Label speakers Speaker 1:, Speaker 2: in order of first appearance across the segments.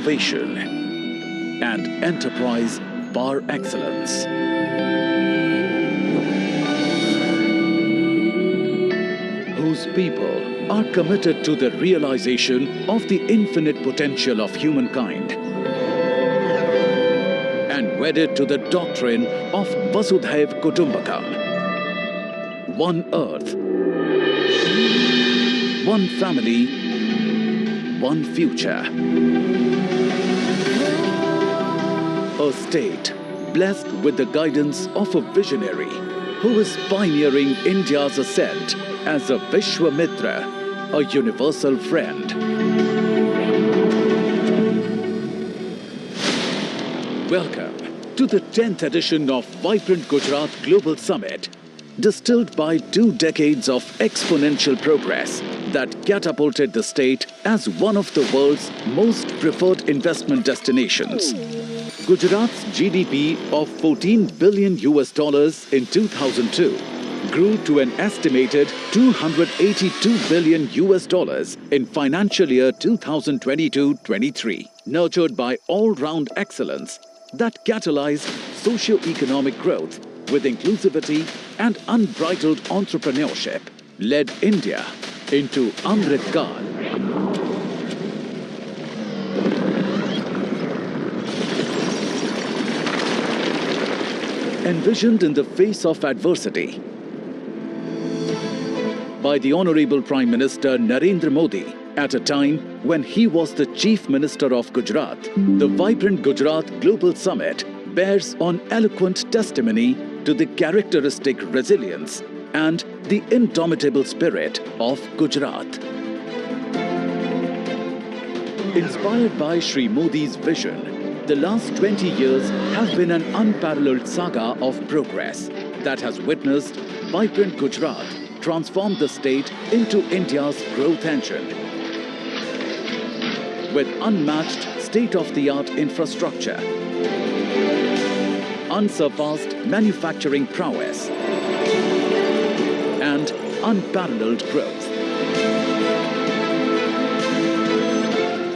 Speaker 1: innovation and enterprise par excellence. Whose people are committed to the realization of the infinite potential of humankind and wedded to the doctrine of Vasudhaiv Kutumbakam. One earth, one family, one future. A state blessed with the guidance of a visionary who is pioneering India's ascent as a Vishwamitra, a universal friend. Welcome to the 10th edition of Vibrant Gujarat Global Summit, distilled by 2 decades of exponential progress that catapulted the state as one of the world's most preferred investment destinations. Gujarat's GDP of $14 billion in 2002 grew to an estimated $282 billion in financial year 2022-23, nurtured by all-round excellence that catalyzed socio-economic growth with inclusivity and unbridled entrepreneurship, led India into Amrit Kaal. Envisioned in the face of adversity by the Honorable Prime Minister Narendra Modi at a time when he was the Chief Minister of Gujarat, the Vibrant Gujarat Global Summit bears on eloquent testimony to the characteristic resilience and the indomitable spirit of Gujarat. Inspired by Shri Modi's vision, the last 20 years have been an unparalleled saga of progress that has witnessed Vibrant Gujarat transform the state into India's growth engine. With unmatched state-of-the-art infrastructure, unsurpassed manufacturing prowess, and unparalleled growth.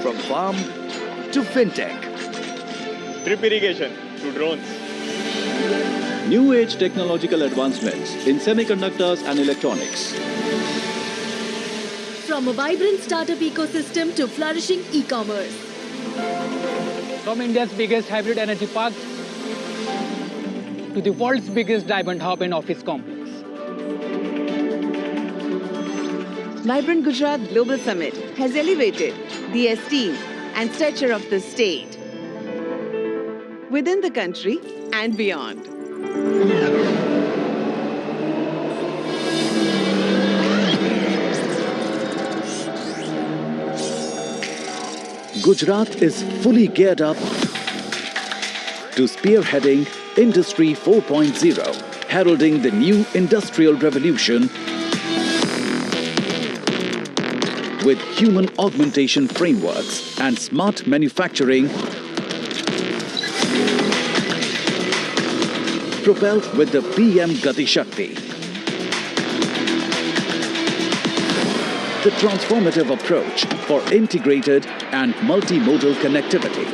Speaker 2: From farm to fintech,
Speaker 3: drip irrigation to drones,
Speaker 4: new age technological advancements in semiconductors and electronics.
Speaker 5: From a vibrant startup ecosystem to flourishing e-commerce.
Speaker 6: From India's biggest hybrid energy park to the world's biggest diamond hub and office complex.
Speaker 7: Vibrant Gujarat Global Summit has elevated the esteem and stature of the state within the country and beyond.
Speaker 1: Gujarat is fully geared up to spearheading Industry 4.0, heralding the new industrial revolution with human augmentation frameworks and smart manufacturing propelled with the PM Gati Shakti. The transformative approach for integrated and multimodal connectivity.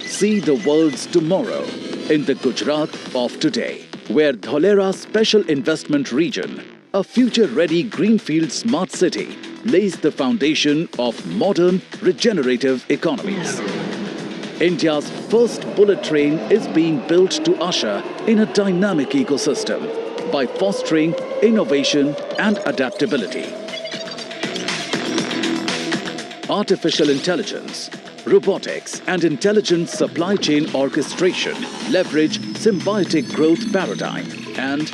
Speaker 1: See the world's tomorrow in the Gujarat of today, where Dholera Special Investment Region, a future-ready greenfield smart city, lays the foundation of modern regenerative economies. India's first bullet train is being built to usher in a dynamic ecosystem by fostering innovation and adaptability. Artificial intelligence, robotics and intelligent supply chain orchestration leverage symbiotic growth paradigm and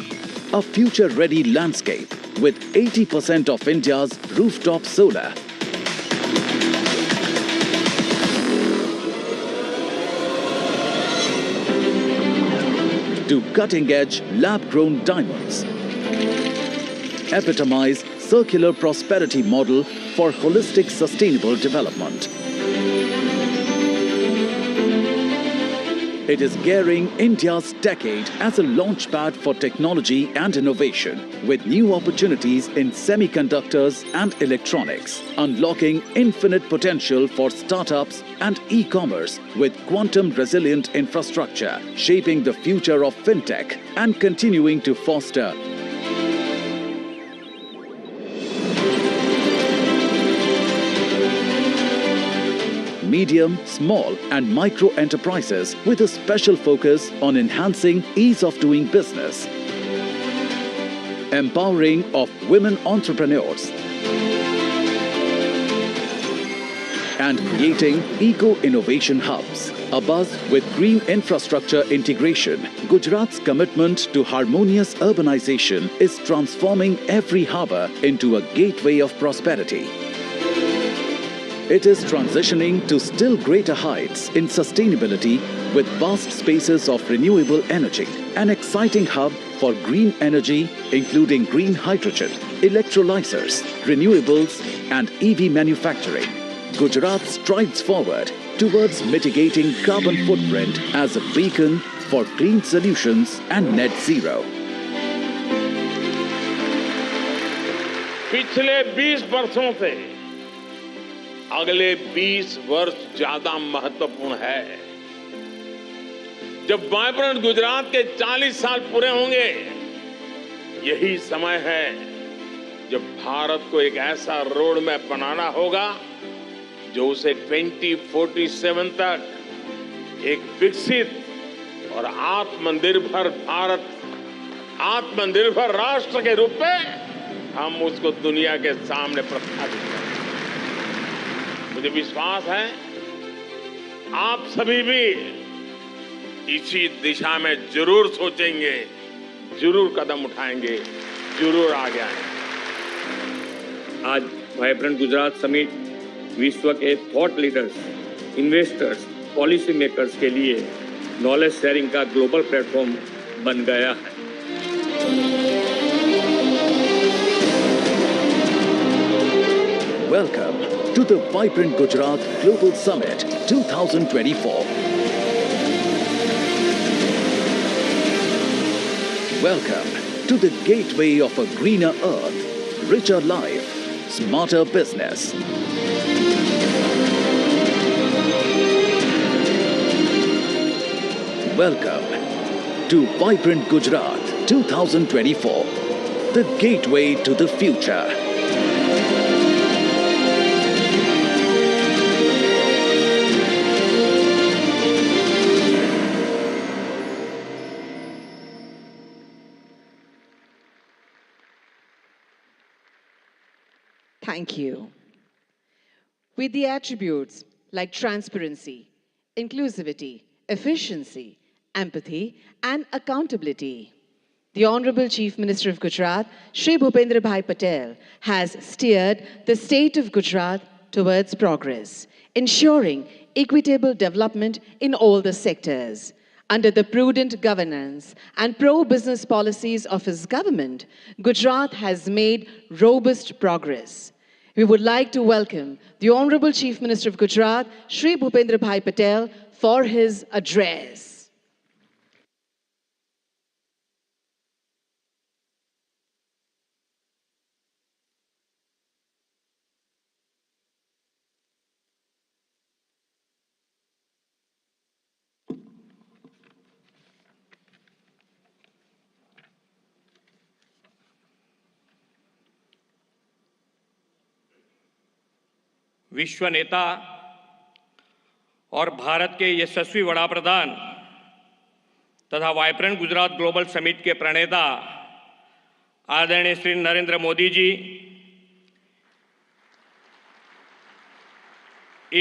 Speaker 1: a future-ready landscape with 80% of India's rooftop solar. To cutting-edge lab-grown diamonds, epitomize circular prosperity model for holistic sustainable development. It is gearing India's decade as a launchpad for technology and innovation, with new opportunities in semiconductors and electronics, unlocking infinite potential for startups and e-commerce with quantum-resilient infrastructure, shaping the future of fintech and continuing to foster medium, small and micro enterprises with a special focus on enhancing ease of doing business, empowering of women entrepreneurs, and creating eco-innovation hubs. A buzz with green infrastructure integration, Gujarat's commitment to harmonious urbanization is transforming every harbour into a gateway of prosperity. It is transitioning to still greater heights in sustainability with vast spaces of renewable energy, an exciting hub for green energy including green hydrogen, electrolyzers, renewables and EV manufacturing. Gujarat strides forward towards mitigating carbon footprint as a beacon for clean solutions and net zero.
Speaker 8: पिछले 20 वर्षों से अगले 20 वर्ष ज्यादा महत्वपूर्ण है। जब vibrant Gujarat के 40 साल पूरे होंगे, यही समय है जब भारत को एक ऐसा रोड मैप बनाना होगा जो उसे 2047 तक एक विकसित और आत्मनिर्भर भारत, आत्मनिर्भर राष्ट्र के रूप में हम उसको दुनिया के सामने प्रस्थापित करें। मुझे विश्वास है आप सभी भी इसी दिशा में जरूर सोचेंगे, जरूर कदम उठाएंगे, जरूर आगे आएंगे।
Speaker 3: आज वाइब्रेंट गुजरात समिट विश्व के thought leaders, investors, policy makers के लिए नॉलेज शेयरिंग का ग्लोबल प्लेटफॉर्म बन गया है।
Speaker 1: Welcome to the Vibrant Gujarat Global Summit 2024. Welcome to the gateway of a greener earth, richer life, smarter business. Welcome to Vibrant Gujarat 2024, the gateway to the future.
Speaker 7: Thank you. With the attributes like transparency, inclusivity, efficiency, empathy, and accountability, the Honorable Chief Minister of Gujarat, Shri Bhupendra Patel, has steered the state of Gujarat towards progress, ensuring equitable development in all the sectors. Under the prudent governance and pro-business policies of his government, Gujarat has made robust progress. We would like to welcome the Honorable Chief Minister of Gujarat, Shri Bhupendra Patel, for his address.
Speaker 3: विश्व नेता और भारत के यशस्वी वड़ा प्रधान तथा vibrant Gujarat global summit के प्रणेता आदरणीय श्री नरेंद्र मोदी जी,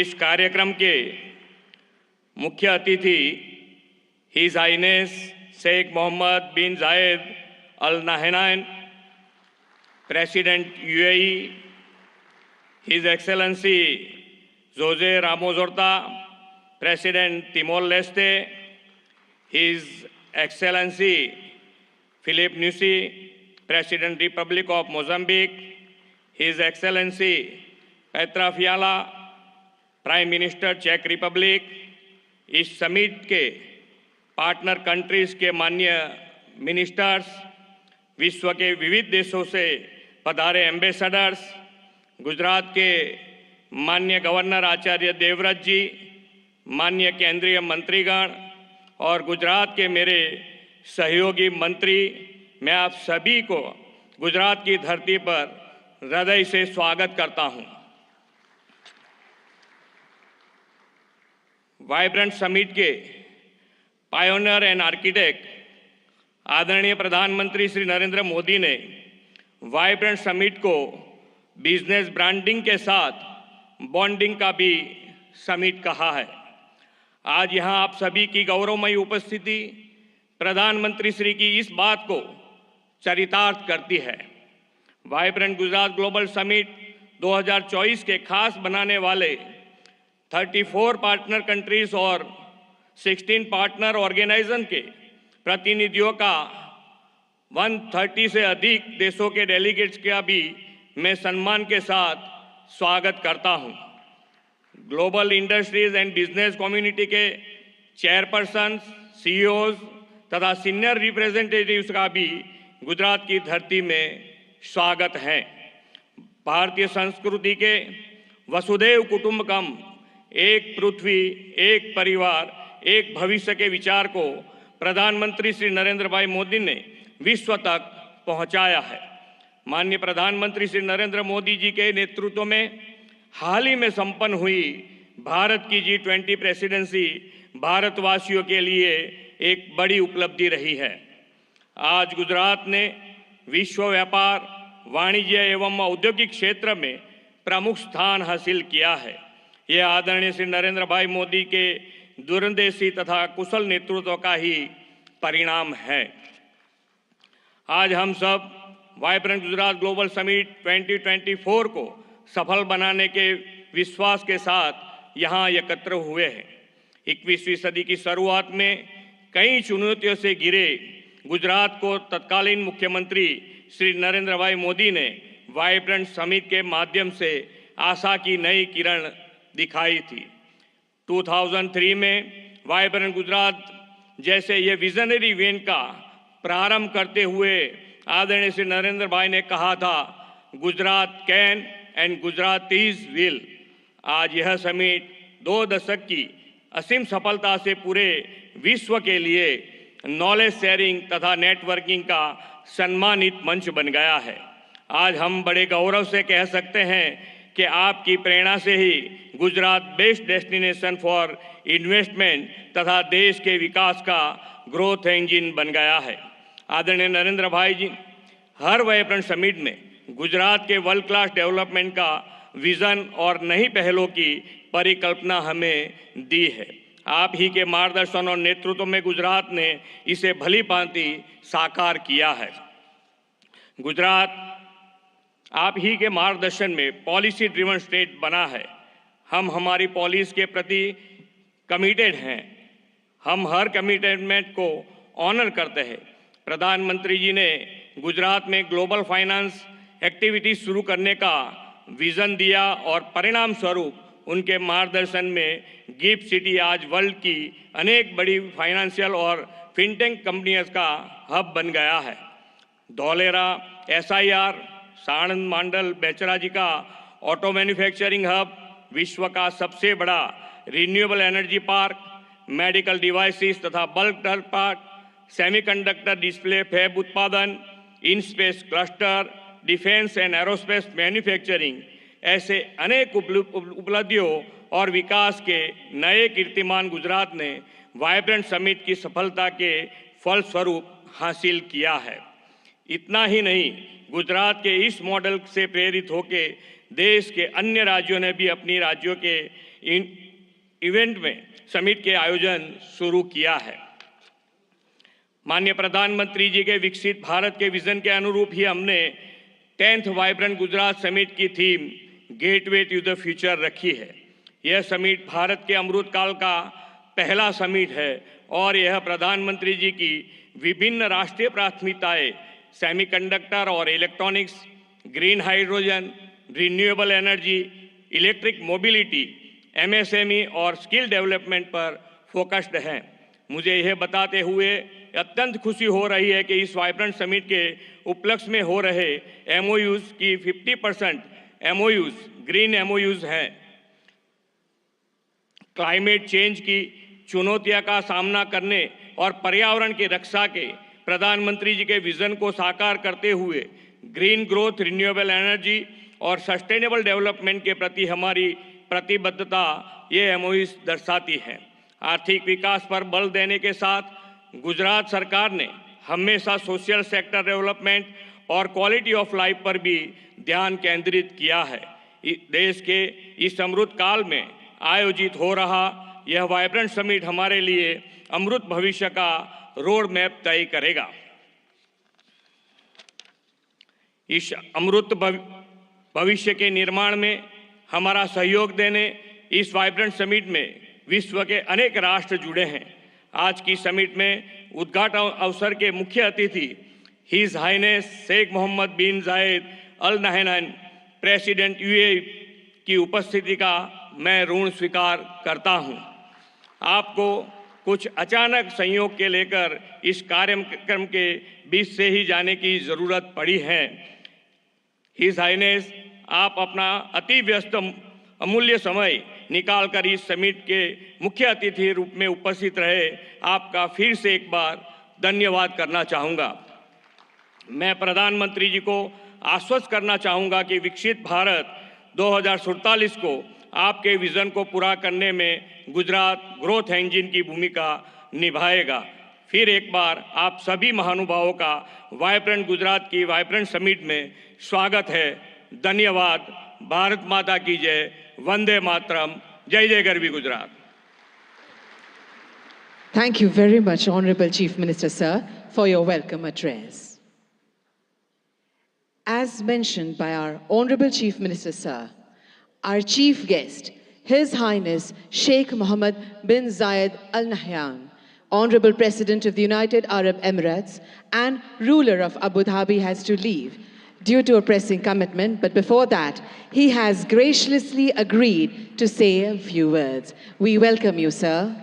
Speaker 3: इस कार्यक्रम के मुख्य अतिथि his highness Sheikh Mohammed bin Zayed Al Nahyan, president UAE, His Excellency Jose Ramos Horta, President Timor-Leste, His Excellency Philip Nyusi, President Republic of Mozambique, His Excellency Petra Fiala, Prime Minister Czech Republic, इस summit के partner countries के माननीय ministers, विश्व के विविध देशों से पधारे एम्बेसडर्स, गुजरात के माननीय गवर्नर आचार्य देवव्रत जी, माननीय केंद्रीय मंत्रीगण और गुजरात के मेरे सहयोगी मंत्री, मैं आप सभी को गुजरात की धरती पर हृदय से स्वागत करता हूं। वाइब्रेंट समिट के पायोनियर एंड आर्किटेक्ट आदरणीय प्रधानमंत्री श्री नरेंद्र मोदी ने वाइब्रेंट समिट को बिजनेस ब्रांडिंग के साथ बॉन्डिंग का भी समिट कहा है। आज यहां आप सभी की गौरवमयी उपस्थिति प्रधानमंत्री श्री की इस बात को चरितार्थ करती है। वाइब्रेंट गुजरात ग्लोबल समिट 2024 के खास बनाने वाले 34 पार्टनर कंट्रीज और 16 पार्टनर ऑर्गेनाइजेशन के प्रतिनिधियों का 130 से अधिक देशों के डेलीगेट्स का भी मैं सम्मान के साथ स्वागत करता हूं। Global industries and business community के चेयरपर्सन, सीईओज तथा सीनियर रिप्रेजेंटेटिव्स का भी गुजरात की धरती में स्वागत है। भारतीय संस्कृति के वसुधैव कुटुंबकम, एक पृथ्वी, एक परिवार, एक भविष्य के विचार को प्रधानमंत्री श्री नरेंद्र भाई मोदी ने विश्व तक पहुंचाया है। माननीय प्रधानमंत्री श्री नरेंद्र मोदी जी के नेतृत्व में हाल ही में संपन्न हुई भारत की G20 प्रेसिडेंसी भारतवासियों के लिए एक बड़ी उपलब्धि रही है। आज गुजरात ने विश्व व्यापार, वाणिज्य एवं औद्योगिक क्षेत्र में प्रमुख स्थान हासिल किया है। यह आदरणीय श्री नरेंद्र भाई मोदी के दूरंदेशी तथा कुशल नेतृत्व का ही परिणाम है। आज हम सब वाइब्रेंट गुजरात ग्लोबल समिट 2024 को सफल बनाने के विश्वास के साथ यहाँ एकत्र हुए हैं। 21वीं सदी की शुरुआत में कई चुनौतियों से घिरे गुजरात को तत्कालीन मुख्यमंत्री श्री नरेंद्र भाई मोदी ने वाइब्रेंट समिट के माध्यम से आशा की नई किरण दिखाई थी। 2003 में वाइब्रेंट गुजरात जैसे ये विजनरी इवेंट का प्रारंभ करते हुए आदरणीय श्री नरेंद्र भाई ने कहा था, Gujarat can and Gujaratis will. आज यह समिट 2 दशक की असीम सफलता से पूरे विश्व के लिए नॉलेज शेयरिंग तथा नेटवर्किंग का सम्मानित मंच बन गया है। आज हम बड़े गौरव से कह सकते हैं कि आपकी प्रेरणा से ही Gujarat best destination for investment तथा देश के विकास का ग्रोथ इंजन बन गया है। आदरणीय नरेंद्र भाई जी हर वाइब्रेंट समिट में गुजरात के वर्ल्ड क्लास डेवलपमेंट का विजन और नई पहलों की परिकल्पना हमें दी है। आप ही के मार्गदर्शन और नेतृत्व में गुजरात ने इसे भली भांति साकार किया है। गुजरात आप ही के मार्गदर्शन में पॉलिसी ड्रिवन स्टेट बना है। हम हमारी पॉलिसी के प्रति कमिटेड हैं। हम हर कमिटमेंट को ऑनर करते हैं। प्रधानमंत्री जी ने गुजरात में ग्लोबल फाइनेंस एक्टिविटीज शुरू करने का विजन दिया और परिणाम स्वरूप उनके मार्गदर्शन में गिफ्ट सिटी आज वर्ल्ड की अनेक बड़ी फाइनेंशियल और फिनटेक कंपनियों का हब बन गया है। धौलेरा, SIR, साणंद मंडल बेचराजी का ऑटो मैन्युफैक्चरिंग हब, विश्व का सबसे बड़ा renewable energy park, medical devices तथा bulk drug park, semiconductor display fab उत्पादन, in space cluster, defence and aerospace manufacturing, ऐसे अनेक उपलब्धियों और विकास के नए कीर्तिमान गुजरात ने वाइब्रेंट समिट की सफलता के फलस्वरूप हासिल किया है। इतना ही नहीं, गुजरात के इस मॉडल से प्रेरित होकर देश के अन्य राज्यों ने भी अपनी राज्यों के इवेंट में समिट के आयोजन शुरू किया है। माननीय प्रधानमंत्री जी के विकसित भारत के विजन के अनुरूप ही हमने 10th वाइब्रेंट गुजरात समिट की theme gateway to the future रखी है। यह समिट भारत के अमृत काल का पहला समिट है और यह प्रधानमंत्री जी की विभिन्न राष्ट्रीय प्राथमिकताएं सेमीकंडक्टर और electronics, green hydrogen, renewable energy, electric mobility, MSME और स्किल डेवलपमेंट पर फोकस्ड हैं। मुझे यह बताते हुए अत्यंत खुशी हो रही है कि इस वाइब्रेंट समिट के उपलक्ष्य में हो रहे एमओयूज की 50% एमओयूज ग्रीन एमओयूज हैं। क्लाइमेट चेंज की चुनौतियों का सामना करने और पर्यावरण की रक्षा के प्रधानमंत्री जी के विजन को साकार करते हुए ग्रीन ग्रोथ, रिन्यूएबल एनर्जी और सस्टेनेबल डेवलपमेंट के प्रति हमारी प्रतिबद्धता ये एमओयूज दर्शाती है। आर्थिक विकास पर बल देने के साथ गुजरात सरकार ने हमेशा सोशल सेक्टर डेवलपमेंट और क्वालिटी ऑफ लाइफ पर भी ध्यान केंद्रित किया है। देश के इस अमृत काल में आयोजित हो रहा यह वाइब्रेंट समिट हमारे लिए अमृत भविष्य का रोड मैप तय करेगा। इस अमृत भविष्य के निर्माण में हमारा सहयोग देने इस वाइब्रेंट समिट में विश्व के अनेक राष्ट्र जुड़े हैं। आज की समिट में उद्घाटन अवसर के मुख्य अतिथि his highness Sheikh Mohammed bin Zayed Al Nahyan president UAE की उपस्थिति का मैं ऋण स्वीकार करता हूं। आपको कुछ अचानक संयोग के लेकर इस कार्यक्रम के बीच से ही जाने की जरूरत पड़ी है। हिज हाइनेस, आप अपना अति व्यस्त अमूल्य समय निकालकर इस समिट के मुख्य अतिथि रूप में उपस्थित रहे, आपका फिर से एक बार धन्यवाद करना चाहूँगा। मैं प्रधानमंत्री जी को आश्वस्त करना चाहूँगा कि विकसित भारत 2047 को आपके विजन को पूरा करने में गुजरात ग्रोथ इंजन की भूमिका निभाएगा। फिर एक बार आप सभी महानुभावों का वाइब्रेंट गुजरात की वाइब्रेंट समिट में स्वागत है। धन्यवाद। भारत माता की जय। वंदे मातरम। जय जय Garvi Gujarat.
Speaker 7: Thank you very much, Honorable Chief Minister, sir, for your welcome address. As mentioned by our Honorable Chief Minister, sir, our chief guest, His Highness Sheikh Mohammed bin Zayed Al Nahyan, Honorable President of the United Arab Emirates and ruler of Abu Dhabi, has to leave due to a pressing commitment, but before that, he has graciously agreed to say a few words. We welcome you, sir.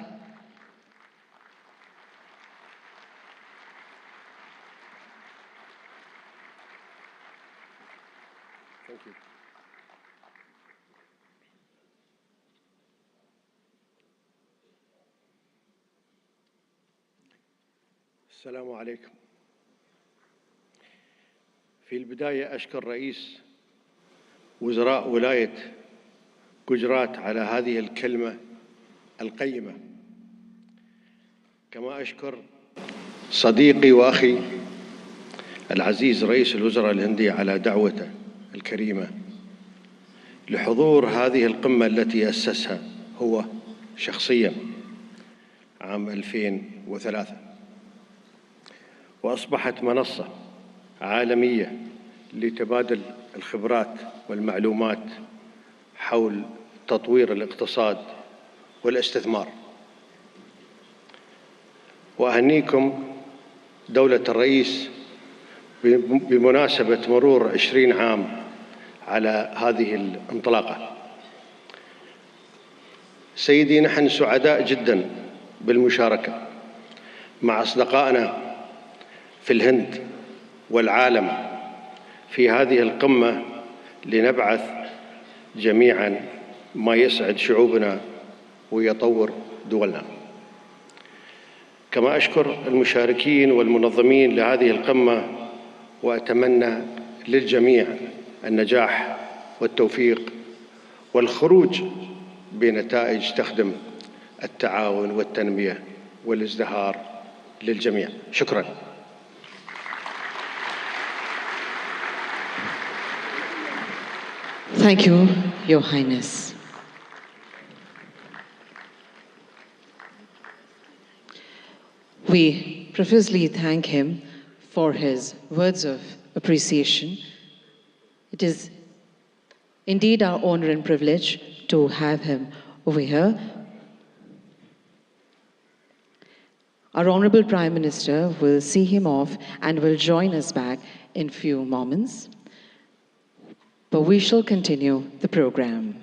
Speaker 9: Thank you. السلام عليكم. في البداية أشكر رئيس وزراء ولاية جوجرات على هذه الكلمة القيمة، كما أشكر صديقي وأخي العزيز رئيس الوزراء الهندي على دعوته الكريمة لحضور هذه القمة التي أسسها هو شخصياً عام 2003، وأصبحت منصة عالمية لتبادل الخبرات والمعلومات حول تطوير الاقتصاد والاستثمار. وأهنيكم دولة الرئيس بمناسبة مرور 20 عام على هذه الانطلاقة. سيدي، نحن سعداء جدا بالمشاركة مع أصدقائنا في الهند والعالم في هذه القمة لنبعث جميعا ما يسعد شعوبنا ويطور دولنا. كما أشكر المشاركين والمنظمين لهذه القمة، وأتمنى للجميع النجاح والتوفيق والخروج بنتائج تخدم التعاون والتنمية والازدهار للجميع. شكراً.
Speaker 7: Thank you, Your Highness. We profusely thank him for his words of appreciation. It is indeed our honor and privilege to have him over here. Our Honorable Prime Minister will see him off and will join us back in few moments. But we shall continue the program.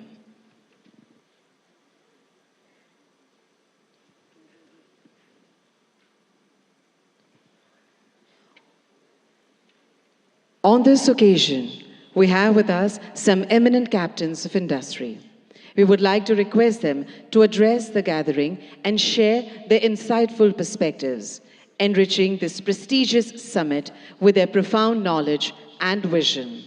Speaker 7: On this occasion, we have with us some eminent captains of industry. We would like to request them to address the gathering and share their insightful perspectives, enriching this prestigious summit with their profound knowledge and vision.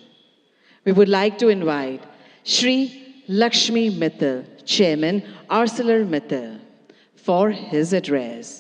Speaker 7: We would like to invite Shri Lakshmi Mittal, Chairman, ArcelorMittal, for his address.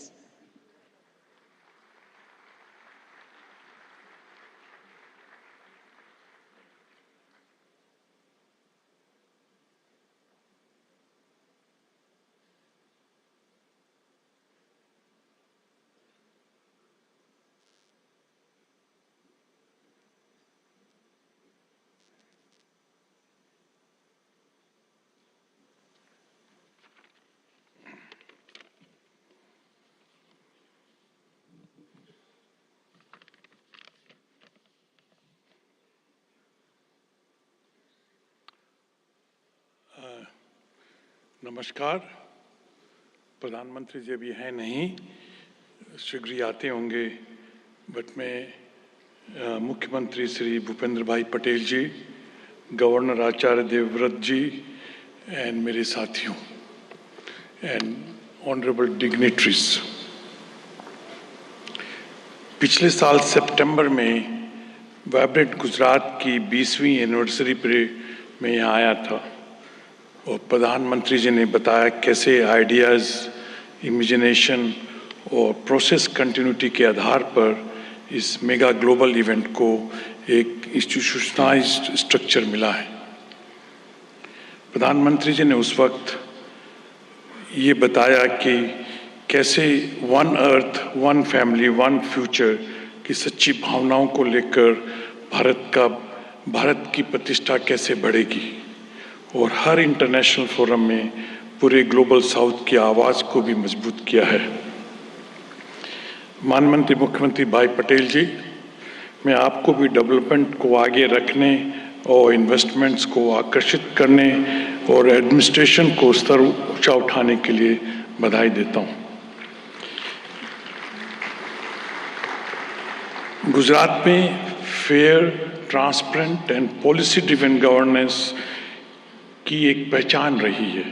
Speaker 10: नमस्कार। प्रधानमंत्री जी अभी हैं नहीं, शीघ्र आते होंगे, but मैं मुख्यमंत्री श्री भूपेंद्र भाई पटेल जी, गवर्नर आचार्य देवव्रत जी एंड मेरे साथियों एंड ऑनरेबल डिग्निटरीज, पिछले साल सितंबर में वाइब्रेंट गुजरात की 20वीं एनिवर्सरी पर मैं यहाँ आया था और प्रधानमंत्री जी ने बताया कैसे आइडियाज़, इमेजिनेशन और प्रोसेस कंटिन्यूटी के आधार पर इस मेगा ग्लोबल इवेंट को एक इंस्टीट्यूशनलाइज्ड स्ट्रक्चर मिला है। प्रधानमंत्री जी ने उस वक्त ये बताया कि कैसे one earth, one family, one future की सच्ची भावनाओं को लेकर भारत की प्रतिष्ठा कैसे बढ़ेगी और हर इंटरनेशनल फोरम में पूरे ग्लोबल साउथ की आवाज़ को भी मजबूत किया है। माननीय मुख्यमंत्री भाई पटेल जी, मैं आपको भी डेवलपमेंट को आगे रखने और इन्वेस्टमेंट्स को आकर्षित करने और एडमिनिस्ट्रेशन को स्तर ऊंचा उठाने के लिए बधाई देता हूं। गुजरात में fair, transparent and policy driven governance की एक पहचान रही है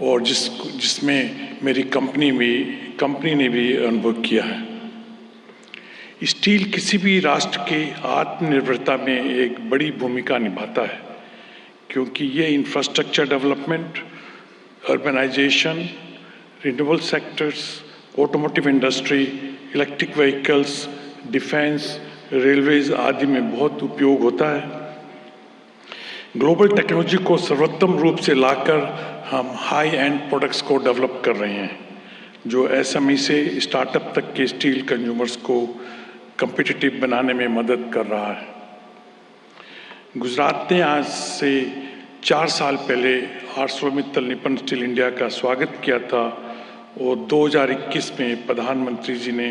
Speaker 10: और जिसमें मेरी कंपनी ने भी अनुभव किया है। स्टील किसी भी राष्ट्र के आत्मनिर्भरता में एक बड़ी भूमिका निभाता है, क्योंकि ये infrastructure development, urbanisation, renewable sectors, automotive industry, electric vehicles, defence, railways आदि में बहुत उपयोग होता है। ग्लोबल टेक्नोलॉजी को सर्वोत्तम रूप से लाकर हम हाई एंड प्रोडक्ट्स को डेवलप कर रहे हैं, जो एसएमई से स्टार्टअप तक के स्टील कंज्यूमर्स को कम्पिटिटिव बनाने में मदद कर रहा है। गुजरात ने आज से 4 साल पहले आर्सलरमित्तल निप्पन स्टील इंडिया का स्वागत किया था और 2021 में प्रधानमंत्री जी ने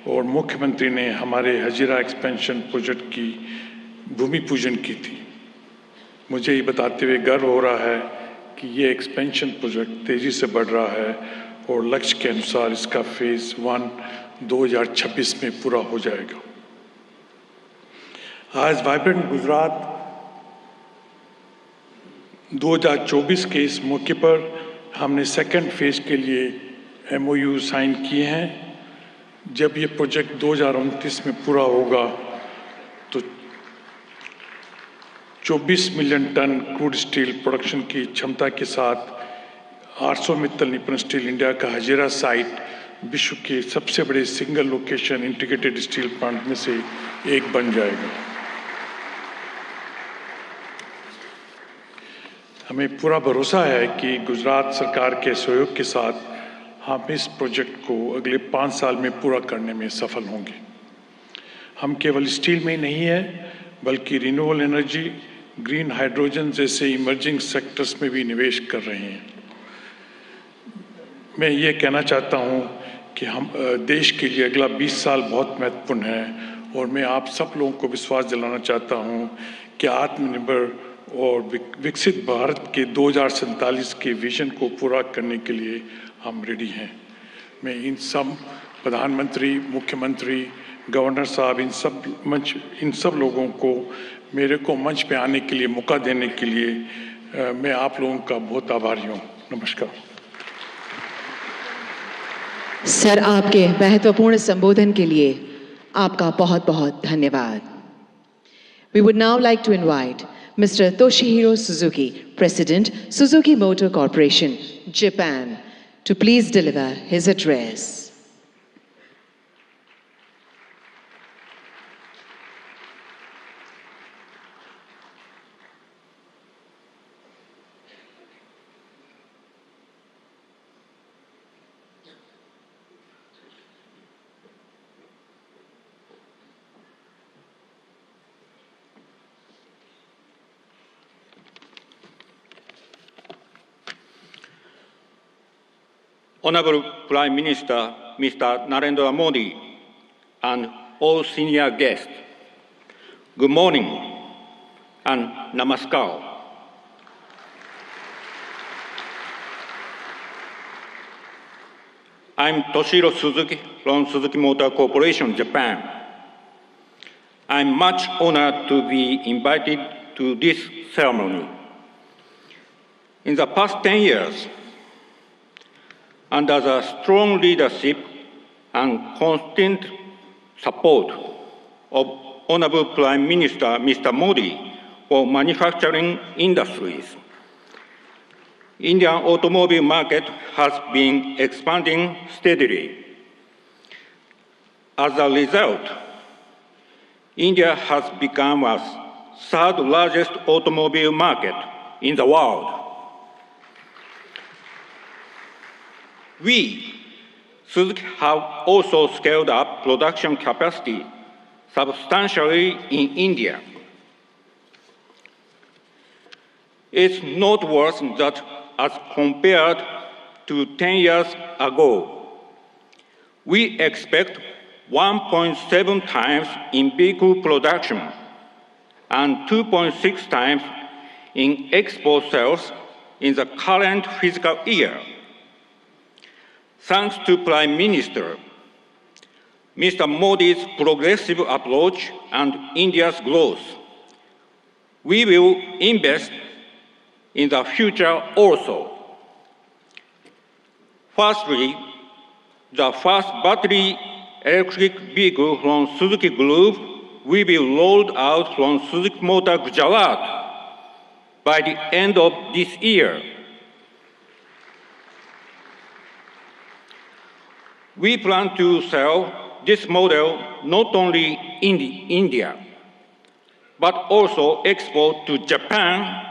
Speaker 10: और मुख्यमंत्री ने हमारे हजीरा एक्सपेंशन प्रोजेक्ट की भूमि पूजन की थी। मुझे ये बताते हुए गर्व हो रहा है कि ये एक्सपेंशन प्रोजेक्ट तेजी से बढ़ रहा है और लक्ष्य के अनुसार इसका फेज 1 2026 में पूरा हो जाएगा। आज वाइब्रेंट गुजरात 2024 के इस मौके पर हमने सेकंड फेज के लिए MOU साइन किए हैं। जब ये प्रोजेक्ट 2029 में पूरा होगा तो 24 million tonne crude steel production की क्षमता के साथ आर्सलरमित्तल निप्पन स्टील इंडिया का हजीरा साइट विश्व के सबसे बड़े single location integrated steel plant में से एक बन जाएगा। हमें पूरा भरोसा है कि गुजरात सरकार के सहयोग के साथ हम इस प्रोजेक्ट को अगले 5 साल में पूरा करने में सफल होंगे। हम केवल स्टील में ही नहीं है, बल्कि रिन्यूएबल एनर्जी, ग्रीन हाइड्रोजन जैसे इमर्जिंग सेक्टर्स में भी निवेश कर रहे हैं। मैं ये कहना चाहता हूँ कि हम देश के लिए अगला 20 साल बहुत महत्वपूर्ण है और मैं आप सब लोगों को विश्वास दिलाना चाहता हूँ कि आत्मनिर्भर और विकसित भारत के 2047 के विजन को पूरा करने के लिए हम रेडी हैं। मैं इन सब प्रधानमंत्री, मुख्यमंत्री, गवर्नर साहब, इन सब लोगों को मेरे को मंच पे आने के लिए मौका देने के लिए मैं आप लोगों का बहुत आभारी हूँ। नमस्कार।
Speaker 7: सर, आपके महत्वपूर्ण संबोधन के लिए आपका बहुत बहुत धन्यवाद। We would now like to invite Mr. Toshihiro Suzuki, President, Suzuki Motor Corporation, Japan, to please deliver his address.
Speaker 11: Honorable Prime Minister, Mr. Narendra Modi, and all senior guests, good morning and namaskar. I'm Toshihiro Suzuki from Suzuki Motor Corporation, Japan. I'm much honored to be invited to this ceremony. In the past 10 years, under the strong leadership and constant support of Honorable Prime Minister Mr. Modi for manufacturing industries, Indian automobile market has been expanding steadily. As a result, India has become the third largest automobile market in the world. We, Suzuki, have also scaled up production capacity substantially in India. It's noteworthy that as compared to 10 years ago, we expect 1.7 times in vehicle production and 2.6 times in export sales in the current fiscal year. Thanks to Prime Minister Mr. Modi's progressive approach and India's growth, we will invest in the future also. Firstly, the first battery electric vehicle from Suzuki Group will be rolled out from Suzuki Motor Gujarat by the end of this year. We plan to sell this model not only in India, but also export to Japan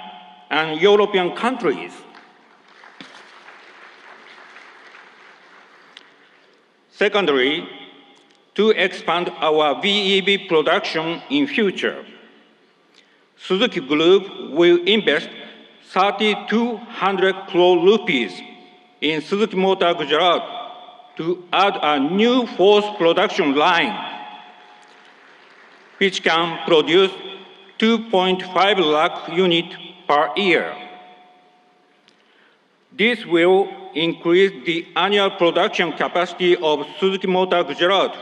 Speaker 11: and European countries. Secondly, to expand our VEV production in future, Suzuki Group will invest 3,200 crore rupees in Suzuki Motor Gujarat to add a new fourth production line, which can produce 2.5 lakh units per year. This will increase the annual production capacity of Suzuki Motor Gujarat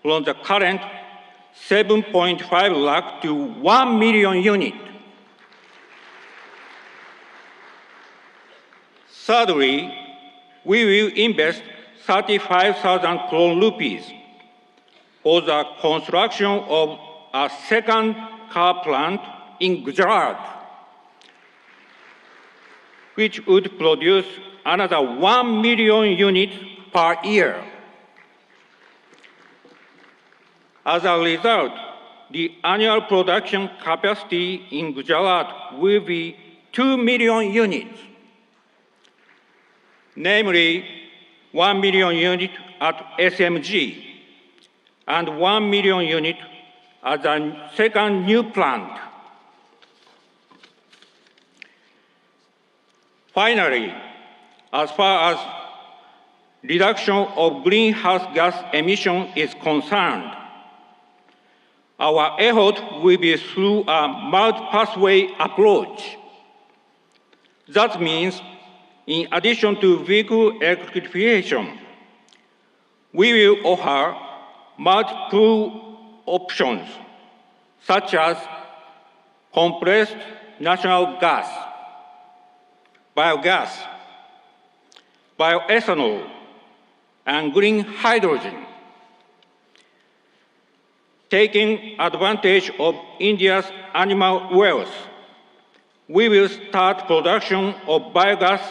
Speaker 11: from the current 7.5 lakh to 1 million units. Thirdly, we will invest 35,000 crore rupees for the construction of a second car plant in Gujarat, which would produce another 1 million units per year. As a result, the annual production capacity in Gujarat will be 2 million units, namely 1 million units at SMG and 1 million units at the second new plant. Finally, as far as reduction of greenhouse gas emission is concerned, our effort will be through a multi-pathway approach. That means, in addition to vehicle electrification, we will offer multiple options, such as compressed natural gas, biogas, bioethanol, and green hydrogen. Taking advantage of India's animal wealth, we will start production of biogas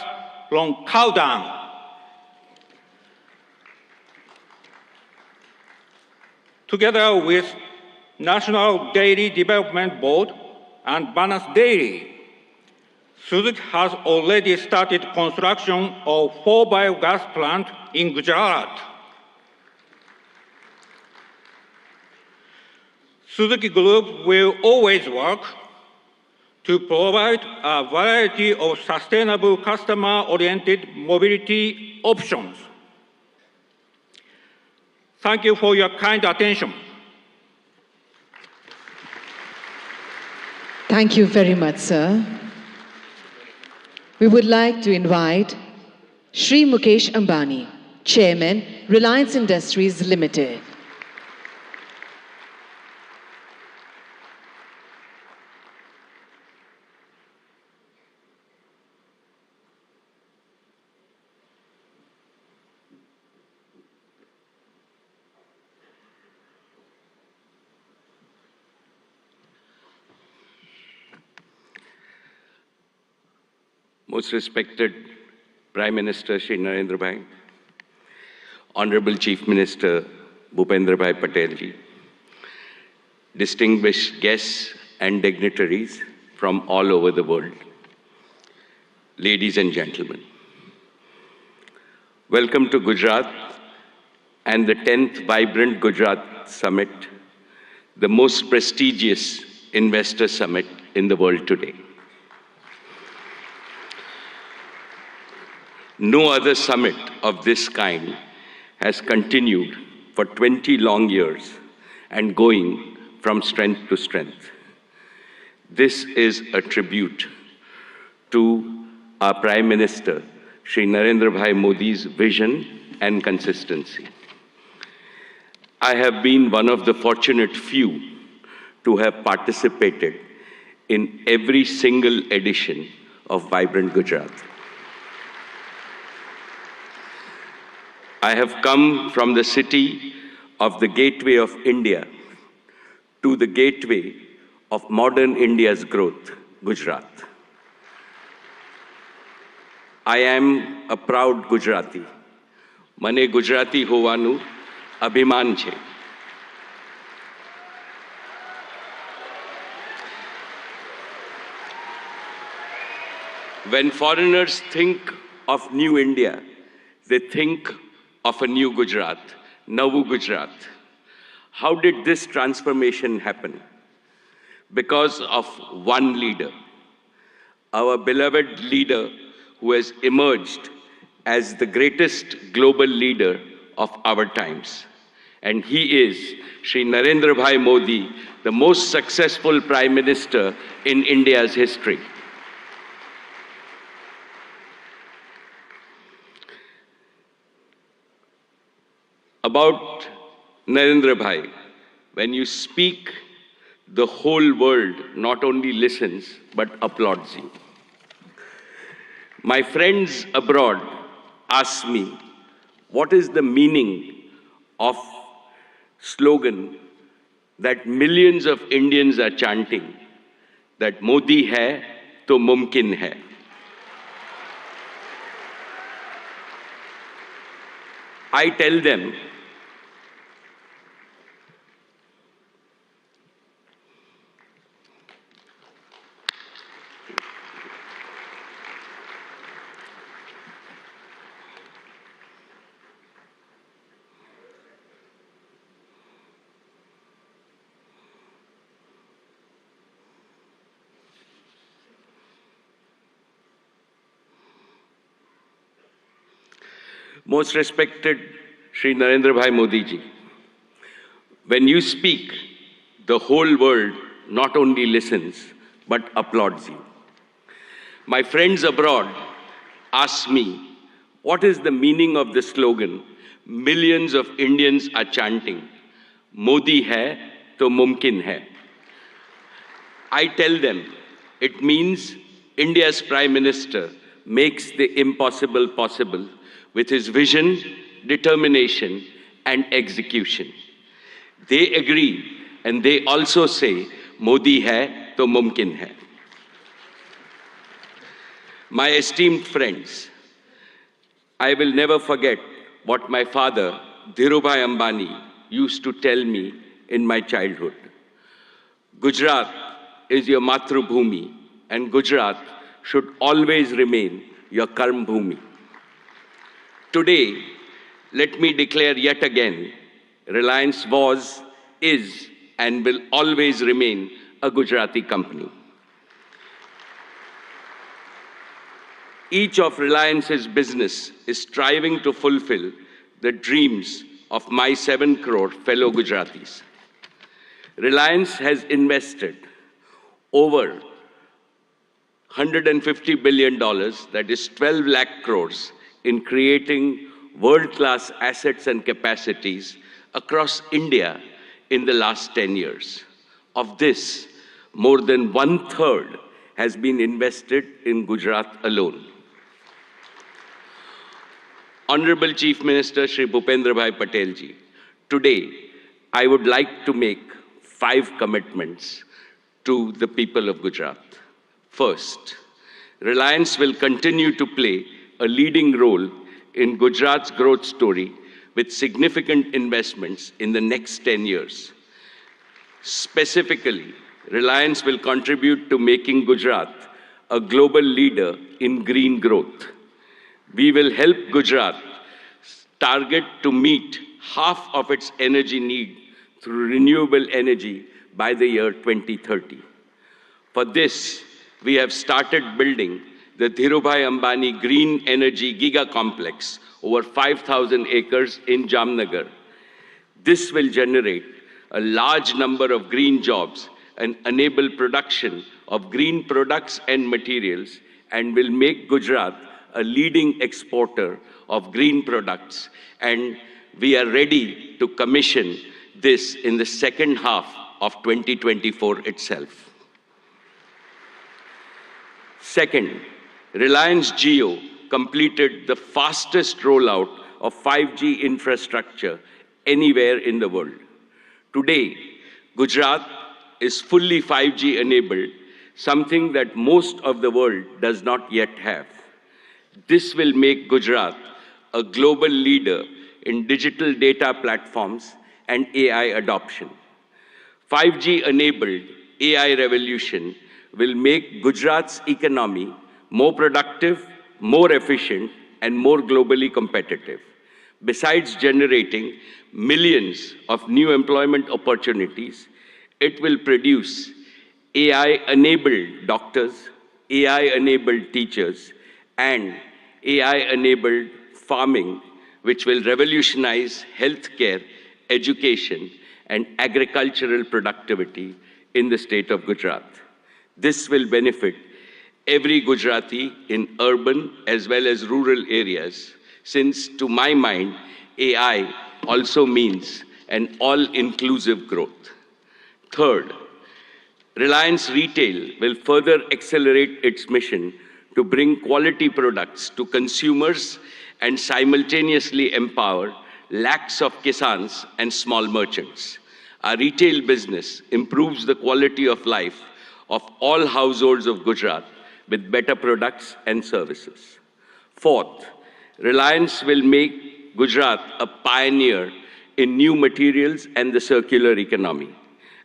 Speaker 11: from cow dung. Together with National Dairy Development Board and Balance Dairy, Suzuki has already started construction of 4 biogas plants in Gujarat. Suzuki Group will always work to provide a variety of sustainable customer-oriented mobility options. Thank you for your kind attention.
Speaker 7: Thank you very much, sir. We would like to invite Shri Mukesh Ambani, Chairman, Reliance Industries Limited.
Speaker 12: Most respected Prime Minister Shri Narendra, Honorable Chief Minister Bhupendra Patel ji, distinguished guests and dignitaries from all over the world, ladies and gentlemen. Welcome to Gujarat and the 10th Vibrant Gujarat Summit, the most prestigious investor summit in the world today. No other summit of this kind has continued for 20 long years and going from strength to strength. This is a tribute to our Prime Minister, Shri Narendra Modi's vision and consistency. I have been one of the fortunate few to have participated in every single edition of Vibrant Gujarat. I have come from the city of the gateway of India to the gateway of modern India's growth, Gujarat. I am a proud Gujarati. Mane Gujarati hovanu abhiman છે. When foreigners think of New India, they think of a new Gujarat, Navu Gujarat. How did this transformation happen? Because of one leader, our beloved leader who has emerged as the greatest global leader of our times. And he is Shri Narendra Bhai Modi, the most successful Prime Minister in India's history. About Narendra Bhai, when you speak, the whole world not only listens, but applauds you. My friends abroad ask me, what is the meaning of slogan that millions of Indians are chanting, that Modi hai, to mumkin hai. I tell them, most respected Shri Narendra Bhai Modi ji, when you speak, the whole world not only listens, but applauds you. My friends abroad ask me, what is the meaning of the slogan, millions of Indians are chanting? Modi hai to mumkin hai. I tell them it means India's Prime Minister makes the impossible possible with his vision, determination, and execution. They agree and they also say, Modi hai to mumkin hai. My esteemed friends, I will never forget what my father, Dhirubhai Ambani, used to tell me in my childhood. Gujarat is your Matrubhumi, and Gujarat should always remain your Karm Bhumi. Today, let me declare yet again, Reliance was, is, and will always remain a Gujarati company. Each of Reliance's business is striving to fulfill the dreams of my 7 crore fellow Gujaratis. Reliance has invested over $150 billion, that is 12 lakh crores, in creating world-class assets and capacities across India in the last 10 years. Of this, more than 1/3 has been invested in Gujarat alone. Honorable Chief Minister Shri Bhupendra Bhai Patel ji, today I would like to make 5 commitments to the people of Gujarat. First, Reliance will continue to play a leading role in Gujarat's growth story with significant investments in the next 10 years. Specifically, Reliance will contribute to making Gujarat a global leader in green growth. We will help Gujarat target to meet half of its energy need through renewable energy by the year 2030. For this, we have started building the Dhirubhai Ambani Green Energy Giga Complex over 5,000 acres in Jamnagar. This will generate a large number of green jobs and enable production of green products and materials, and will make Gujarat a leading exporter of green products, and we are ready to commission this in the second half of 2024 itself. Second, Reliance Jio completed the fastest rollout of 5G infrastructure anywhere in the world. Today, Gujarat is fully 5G enabled, something that most of the world does not yet have. This will make Gujarat a global leader in digital data platforms and AI adoption. 5G-enabled AI revolution will make Gujarat's economy more productive, more efficient, and more globally competitive. Besides generating millions of new employment opportunities, it will produce AI-enabled doctors, AI-enabled teachers, and AI-enabled farming, which will revolutionize healthcare, education, and agricultural productivity in the state of Gujarat. This will benefit every Gujarati in urban as well as rural areas, since, to my mind, AI also means an all-inclusive growth. Third, Reliance Retail will further accelerate its mission to bring quality products to consumers and simultaneously empower lakhs of kisans and small merchants. Our retail business improves the quality of life of all households of Gujarat with better products and services. Fourth, Reliance will make Gujarat a pioneer in new materials and the circular economy.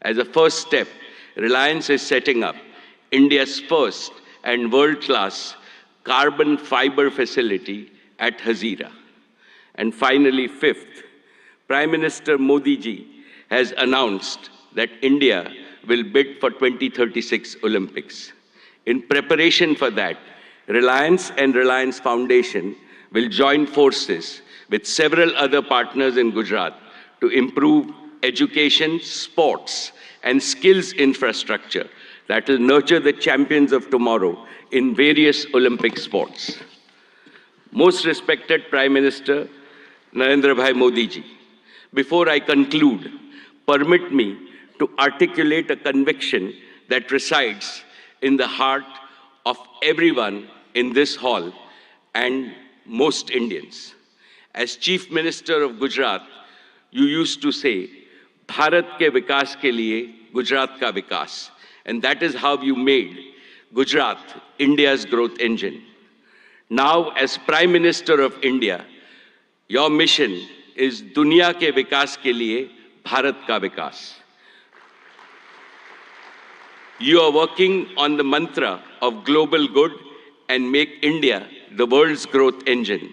Speaker 12: As a first step, Reliance is setting up India's first and world-class carbon fiber facility at Hazira. And finally, fifth, Prime Minister Modi ji has announced that India will bid for 2036 Olympics. In preparation for that, Reliance and Reliance Foundation will join forces with several other partners in Gujarat to improve education, sports, and skills infrastructure that will nurture the champions of tomorrow in various Olympic sports. Most respected Prime Minister Narendra Bhai Modi ji, before I conclude, permit me to articulate a conviction that resides in the heart of everyone in this hall and most Indians. As Chief Minister of Gujarat, you used to say, Bharat ke vikas ke liye Gujarat ka vikas. And that is how you made Gujarat India's growth engine. Now, as Prime Minister of India, your mission is Dunya ke vikas ke liye Bharat ka vikas. You are working on the mantra of global good and make India the world's growth engine.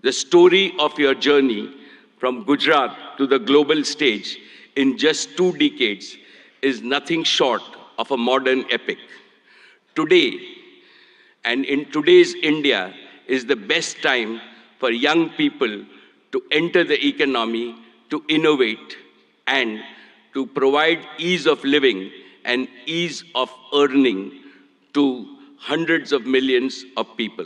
Speaker 12: The story of your journey from Gujarat to the global stage in just 2 decades is nothing short of a modern epic. Today, and in today's India, is the best time for young people to enter the economy, to innovate, and to provide ease of living and ease of earning to hundreds of millions of people.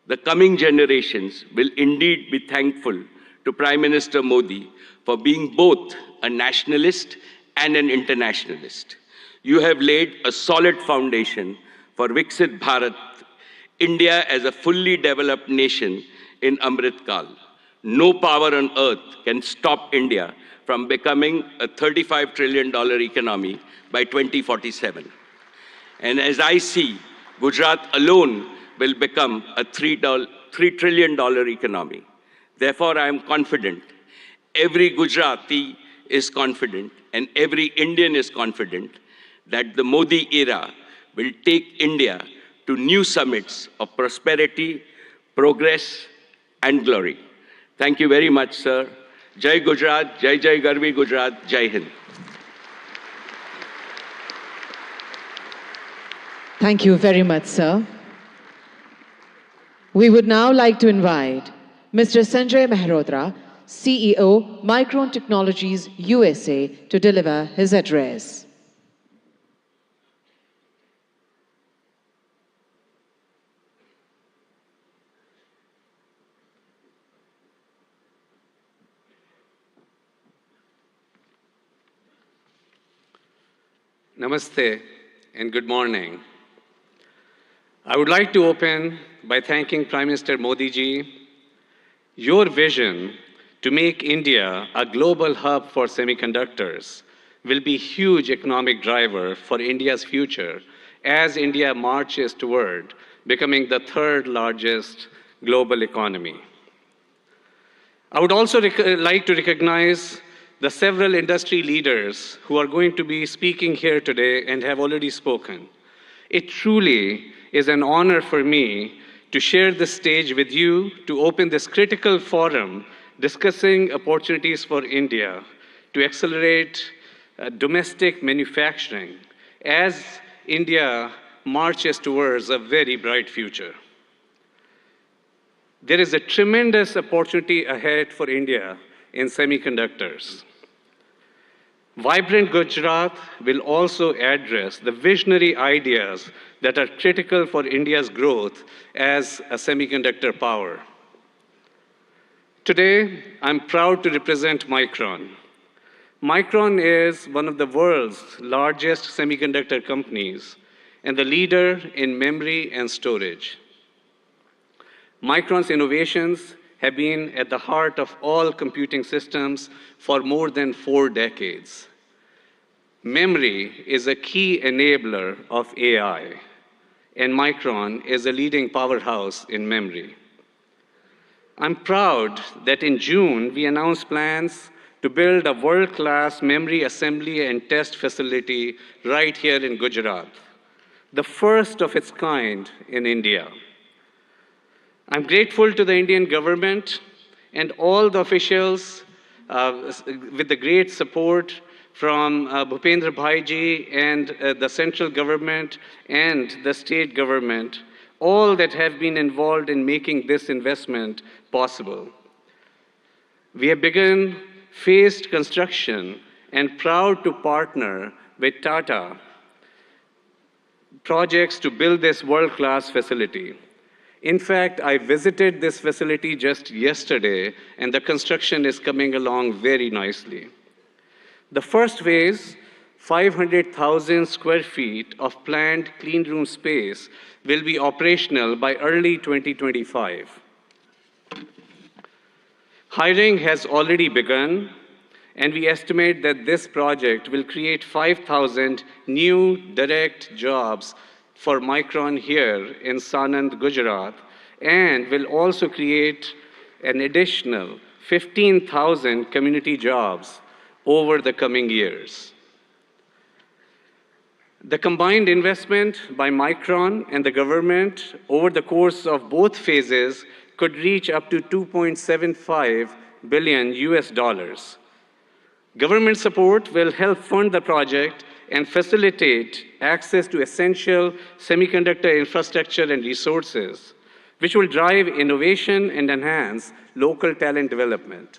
Speaker 12: The coming generations will indeed be thankful to Prime Minister Modi for being both a nationalist and an internationalist. You have laid a solid foundation for Viksit Bharat, India as a fully developed nation in Amrit Kal. No power on earth can stop India from becoming a $35 trillion economy by 2047. And as I see, Gujarat alone will become a $3 trillion economy. Therefore, I am confident, every Gujarati is confident, and every Indian is confident that the Modi era will take India to new summits of prosperity, progress, and glory. Thank you very much, sir. Jai Gujarat, Jai Jai Garvi Gujarat, Jai Hind.
Speaker 7: Thank you very much, sir. We would now like to invite Mr. Sanjay Mehrotra, CEO, Micron Technologies USA, to deliver his address.
Speaker 13: Namaste and good morning. I would like to open by thanking Prime Minister Modi ji. Your vision to make India a global hub for semiconductors will be a huge economic driver for India's future as India marches toward becoming the 3rd largest global economy. I would also like to recognize the several industry leaders who are going to be speaking here today and have already spoken. It truly is an honor for me to share this stage with you to open this critical forum discussing opportunities for India to accelerate domestic manufacturing as India marches towards a very bright future. There is a tremendous opportunity ahead for India in semiconductors. Vibrant Gujarat will also address the visionary ideas that are critical for India's growth as a semiconductor power. Today, I'm proud to represent Micron. Micron is one of the world's largest semiconductor companies and the leader in memory and storage. Micron's innovations have been at the heart of all computing systems for more than 4 decades. Memory is a key enabler of AI, and Micron is a leading powerhouse in memory. I'm proud that in June, we announced plans to build a world-class memory assembly and test facility right here in Gujarat, the first of its kind in India. I'm grateful to the Indian government and all the officials with the great support from Bhupendra Bhai ji and the central government and the state government, all that have been involved in making this investment possible. We have begun phased construction and proud to partner with Tata projects to build this world-class facility. In fact, I visited this facility just yesterday, and the construction is coming along very nicely. The first phase, 500,000 square feet of planned clean room space, will be operational by early 2025. Hiring has already begun, and we estimate that this project will create 5,000 new direct jobs for Micron here in Sanand, Gujarat, and will also create an additional 15,000 community jobs over the coming years. The combined investment by Micron and the government over the course of both phases could reach up to $2.75 billion US. Government support will help fund the project and facilitate access to essential semiconductor infrastructure and resources, which will drive innovation and enhance local talent development.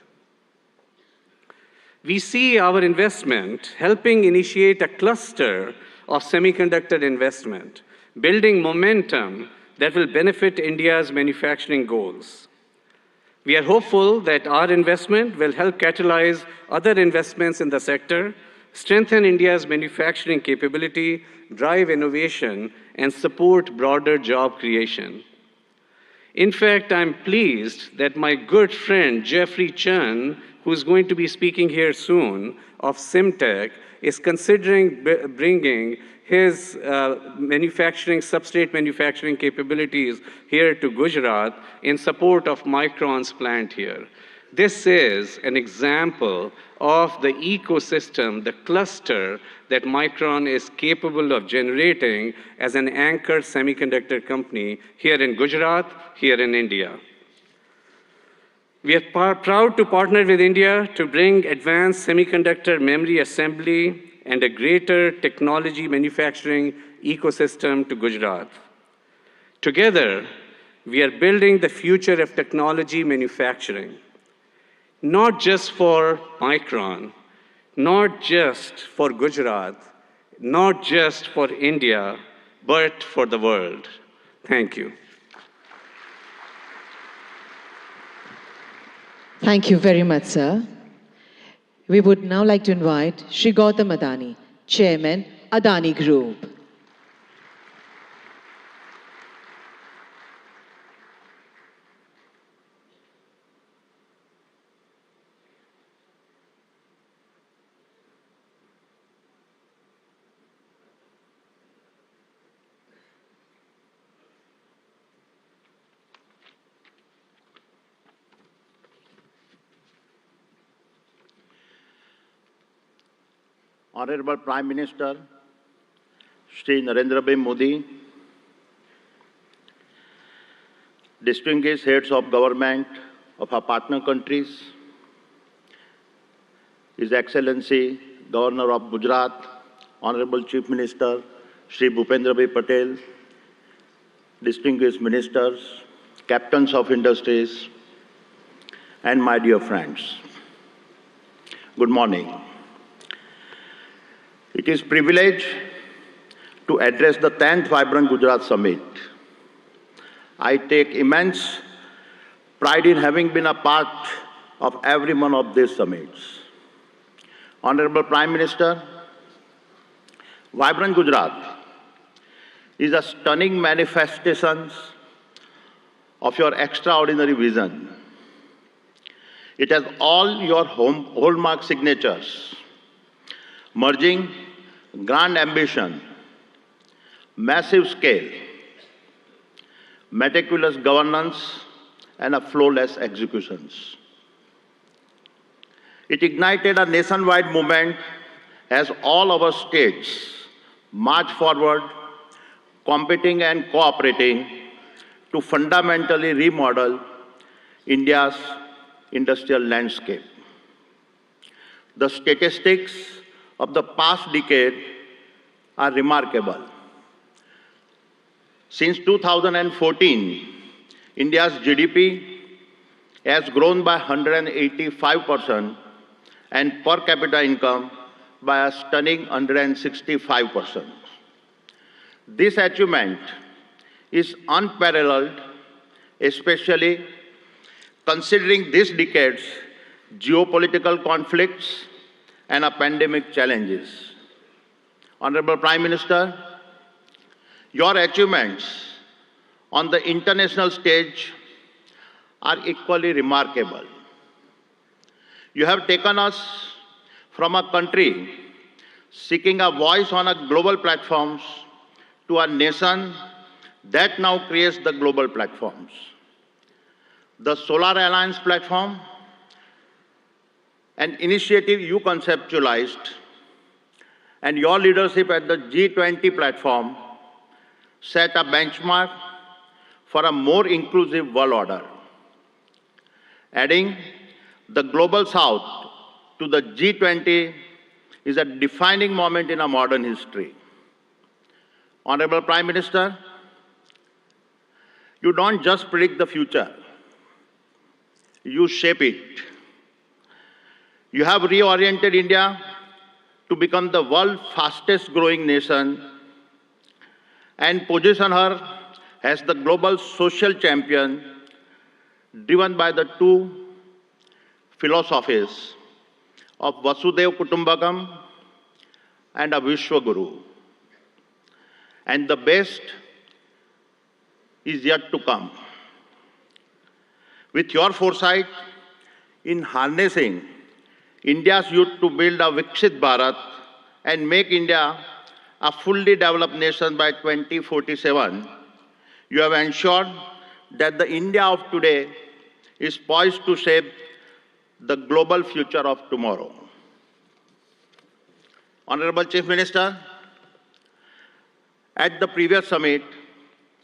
Speaker 13: We see our investment helping initiate a cluster of semiconductor investment, building momentum that will benefit India's manufacturing goals. We are hopeful that our investment will help catalyze other investments in the sector, strengthen India's manufacturing capability, drive innovation, and support broader job creation. In fact, I'm pleased that my good friend Jeffrey Chan, who's going to be speaking here soon, of Simtech, is considering bringing his substrate manufacturing capabilities here to Gujarat in support of Micron's plant here. This is an example of the ecosystem, the cluster that Micron is capable of generating as an anchor semiconductor company here in Gujarat, here in India. We are proud to partner with India to bring advanced semiconductor memory assembly and a greater technology manufacturing ecosystem to Gujarat. Together, we are building the future of technology manufacturing, not just for Micron, not just for Gujarat, not just for India, but for the world. Thank you.
Speaker 7: Thank you very much, sir. We would now like to invite Shri Gautam Adani, Chairman, Adani Group.
Speaker 9: Honorable Prime Minister, Shri Narendra Modi, distinguished heads of government of our partner countries, His Excellency Governor of Gujarat, Honorable Chief Minister, Shri Bhupendra Patel, distinguished ministers, captains of industries, and my dear friends. Good morning. It is a privilege to address the 10th Vibrant Gujarat Summit. I take immense pride in having been a part of every one of these summits. Honorable Prime Minister, Vibrant Gujarat is a stunning manifestation of your extraordinary vision. It has all your hallmark signatures, merging grand ambition, massive scale, meticulous governance, and a flawless executions. It ignited a nationwide movement as all our states march forward, competing and cooperating to fundamentally remodel India's industrial landscape. The statistics of the past decade are remarkable. Since 2014, India's GDP has grown by 185% and per capita income by a stunning 165%. This achievement is unparalleled, especially considering this decade's geopolitical conflicts and a pandemic challenges. Honorable Prime Minister, your achievements on the international stage are equally remarkable. You have taken us from a country seeking a voice on a global platforms to a nation that now creates the global platforms. The Solar Alliance platform, an initiative you conceptualized, and your leadership at the G20 platform set a benchmark for a more inclusive world order. Adding the Global South to the G20 is a defining moment in our modern history. Honorable Prime Minister, you don't just predict the future, you shape it. You have reoriented India to become the world's fastest growing nation and position her as the global social champion driven by the two philosophies of Vasudhaiva Kutumbakam and a Vishwaguru. And the best is yet to come. With your foresight in harnessing India's youth to build a Viksit Bharat and make India a fully developed nation by 2047, you have ensured that the India of today is poised to shape the global future of tomorrow. Honorable Chief Minister, at the previous summit,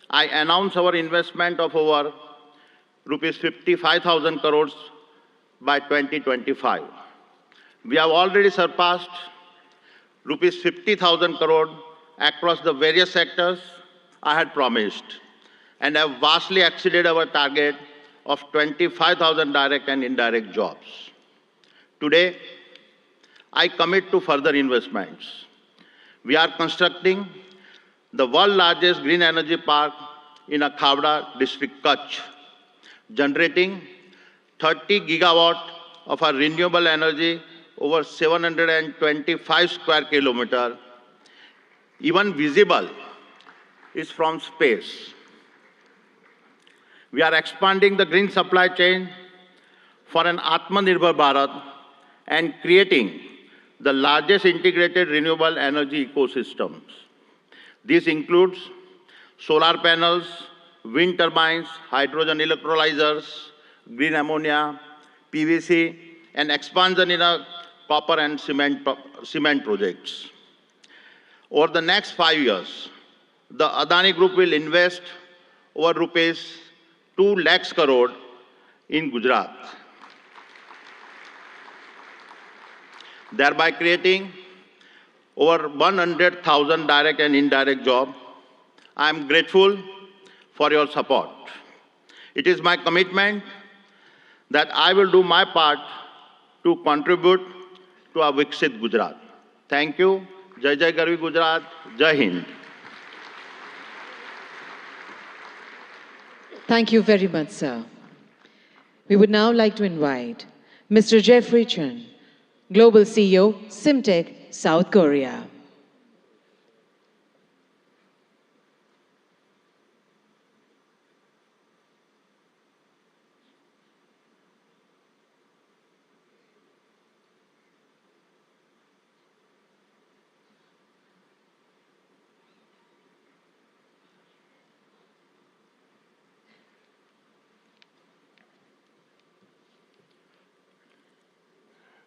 Speaker 9: I announced our investment of over rupees 55,000 crores by 2025. We have already surpassed rupees 50,000 crore across the various sectors I had promised and have vastly exceeded our target of 25,000 direct and indirect jobs. Today, I commit to further investments. We are constructing the world's largest green energy park in Khavda district, Kutch, generating 30 gigawatt of our renewable energy over 725 square kilometers, even visible, is from space. We are expanding the green supply chain for an Atmanirbhar Bharat and creating the largest integrated renewable energy ecosystems. This includes solar panels, wind turbines, hydrogen electrolyzers, green ammonia, PVC, and expansion in copper and cement projects. Over the next 5 years, the Adani Group will invest over rupees 2 lakhs crore in Gujarat, thereby creating over 100,000 direct and indirect jobs. I am grateful for your support. It is my commitment that I will do my part to contribute to a Viksit Gujarat. Thank you. Jai Jai Garvi Gujarat. Jai Hind.
Speaker 7: Thank you very much, sir. We would now like to invite Mr. Jeffrey Chen, Global CEO, Simtech, South Korea.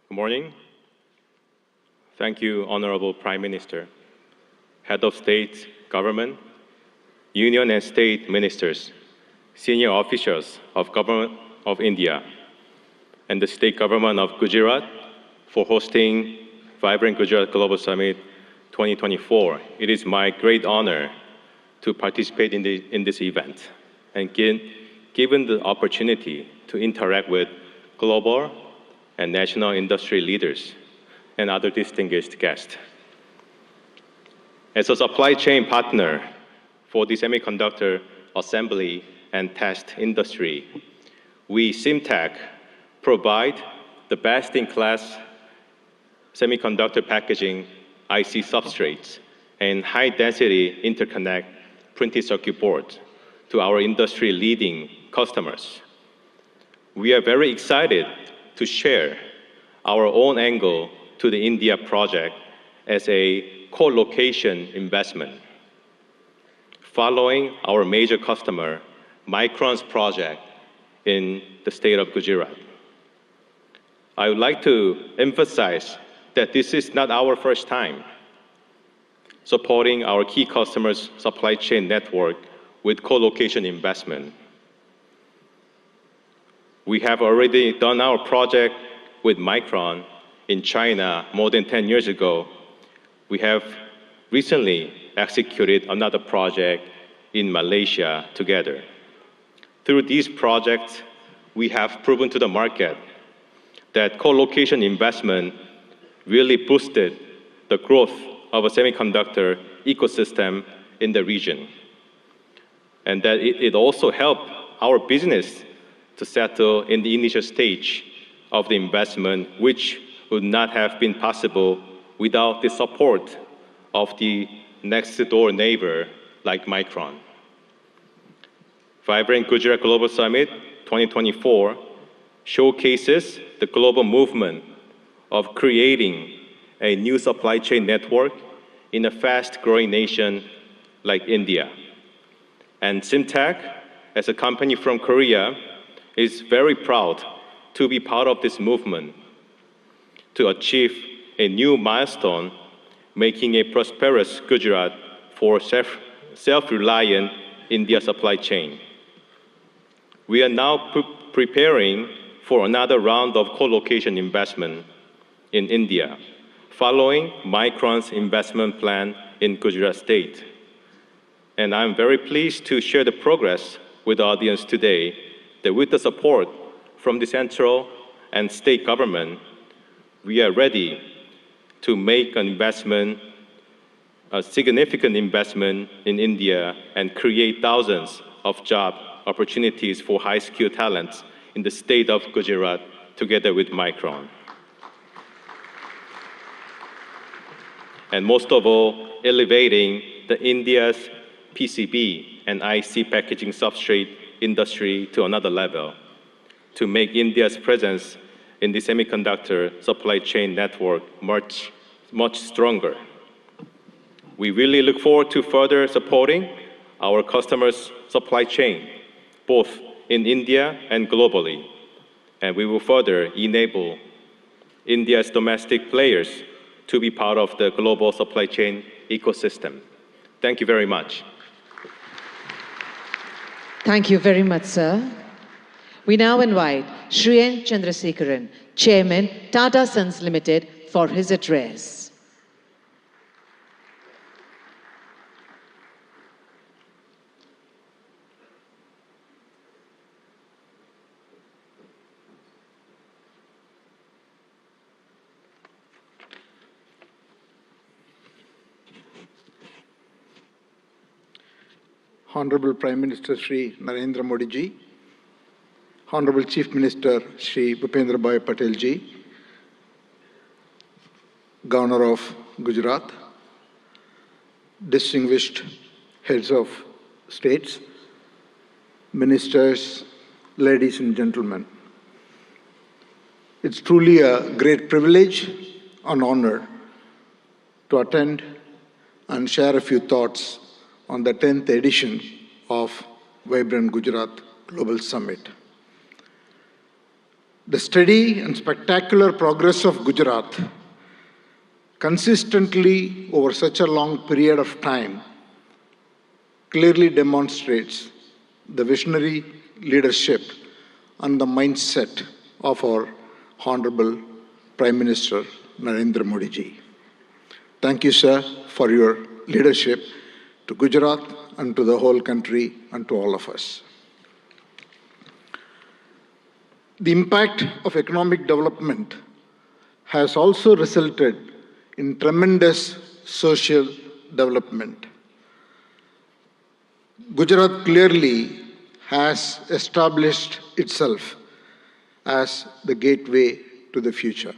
Speaker 14: Good morning. Thank you, Honorable Prime Minister, Head of State, Government, Union and State Ministers, senior officials of Government of India, and the State Government of Gujarat for hosting Vibrant Gujarat Global Summit 2024. It is my great honor to participate in this event and given the opportunity to interact with global and national industry leaders and other distinguished guests. As a supply chain partner for the semiconductor assembly and test industry, we, Simtech, provide the best-in-class semiconductor packaging, IC substrates, and high-density interconnect printed circuit boards to our industry-leading customers. We are very excited to share our own angle to the India project as a co-location investment. Following our major customer, Micron's project in the state of Gujarat. I would like to emphasize that this is not our first time supporting our key customers' supply chain network with co-location investment. We have already done our project with Micron in China more than 10 years ago. We have recently executed another project in Malaysia together. Through these projects, we have proven to the market that co-location investment really boosted the growth of a semiconductor ecosystem in the region, and that it also helped our business to settle in the initial stage of the investment, which would not have been possible without the support of the next-door neighbor like Micron. Vibrant Gujarat Global Summit 2024 showcases the global movement of creating a new supply chain network in a fast-growing nation like India. And Simtech, as a company from Korea, is very proud to be part of this movement to achieve a new milestone, making a prosperous Gujarat for self-reliant India supply chain. We are now preparing for another round of co-location investment in India, following Micron's investment plan in Gujarat state. And I'm very pleased to share the progress with the audience today that with the support from the central and state government, we are ready to make an investment, a significant investment in India and create thousands of job opportunities for high-skilled talents in the state of Gujarat together with Micron. And most of all, elevating the India's PCB and IC packaging substrate industry to another level to make India's presence in the semiconductor supply chain network much stronger. We really look forward to further supporting our customers' supply chain, both in India and globally. And we will further enable India's domestic players to be part of the global supply chain ecosystem. Thank you very much.
Speaker 7: Thank you very much, sir. We now invite Shri Chandrasekharan, Chairman, Tata Sons Limited, for his address.
Speaker 15: Honorable Prime Minister Shri Narendra Modi ji, Honorable Chief Minister Shri Bhupendra Bhai Patel ji, Governor of Gujarat, distinguished heads of states, ministers, ladies and gentlemen. It's truly a great privilege and honor to attend and share a few thoughts on the 10th edition of Vibrant Gujarat Global Summit. The steady and spectacular progress of Gujarat consistently over such a long period of time clearly demonstrates the visionary leadership and the mindset of our Honorable Prime Minister Narendra Modi ji. Thank you, sir, for your leadership to Gujarat and to the whole country and to all of us. The impact of economic development has also resulted in tremendous social development. Gujarat clearly has established itself as the gateway to the future.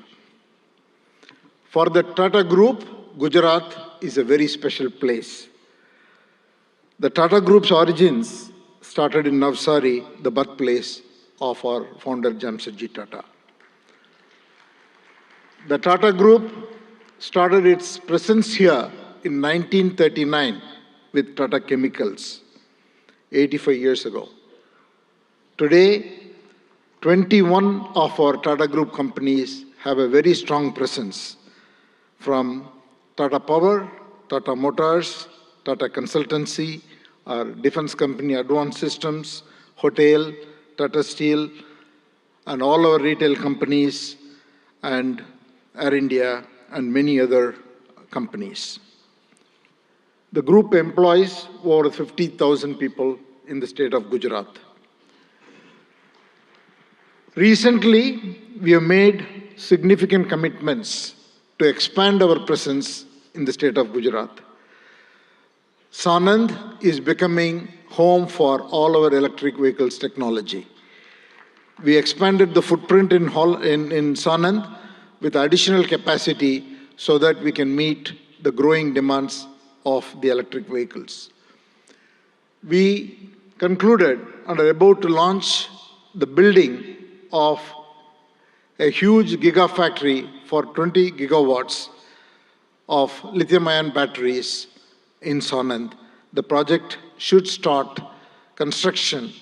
Speaker 15: For the Tata Group, Gujarat is a very special place. The Tata Group's origins started in Navsari, the birthplace of our founder Jamshedji Tata. The Tata Group started its presence here in 1939 with Tata Chemicals, 85 years ago. Today, 21 of our Tata Group companies have a very strong presence, from Tata Power, Tata Motors, Tata Consultancy, our defense company Advanced Systems, Hotel, Tata Steel, and all our retail companies, and Air India, and many other companies. The group employs over 50,000 people in the state of Gujarat. Recently, we have made significant commitments to expand our presence in the state of Gujarat. Sanand is becoming home for all our electric vehicles technology. We expanded the footprint in Sanand with additional capacity so that we can meet the growing demands of the electric vehicles. We concluded and are about to launch the building of a huge gigafactory for 20 gigawatts of lithium-ion batteries in Sanand. The project should start construction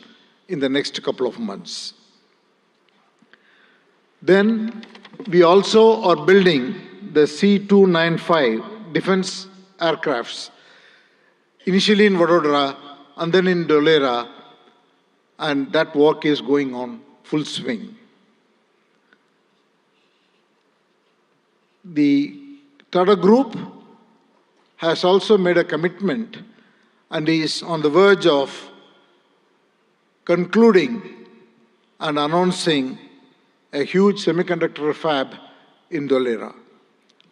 Speaker 15: in the next couple of months. Then we also are building the C-295 defense aircrafts, initially in Vadodara and then in Dholera, and that work is going on full swing. The Tata Group has also made a commitment and is on the verge of concluding and announcing a huge semiconductor fab in Dholera.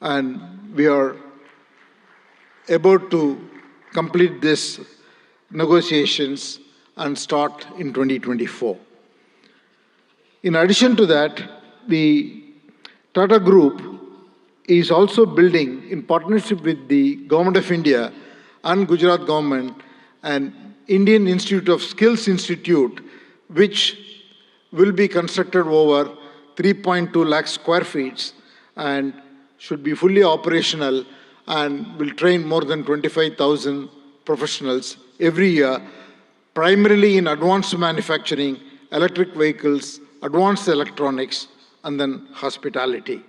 Speaker 15: And we are about to complete these negotiations and start in 2024. In addition to that, the Tata Group is also building, in partnership with the Government of India and Gujarat government, an Indian Institute of Skills Institute, which will be constructed over 3.2 lakh square feet and should be fully operational and will train more than 25,000 professionals every year, primarily in advanced manufacturing, electric vehicles, advanced electronics, and then hospitality.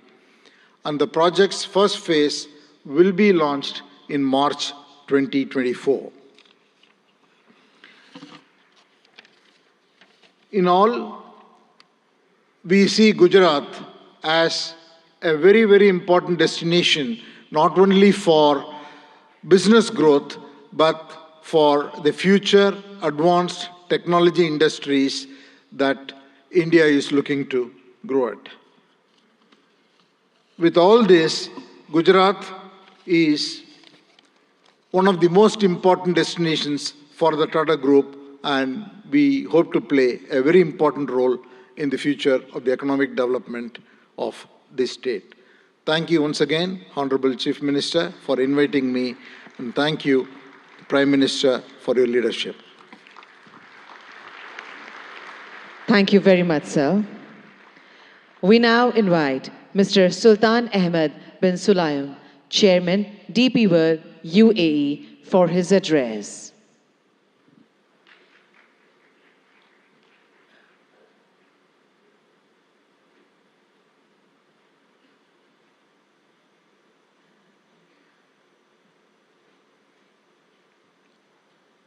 Speaker 15: And the project's first phase will be launched in March 2024. In all, we see Gujarat as a very, very important destination, not only for business growth, but for the future advanced technology industries that India is looking to grow at. With all this, Gujarat is one of the most important destinations for the Tata Group, and we hope to play a very important role in the future of the economic development of this state. Thank you once again, Honorable Chief Minister, for inviting me, and thank you, Prime Minister, for your leadership.
Speaker 7: Thank you very much, sir. We now invite Mr. Sultan Ahmed bin Sulayem, Chairman, DP World, UAE, for his address.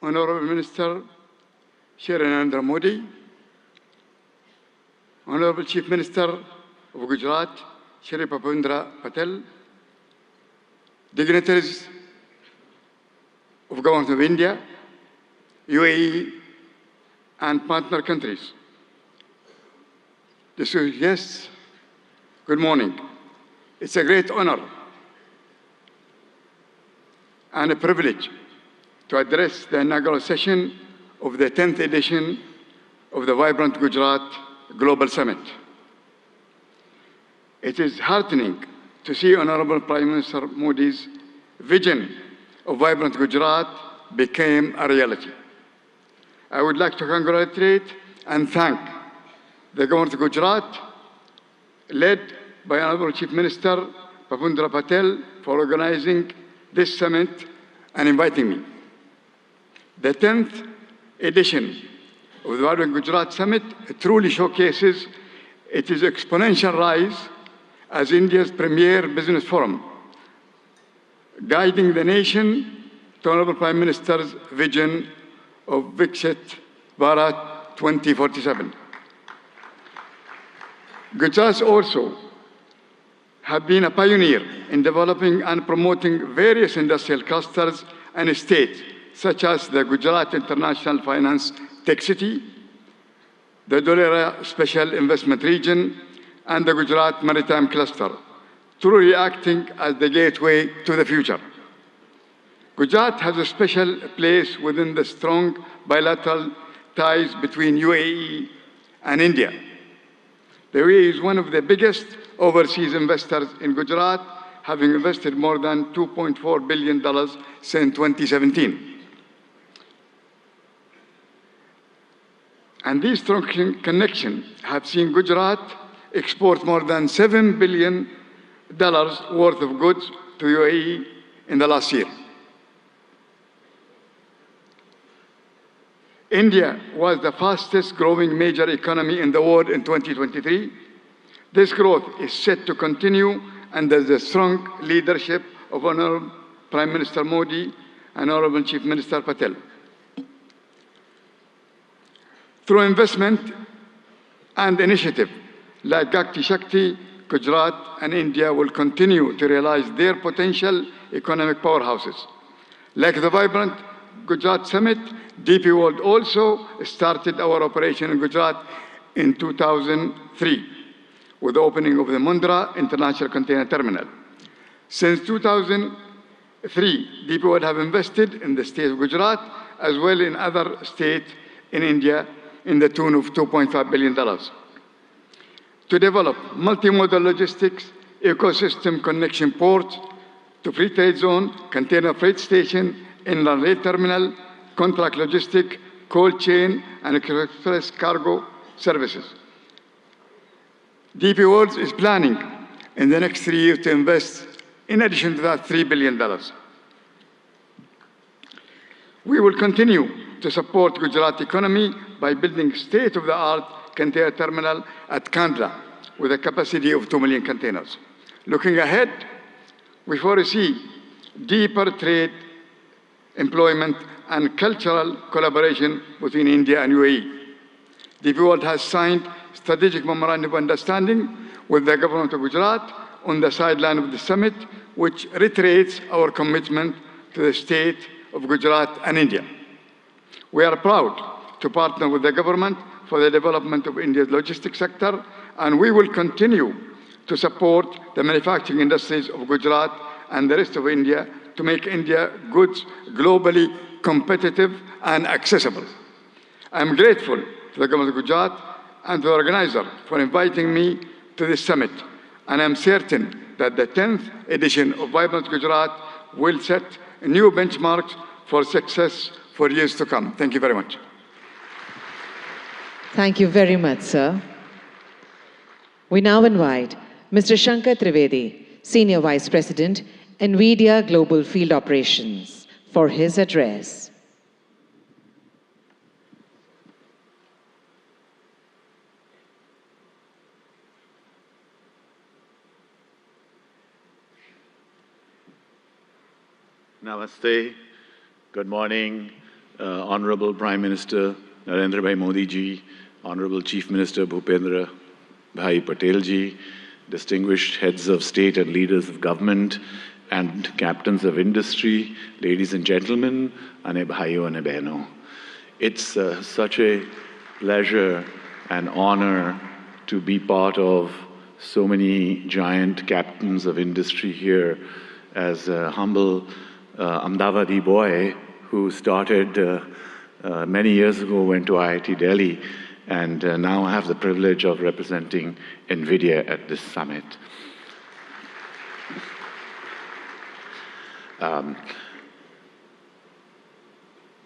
Speaker 16: Honorable Minister Shri Narendra Modi, Honorable Chief Minister of Gujarat, Shri Bhupendra Patel, dignitaries of Government of India, UAE, and partner countries. Distinguished guests, good morning. It's a great honor and a privilege to address the inaugural session of the 10th edition of the Vibrant Gujarat Global Summit. It is heartening to see Honorable Prime Minister Modi's vision of vibrant Gujarat became a reality. I would like to congratulate and thank the Government of Gujarat, led by Honorable Chief Minister Bhupendra Patel, for organizing this summit and inviting me. The 10th edition of the Vibrant Gujarat Summit truly showcases its exponential rise as India's premier business forum, guiding the nation to Honorable Prime Minister's vision of Viksit Bharat 2047. Gujarat also have been a pioneer in developing and promoting various industrial clusters and estates, such as the Gujarat International Finance Tech City, the Dholera Special Investment Region, and the Gujarat Maritime Cluster, truly acting as the gateway to the future. Gujarat has a special place within the strong bilateral ties between UAE and India. The UAE is one of the biggest overseas investors in Gujarat, having invested more than $2.4 billion since 2017. And these strong connections have seen Gujarat export more than $7 billion worth of goods to UAE in the last year. India was the fastest growing major economy in the world in 2023. This growth is set to continue under the strong leadership of Honorable Prime Minister Modi and Honorable Chief Minister Patel. Through investment and initiative like Gati Shakti, Gujarat and India will continue to realize their potential economic powerhouses. Like the vibrant Gujarat Summit, DP World also started our operation in Gujarat in 2003 with the opening of the Mundra International Container Terminal. Since 2003, DP World have invested in the state of Gujarat as well in other states in India in the tune of $2.5 billion. To develop multimodal logistics, ecosystem connection ports to free trade zone, container freight station, inland rail terminal, contract logistic, cold chain, and express cargo services. DP World is planning in the next 3 years to invest, in addition to that, $3 billion. We will continue to support Gujarat economy by building state-of-the-art container terminal at Kandla with a capacity of 2 million containers. Looking ahead, we foresee deeper trade, employment, and cultural collaboration between India and UAE. DP World has signed strategic memorandum of understanding with the government of Gujarat on the sideline of the summit, which reiterates our commitment to the state of Gujarat and India. We are proud to partner with the government for the development of India's logistics sector, and we will continue to support the manufacturing industries of Gujarat and the rest of India to make India goods globally competitive and accessible. I am grateful to the government of Gujarat and to the organizer for inviting me to this summit, and I am certain that the 10th edition of Vibrant Gujarat will set new benchmarks for success for years to come. Thank you very much.
Speaker 7: Thank you very much, sir. We now invite Mr. Shankar Trivedi, Senior Vice President, NVIDIA Global Field Operations, for his address.
Speaker 17: Namaste. Good morning, Honorable Prime Minister Narendra Bhai Modi ji, Honorable Chief Minister Bhupendra Bhai Patel ji, distinguished heads of state and leaders of government, and captains of industry, ladies and gentlemen, ane bhaiyo ane behno. It's such a pleasure and honor to be part of so many giant captains of industry here as a humble Ahmedabadi boy who started many years ago, went to IIT Delhi, and now I have the privilege of representing NVIDIA at this summit. Um,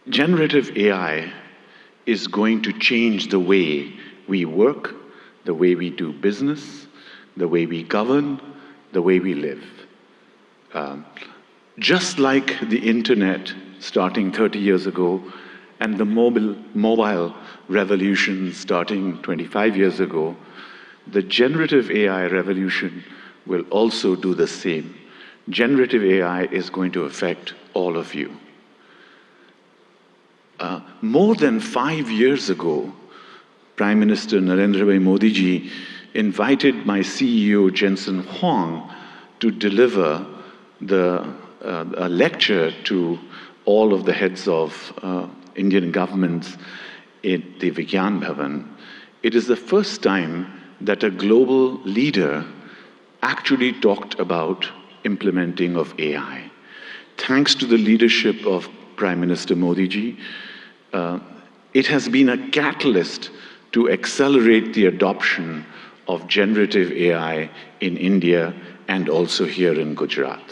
Speaker 17: Generative AI is going to change the way we work, the way we do business, the way we govern, the way we live. Just like the internet starting 30 years ago and the mobile revolution starting 25 years ago, the generative AI revolution will also do the same. Generative AI is going to affect all of you. More than 5 years ago, Prime Minister Narendra Modi ji invited my CEO Jensen Huang to deliver a lecture to all of the heads of Indian governments in the Vigyan Bhavan. It is the first time that a global leader actually talked about implementing of AI. Thanks to the leadership of Prime Minister Modi ji, it has been a catalyst to accelerate the adoption of generative AI in India and also here in Gujarat.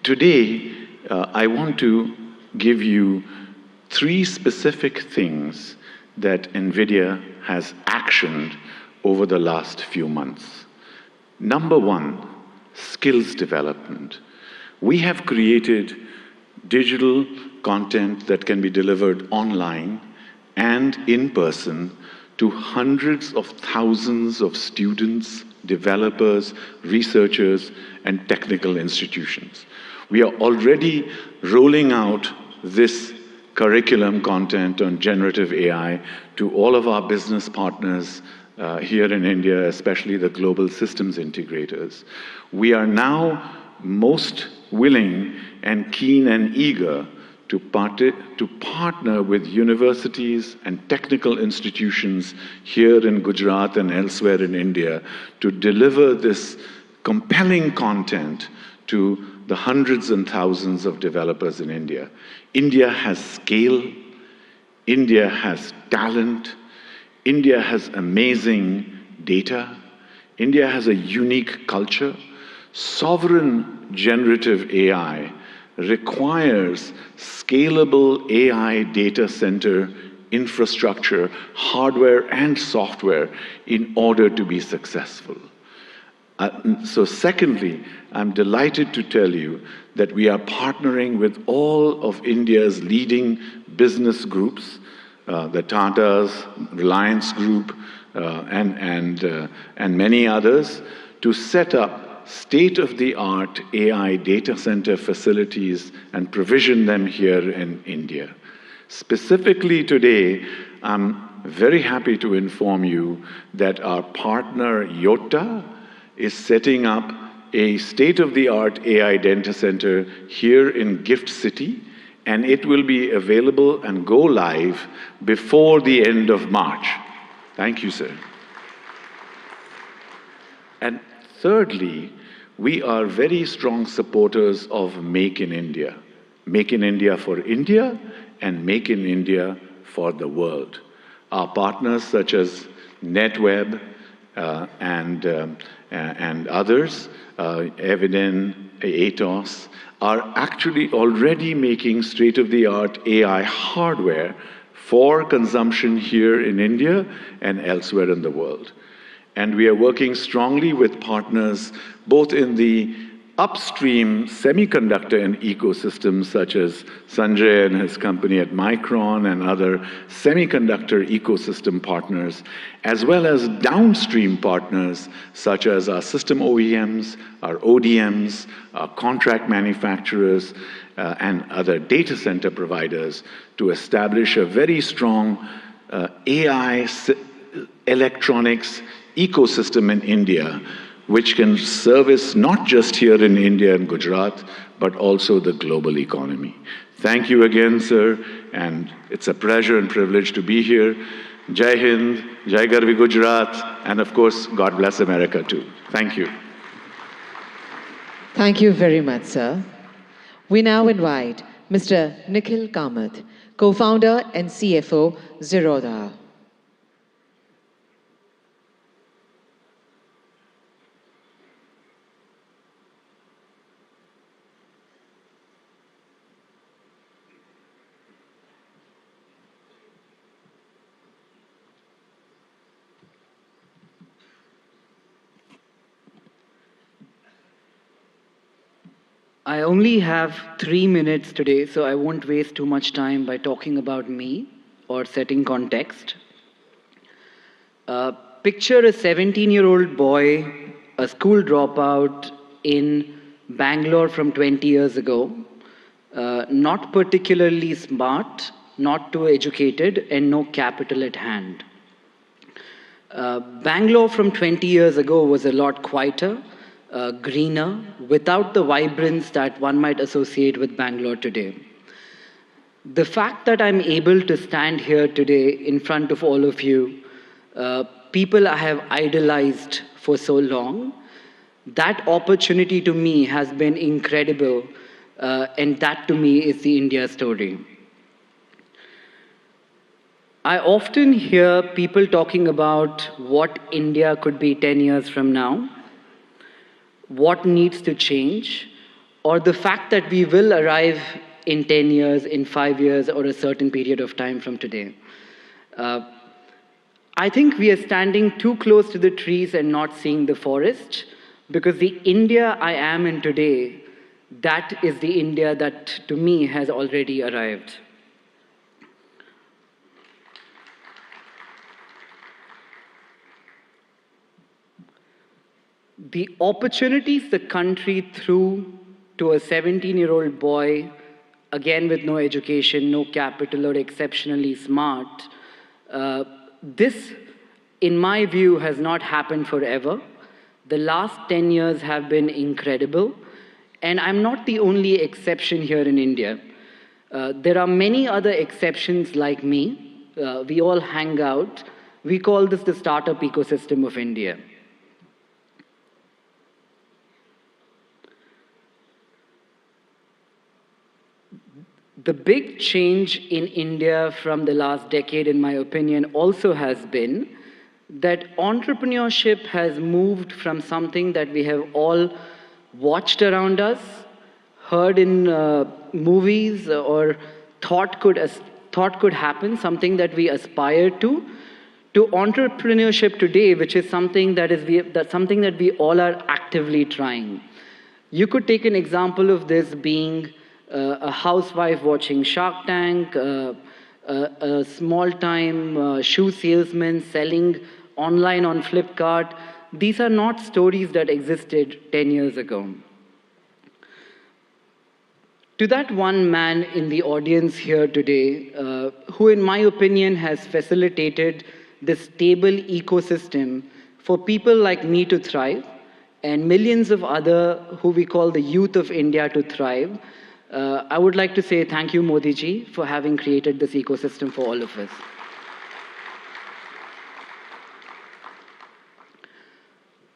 Speaker 17: Today, I want to give you 3 specific things that NVIDIA has actioned over the last few months. Number 1, skills development. We have created digital content that can be delivered online and in person to hundreds of thousands of students, developers, researchers, and technical institutions. We are already rolling out this curriculum content on generative AI to all of our business partners here in India, especially the global systems integrators. We are now most willing and keen and eager to partner with universities and technical institutions here in Gujarat and elsewhere in India to deliver this compelling content to the hundreds and thousands of developers in India. India has scale, India has talent, India has amazing data, India has a unique culture. Sovereign generative AI requires scalable AI data center infrastructure, hardware and software in order to be successful. So secondly, I'm delighted to tell you that we are partnering with all of India's leading business groups, the Tatas, Reliance Group, and many others, to set up state-of-the-art AI data center facilities and provision them here in India. Specifically today, I'm very happy to inform you that our partner Yotta is setting up a state-of-the-art AI data center here in Gift City, and it will be available and go live before the end of March. Thank you, sir. And thirdly, we are very strong supporters of Make in India. Make in India for India and Make in India for the world. Our partners such as NetWeb and others, Eviden, Atos, are actually already making state-of-the-art AI hardware for consumption here in India and elsewhere in the world. And we are working strongly with partners both in the upstream semiconductor and ecosystems such as Sanjay and his company at Micron and other semiconductor ecosystem partners, as well as downstream partners such as our system OEMs, our ODMs, our contract manufacturers, and other data center providers to establish a very strong AI electronics ecosystem in India, which can service not just here in India and Gujarat, but also the global economy. Thank you again, sir, and it's a pleasure and privilege to be here. Jai Hind, Jai Garvi Gujarat, and of course, God bless America too. Thank you.
Speaker 7: Thank you very much, sir. We now invite Mr. Nikhil Kamath, co-founder and CFO, Zerodha.
Speaker 18: I only have 3 minutes today, so I won't waste too much time by talking about me or setting context. Picture a 17-year-old boy, a school dropout in Bangalore from 20 years ago, not particularly smart, not too educated, and no capital at hand. Bangalore from 20 years ago was a lot quieter, greener, without the vibrance that one might associate with Bangalore today. The fact that I'm able to stand here today in front of all of you, people I have idolized for so long, that opportunity to me has been incredible, and that to me is the India story. I often hear people talking about what India could be 10 years from now, what needs to change, or the fact that we will arrive in 10 years, in 5 years, or a certain period of time from today. I think we are standing too close to the trees and not seeing the forest, because the India I am in today, that is the India that to me has already arrived. The opportunities the country threw to a 17-year-old boy, again with no education, no capital, or exceptionally smart, this, in my view, has not happened forever. The last 10 years have been incredible, and I'm not the only exception here in India. There are many other exceptions like me. We all hang out. We call this the startup ecosystem of India. The big change in India from the last decade, in my opinion, also has been that entrepreneurship has moved from something that we have all watched around us, heard in movies, or thought could happen, something that we aspire to entrepreneurship today, which is something that we all are actively trying. You could take an example of this being a housewife watching Shark Tank, a small-time shoe salesman selling online on Flipkart. These are not stories that existed 10 years ago. To that one man in the audience here today, who in my opinion has facilitated this stable ecosystem for people like me to thrive, and millions of other who we call the youth of India to thrive, I would like to say thank you, Modi ji, for having created this ecosystem for all of us.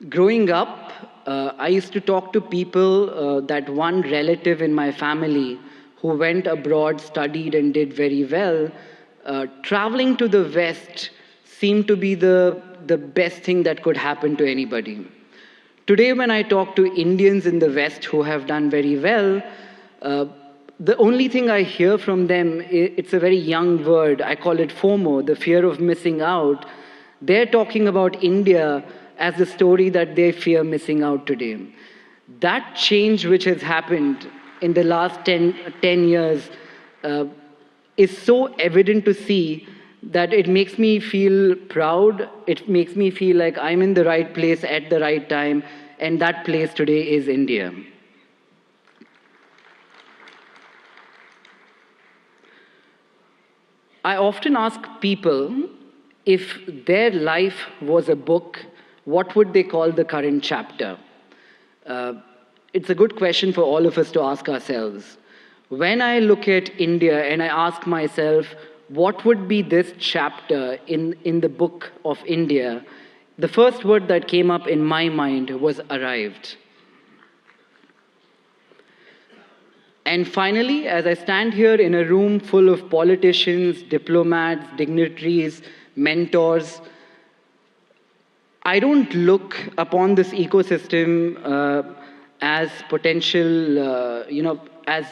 Speaker 18: Growing up, I used to talk to people, that one relative in my family who went abroad, studied and did very well. Traveling to the West seemed to be the best thing that could happen to anybody. Today, when I talk to Indians in the West who have done very well, the only thing I hear from them, it's a very young word, I call it FOMO, the fear of missing out. They're talking about India as the story that they fear missing out today. That change which has happened in the last 10 years is so evident to see that it makes me feel proud, it makes me feel like I'm in the right place at the right time, and that place today is India. I often ask people, if their life was a book, what would they call the current chapter? It's a good question for all of us to ask ourselves. When I look at India and I ask myself, what would be this chapter in the book of India? The first word that came up in my mind was arrived. And finally, as I stand here in a room full of politicians, diplomats, dignitaries, mentors, I don't look upon this ecosystem as potential, as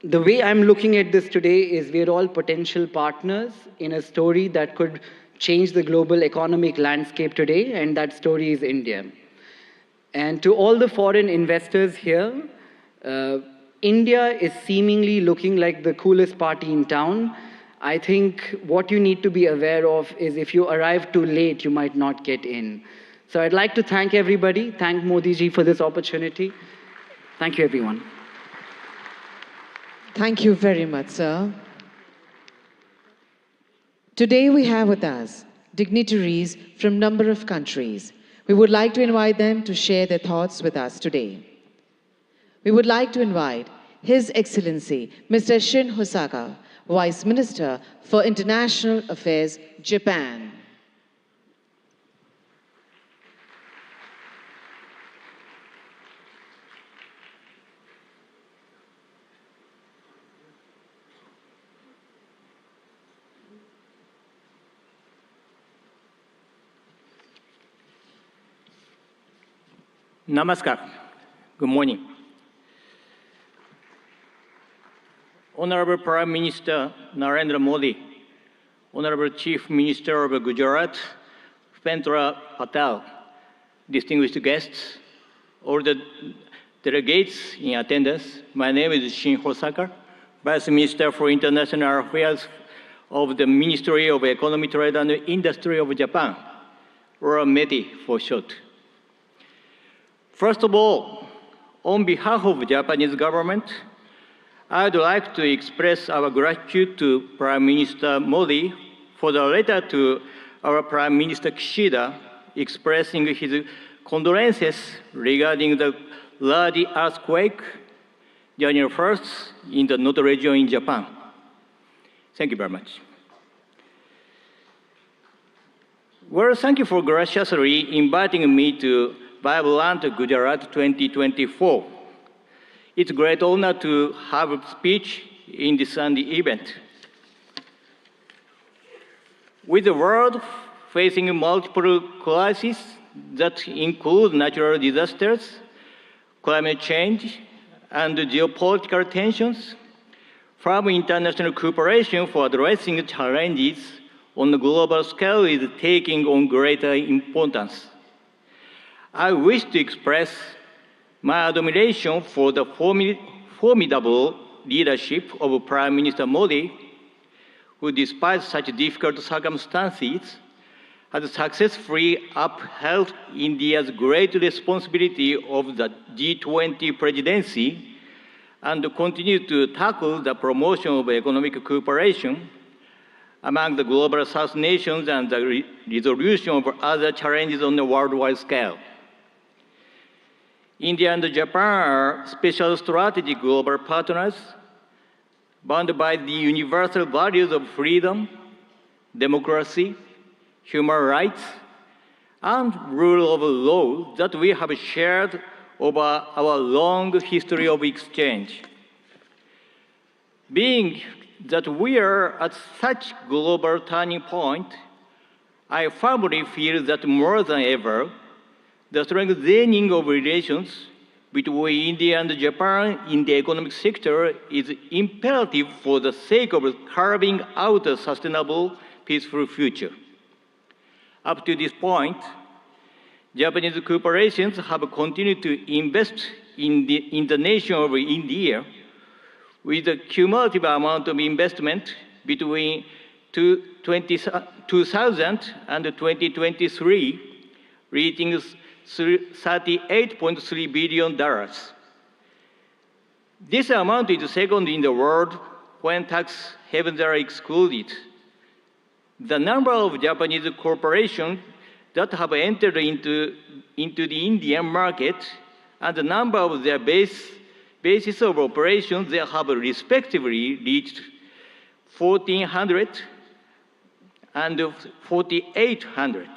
Speaker 18: the way I'm looking at this today is we're all potential partners in a story that could change the global economic landscape today, and that story is India. And to all the foreign investors here, India is seemingly looking like the coolest party in town. I think what you need to be aware of is if you arrive too late, you might not get in. So I'd like to thank everybody, thank Modi ji for this opportunity. Thank you, everyone.
Speaker 7: Thank you very much, sir. Today we have with us dignitaries from a number of countries. We would like to invite them to share their thoughts with us today. We would like to invite His Excellency Mr. Shin Hosaka, Vice Minister for International Affairs, Japan.
Speaker 19: Namaskar. Good morning. Honorable Prime Minister Narendra Modi, Honorable Chief Minister of Gujarat, Pendra Patel, distinguished guests, all the delegates in attendance, my name is Shin Hosaka, Vice Minister for International Affairs of the Ministry of Economy, Trade and Industry of Japan, or METI for short. First of all, on behalf of the Japanese government, I'd like to express our gratitude to Prime Minister Modi for the letter to our Prime Minister Kishida expressing his condolences regarding the large earthquake January 1st in the Noto region in Japan. Thank you very much. Well, thank you for graciously inviting me to Vibrant Gujarat 2024. It's a great honor to have a speech in this Sunday event. With the world facing multiple crises that include natural disasters, climate change, and geopolitical tensions, firm international cooperation for addressing challenges on a global scale is taking on greater importance. I wish to express my admiration for the formidable leadership of Prime Minister Modi, who, despite such difficult circumstances, has successfully upheld India's great responsibility of the G20 presidency and continues to tackle the promotion of economic cooperation among the global South nations and the resolution of other challenges on a worldwide scale. India and Japan are special strategic global partners bound by the universal values of freedom, democracy, human rights, and rule of law that we have shared over our long history of exchange. Being that we are at such global turning point, I firmly feel that more than ever, the strengthening of relations between India and Japan in the economic sector is imperative for the sake of carving out a sustainable, peaceful future. Up to this point, Japanese corporations have continued to invest in the nation of India with a cumulative amount of investment between 2000 and 2023, reaching $38.3 billion. This amount is second in the world when tax havens are excluded. The number of Japanese corporations that have entered into the Indian market and the number of their bases of operations they have respectively reached 1,400 and 4,800.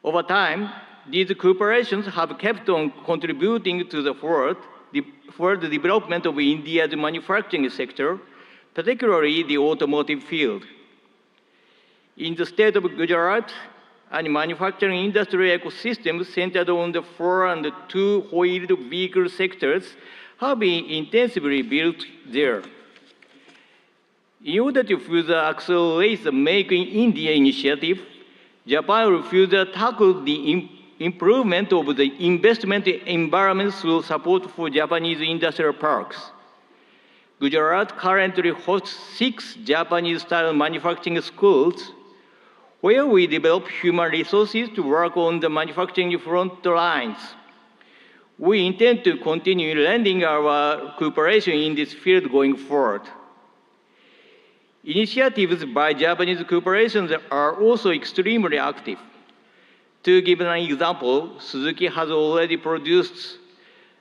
Speaker 19: Over time, these corporations have kept on contributing to the further development of India's manufacturing sector, particularly the automotive field. In the state of Gujarat, a manufacturing industry ecosystem centered on the 4- and 2-wheeled vehicle sectors have been intensively built there. In order to further accelerate the Make in India initiative, Japan will further tackle the improvement of the investment environment through support for Japanese industrial parks. Gujarat currently hosts 6 Japanese-style manufacturing schools where we develop human resources to work on the manufacturing front lines. We intend to continue lending our cooperation in this field going forward. Initiatives by Japanese corporations are also extremely active. To give an example, Suzuki has already produced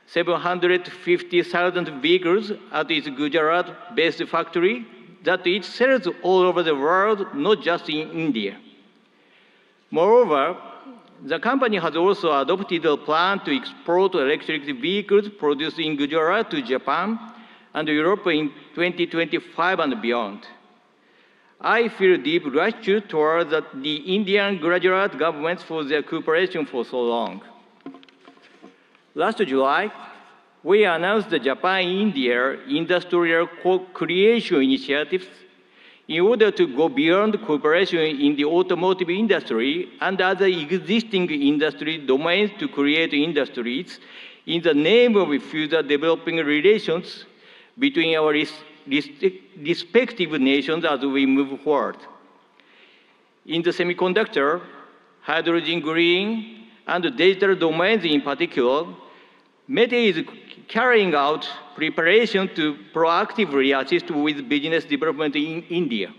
Speaker 19: 750,000 vehicles at its Gujarat-based factory that it sells all over the world, not just in India. Moreover, the company has also adopted a plan to export electric vehicles produced in Gujarat to Japan and Europe in 2025 and beyond. I feel deep gratitude towards the Indian Gujarat governments for their cooperation for so long. Last July, we announced the Japan-India Industrial Co-Creation Initiatives in order to go beyond cooperation in the automotive industry and other existing industry domains to create industries in the name of further developing relations between our respective nations as we move forward. In the semiconductor, hydrogen green, and digital domains in particular, METE is carrying out preparation to proactively assist with business development in India.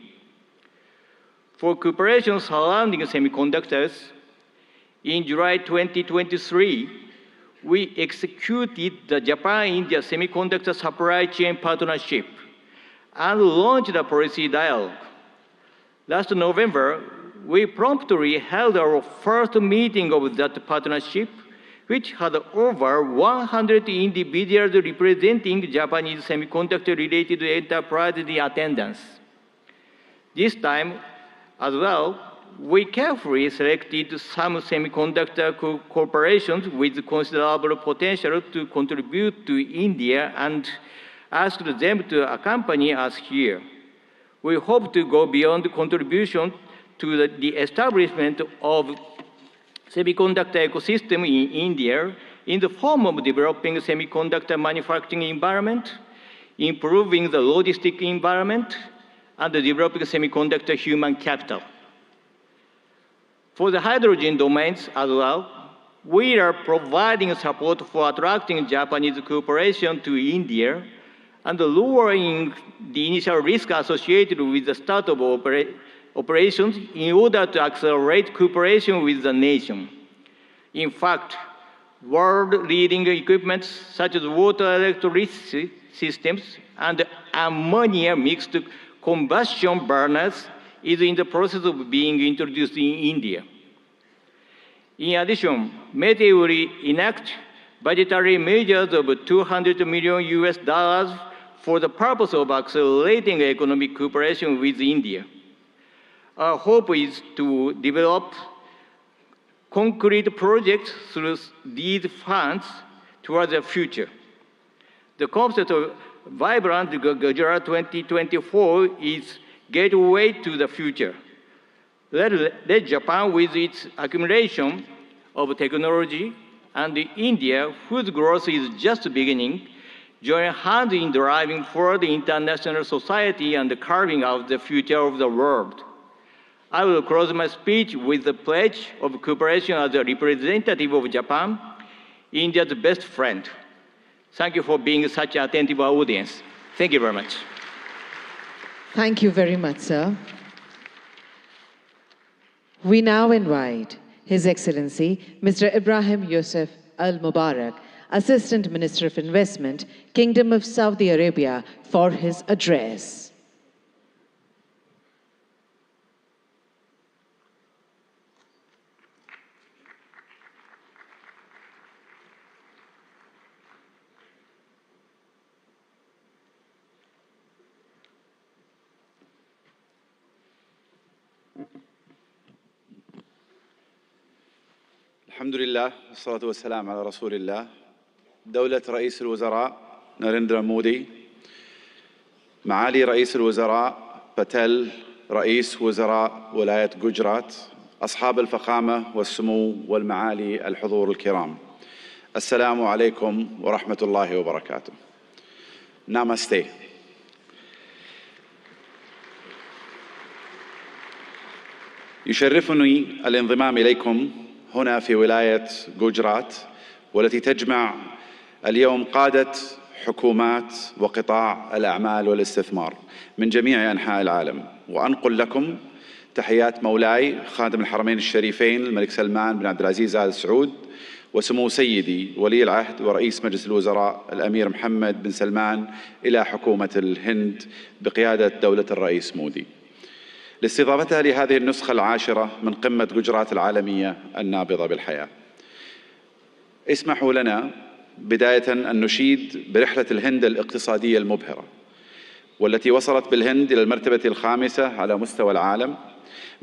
Speaker 19: For cooperation surrounding semiconductors, in July 2023, we executed the Japan-India Semiconductor Supply Chain Partnership and launched a policy dialogue. Last November, we promptly held our first meeting of that partnership, which had over 100 individuals representing Japanese semiconductor-related enterprises in attendance. This time, as well, we carefully selected some semiconductor corporations with considerable potential to contribute to India and asked them to accompany us here. We hope to go beyond contribution to the establishment of semiconductor ecosystem in India in the form of developing semiconductor manufacturing environment, improving the logistic environment, and developing semiconductor human capital. For the hydrogen domains as well, we are providing support for attracting Japanese cooperation to India and lowering the initial risk associated with the start of operations in order to accelerate cooperation with the nation. In fact, world-leading equipment such as water electricity systems and ammonia mixed combustion burners is in the process of being introduced in India. In addition, METE will enact budgetary measures of $200 million for the purpose of accelerating economic cooperation with India. Our hope is to develop concrete projects through these funds towards the future. The concept of Vibrant Gujarat 2024 is gateway to the future. Let Japan, with its accumulation of technology, and India, whose growth is just beginning, join hands in driving forward the international society and carving out the future of the world. I will close my speech with the pledge of cooperation as a representative of Japan, India's best friend. Thank you for being such an attentive audience. Thank you very much.
Speaker 7: Thank you very much, sir. We now invite His Excellency, Mr. Ibrahim Yusuf Al Mubarak, Assistant Minister of Investment, Kingdom of Saudi Arabia, for his address.
Speaker 20: الحمد لله والصلاة والسلام على رسول الله. دولة رئيس الوزراء ناريندرا مودي، معالي رئيس الوزراء باتيل، رئيس وزراء ولاية جوجرات، أصحاب الفخامة والسمو والمعالي الحضور الكرام، السلام عليكم ورحمة الله وبركاته. نامستي. يشرفني الانضمام إليكم هنا في ولاية جوجرات، والتي تجمع اليوم قادة حكومات وقطاع الأعمال والاستثمار من جميع أنحاء العالم، وأنقل لكم تحيات مولاي خادم الحرمين الشريفين الملك سلمان بن عبد العزيز آل سعود، وسمو سيدي ولي العهد ورئيس مجلس الوزراء الأمير محمد بن سلمان إلى حكومة الهند بقيادة دولة الرئيس مودي، لاستضافتها لهذه النسخة 10 من قمة جوجرات العالمية النابضة بالحياة. اسمحوا لنا بداية أن نشيد برحلة الهند الاقتصادية المبهرة، والتي وصلت بالهند إلى المرتبة 5 على مستوى العالم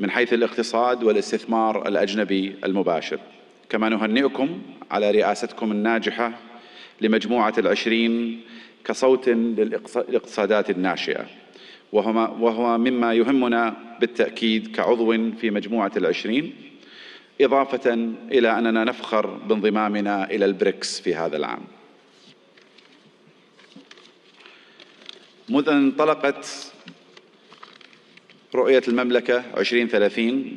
Speaker 20: من حيث الاقتصاد والاستثمار الأجنبي المباشر. كما نهنئكم على رئاستكم الناجحة لمجموعة 20 كصوت للاقتصادات الناشئة، وهو مما يهمنا بالتأكيد كعضو في مجموعة 20، إضافة إلى أننا نفخر بانضمامنا إلى البريكس في هذا العام. منذ أن انطلقت رؤية المملكة 2030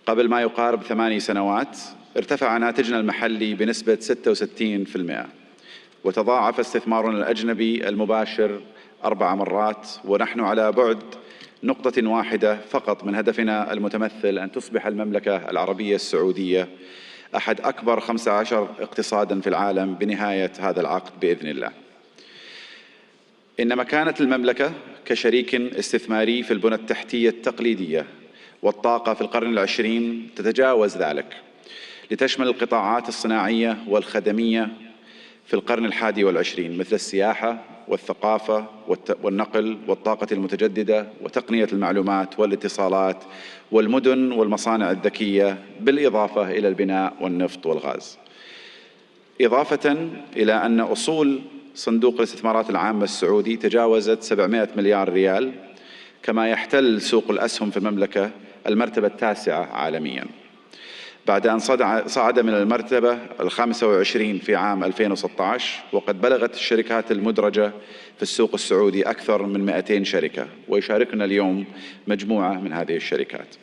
Speaker 20: قبل ما يقارب 8 سنوات، ارتفع ناتجنا المحلي بنسبة 66%، وتضاعف استثمارنا الأجنبي المباشر 4 مرات، ونحن على بعد نقطة واحدة فقط من هدفنا المتمثل أن تصبح المملكة العربية السعودية أحد أكبر 15 اقتصاداً في العالم بنهاية هذا العقد بإذن الله. إن مكانة المملكة كشريك استثماري في البنى التحتية التقليدية والطاقة في القرن 20 تتجاوز ذلك، لتشمل القطاعات الصناعية والخدمية في القرن 21 مثل السياحة والثقافة والنقل والطاقة المتجددة وتقنية المعلومات والاتصالات والمدن والمصانع الذكية، بالإضافة إلى البناء والنفط والغاز. إضافة إلى أن أصول صندوق الاستثمارات العامة السعودي تجاوزت 700 مليار ريال، كما يحتل سوق الأسهم في المملكة المرتبة 9 عالمياً، بعد أن صعد من المرتبة 25 في عام 2016، وقد بلغت الشركات المدرجة في السوق السعودي أكثر من 200 شركة، ويشاركنا اليوم مجموعة من هذه الشركات.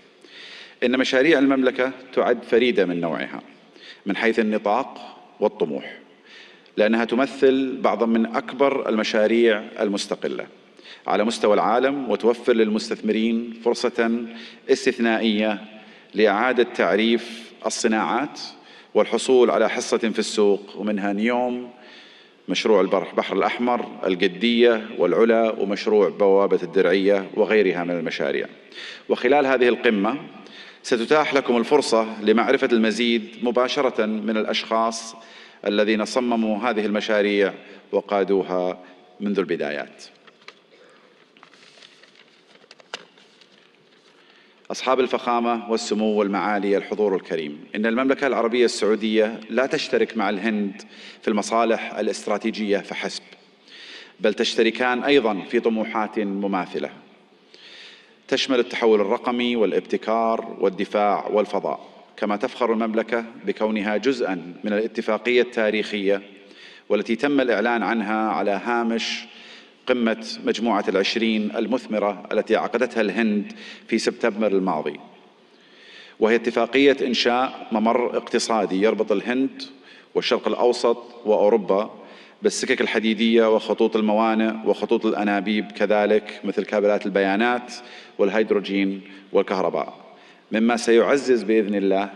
Speaker 20: إن مشاريع المملكة تعد فريدة من نوعها من حيث النطاق والطموح، لأنها تمثل بعضا من أكبر المشاريع المستقلة على مستوى العالم، وتوفر للمستثمرين فرصة استثنائية لإعادة تعريف الصناعات والحصول على حصة في السوق، ومنها نيوم، مشروع البحر الأحمر، القدية والعلا، ومشروع بوابة الدرعية وغيرها من المشاريع. وخلال هذه القمة ستتاح لكم الفرصة لمعرفة المزيد مباشرة من الأشخاص الذين صمموا هذه المشاريع وقادوها منذ البدايات. أصحاب الفخامة والسمو والمعالي الحضور الكريم، إن المملكة العربية السعودية لا تشترك مع الهند في المصالح الاستراتيجية فحسب، بل تشتركان أيضاً في طموحات مماثلة تشمل التحول الرقمي والابتكار والدفاع والفضاء. كما تفخر المملكة بكونها جزءاً من الاتفاقية التاريخية والتي تم الإعلان عنها على هامش قمة مجموعة 20 المثمرة التي عقدتها الهند في سبتمبر الماضي، وهي اتفاقية إنشاء ممر اقتصادي يربط الهند والشرق الأوسط وأوروبا بالسكك الحديدية وخطوط الموانئ وخطوط الأنابيب، كذلك مثل كابلات البيانات والهيدروجين والكهرباء، مما سيعزز بإذن الله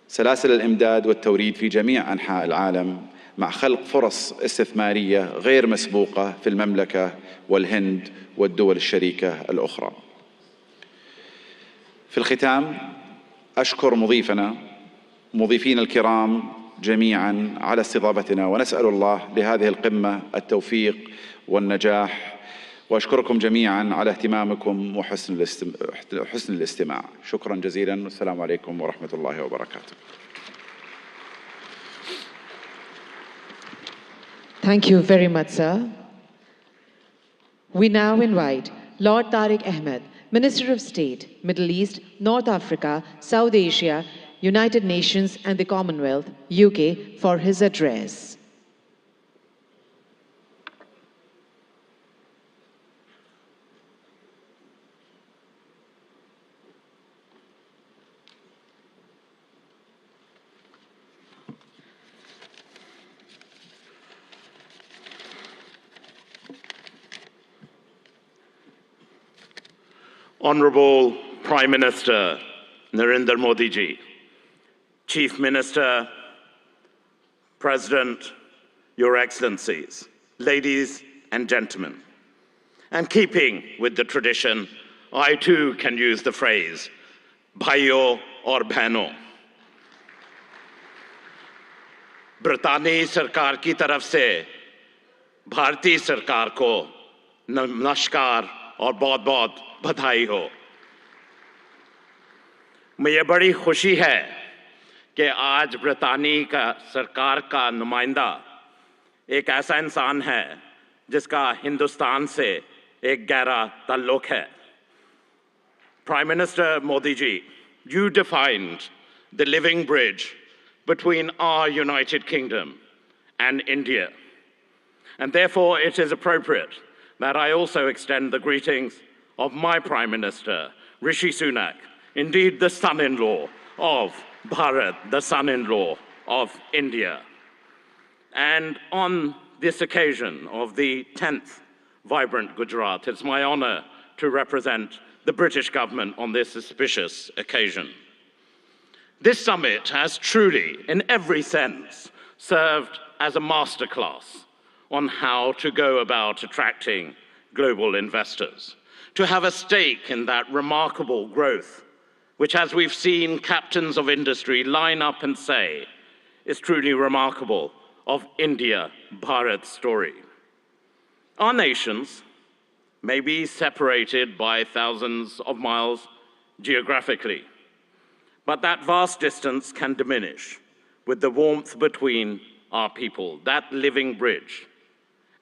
Speaker 20: سلاسل الإمداد والتوريد في جميع أنحاء العالم، مع خلق فرص استثمارية غير مسبوقة في المملكة والهند والدول الشريكة الأخرى. في الختام أشكر مضيفين الكرام جميعا على استضافتنا، ونسأل الله لهذه القمة التوفيق والنجاح، وأشكركم جميعا على اهتمامكم وحسن الاستماع. شكرا جزيلا، والسلام عليكم ورحمة الله وبركاته.
Speaker 7: Thank you very much, sir. We now invite Lord Tariq Ahmed, Minister of State, Middle East, North Africa, South Asia, United Nations and the Commonwealth, UK, for his address.
Speaker 21: Honorable Prime Minister Narendra Modi ji, Chief Minister, President, Your Excellencies, ladies and gentlemen, and keeping with the tradition, I too can use the phrase, bhaiyo aur behno. ब्रितानी सरकार की तरफ से भारतीय सरकार को नमस्कार और बहुत-बहुत बधाई हो। मुझे बड़ी खुशी है कि आज ब्रितानी का सरकार का नुमाइंदा एक ऐसा इंसान है जिसका हिंदुस्तान से एक गहरा ताल्लुक है। Prime Minister Modi ji, you defined the living bridge between our United Kingdom and India. And therefore it is appropriate that I also extend the greetings of my Prime Minister, Rishi Sunak, indeed the son-in-law of Bharat, the son-in-law of India. And on this occasion of the 10th Vibrant Gujarat, it's my honor to represent the British government on this auspicious occasion. This summit has truly, in every sense, served as a masterclass on how to go about attracting global investors, to have a stake in that remarkable growth, which, as we've seen captains of industry line up and say, is truly remarkable of India-Bharat story. Our nations may be separated by thousands of miles geographically, but that vast distance can diminish with the warmth between our people, that living bridge.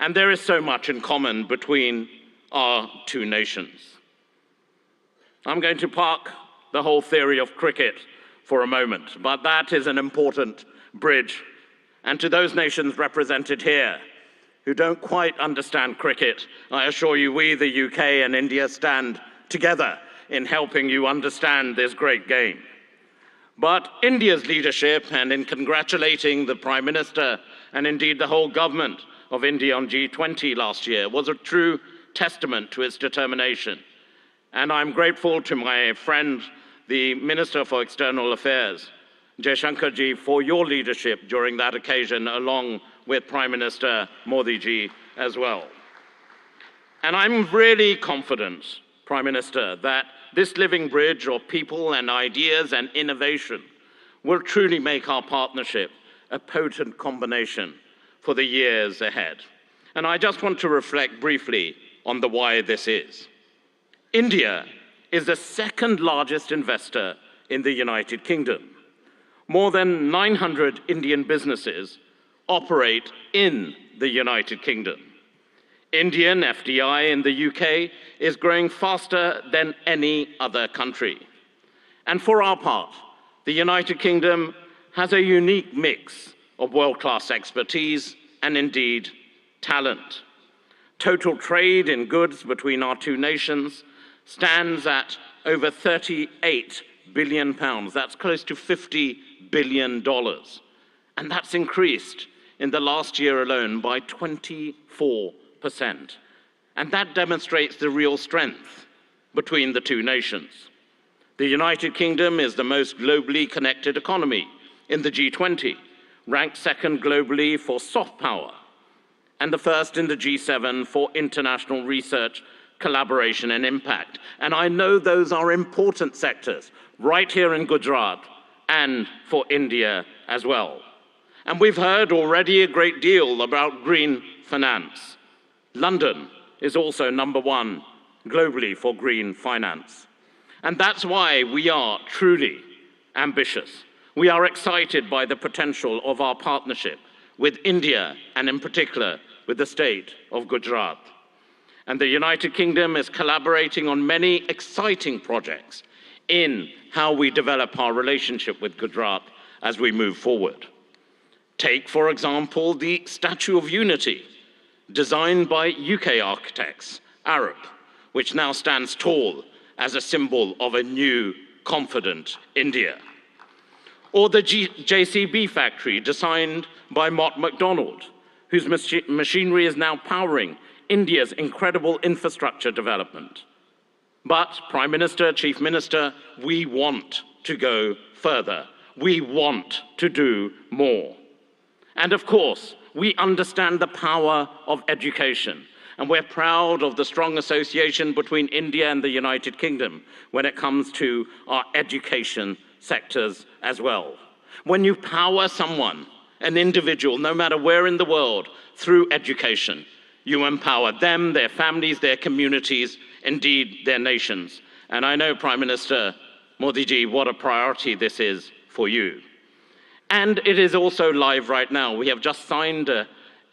Speaker 21: And there is so much in common between our two nations. I'm going to park the whole theory of cricket for a moment, but that is an important bridge. And to those nations represented here who don't quite understand cricket, I assure you we, the UK and India, stand together in helping you understand this great game. But India's leadership, and in congratulating the Prime Minister and indeed the whole government of India on G20 last year, was a true testament to its determination. And I'm grateful to my friend, the Minister for External Affairs, Jaishankar ji, for your leadership during that occasion, along with Prime Minister Modi ji as well. And I'm really confident, Prime Minister, that this living bridge of people and ideas and innovation will truly make our partnership a potent combination for the years ahead. And I just want to reflect briefly on the why this is. India is the second largest investor in the United Kingdom. More than 900 Indian businesses operate in the United Kingdom. Indian FDI in the UK is growing faster than any other country. And for our part, the United Kingdom has a unique mix of world-class expertise and indeed talent. Total trade in goods between our two nations stands at over £38 billion. That's close to $50 billion. And that's increased in the last year alone by 24%. And that demonstrates the real strength between the two nations. The United Kingdom is the most globally connected economy in the G20, ranked second globally for soft power, and the first in the G7 for international research, collaboration and impact. And I know those are important sectors right here in Gujarat and for India as well. And we've heard already a great deal about green finance. London is also #1 globally for green finance. And that's why we are truly ambitious. We are excited by the potential of our partnership with India and in particular with the state of Gujarat. And the United Kingdom is collaborating on many exciting projects in how we develop our relationship with Gujarat as we move forward. Take, for example, the Statue of Unity, designed by UK architects, Arab, which now stands tall as a symbol of a new, confident India. Or the JCB factory, designed by Mott MacDonald, whose machinery is now powering India's incredible infrastructure development. But, Prime Minister, Chief Minister, we want to go further. We want to do more. And of course, we understand the power of education, and we're proud of the strong association between India and the United Kingdom when it comes to our education sectors as well. When you power someone, an individual, no matter where in the world, through education, you empower them, their families, their communities, indeed their nations. And I know, Prime Minister Modi ji, what a priority this is for you. And it is also live right now. We have just signed a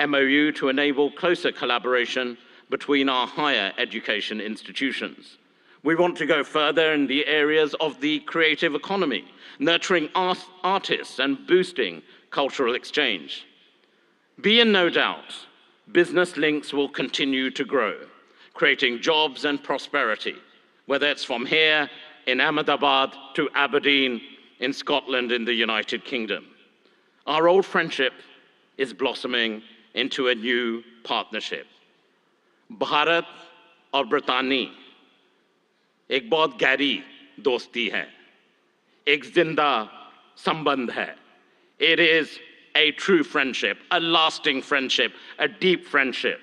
Speaker 21: MOU to enable closer collaboration between our higher education institutions. We want to go further in the areas of the creative economy, nurturing artists and boosting cultural exchange. Be in no doubt, business links will continue to grow, creating jobs and prosperity, whether it's from here in Ahmedabad to Aberdeen in Scotland in the United Kingdom. Our old friendship is blossoming into a new partnership. Bharat और ब्रितानी एक बहुत गहरी दोस्ती है, एक जिंदा संबंध है. It is a true friendship, a lasting friendship, a deep friendship,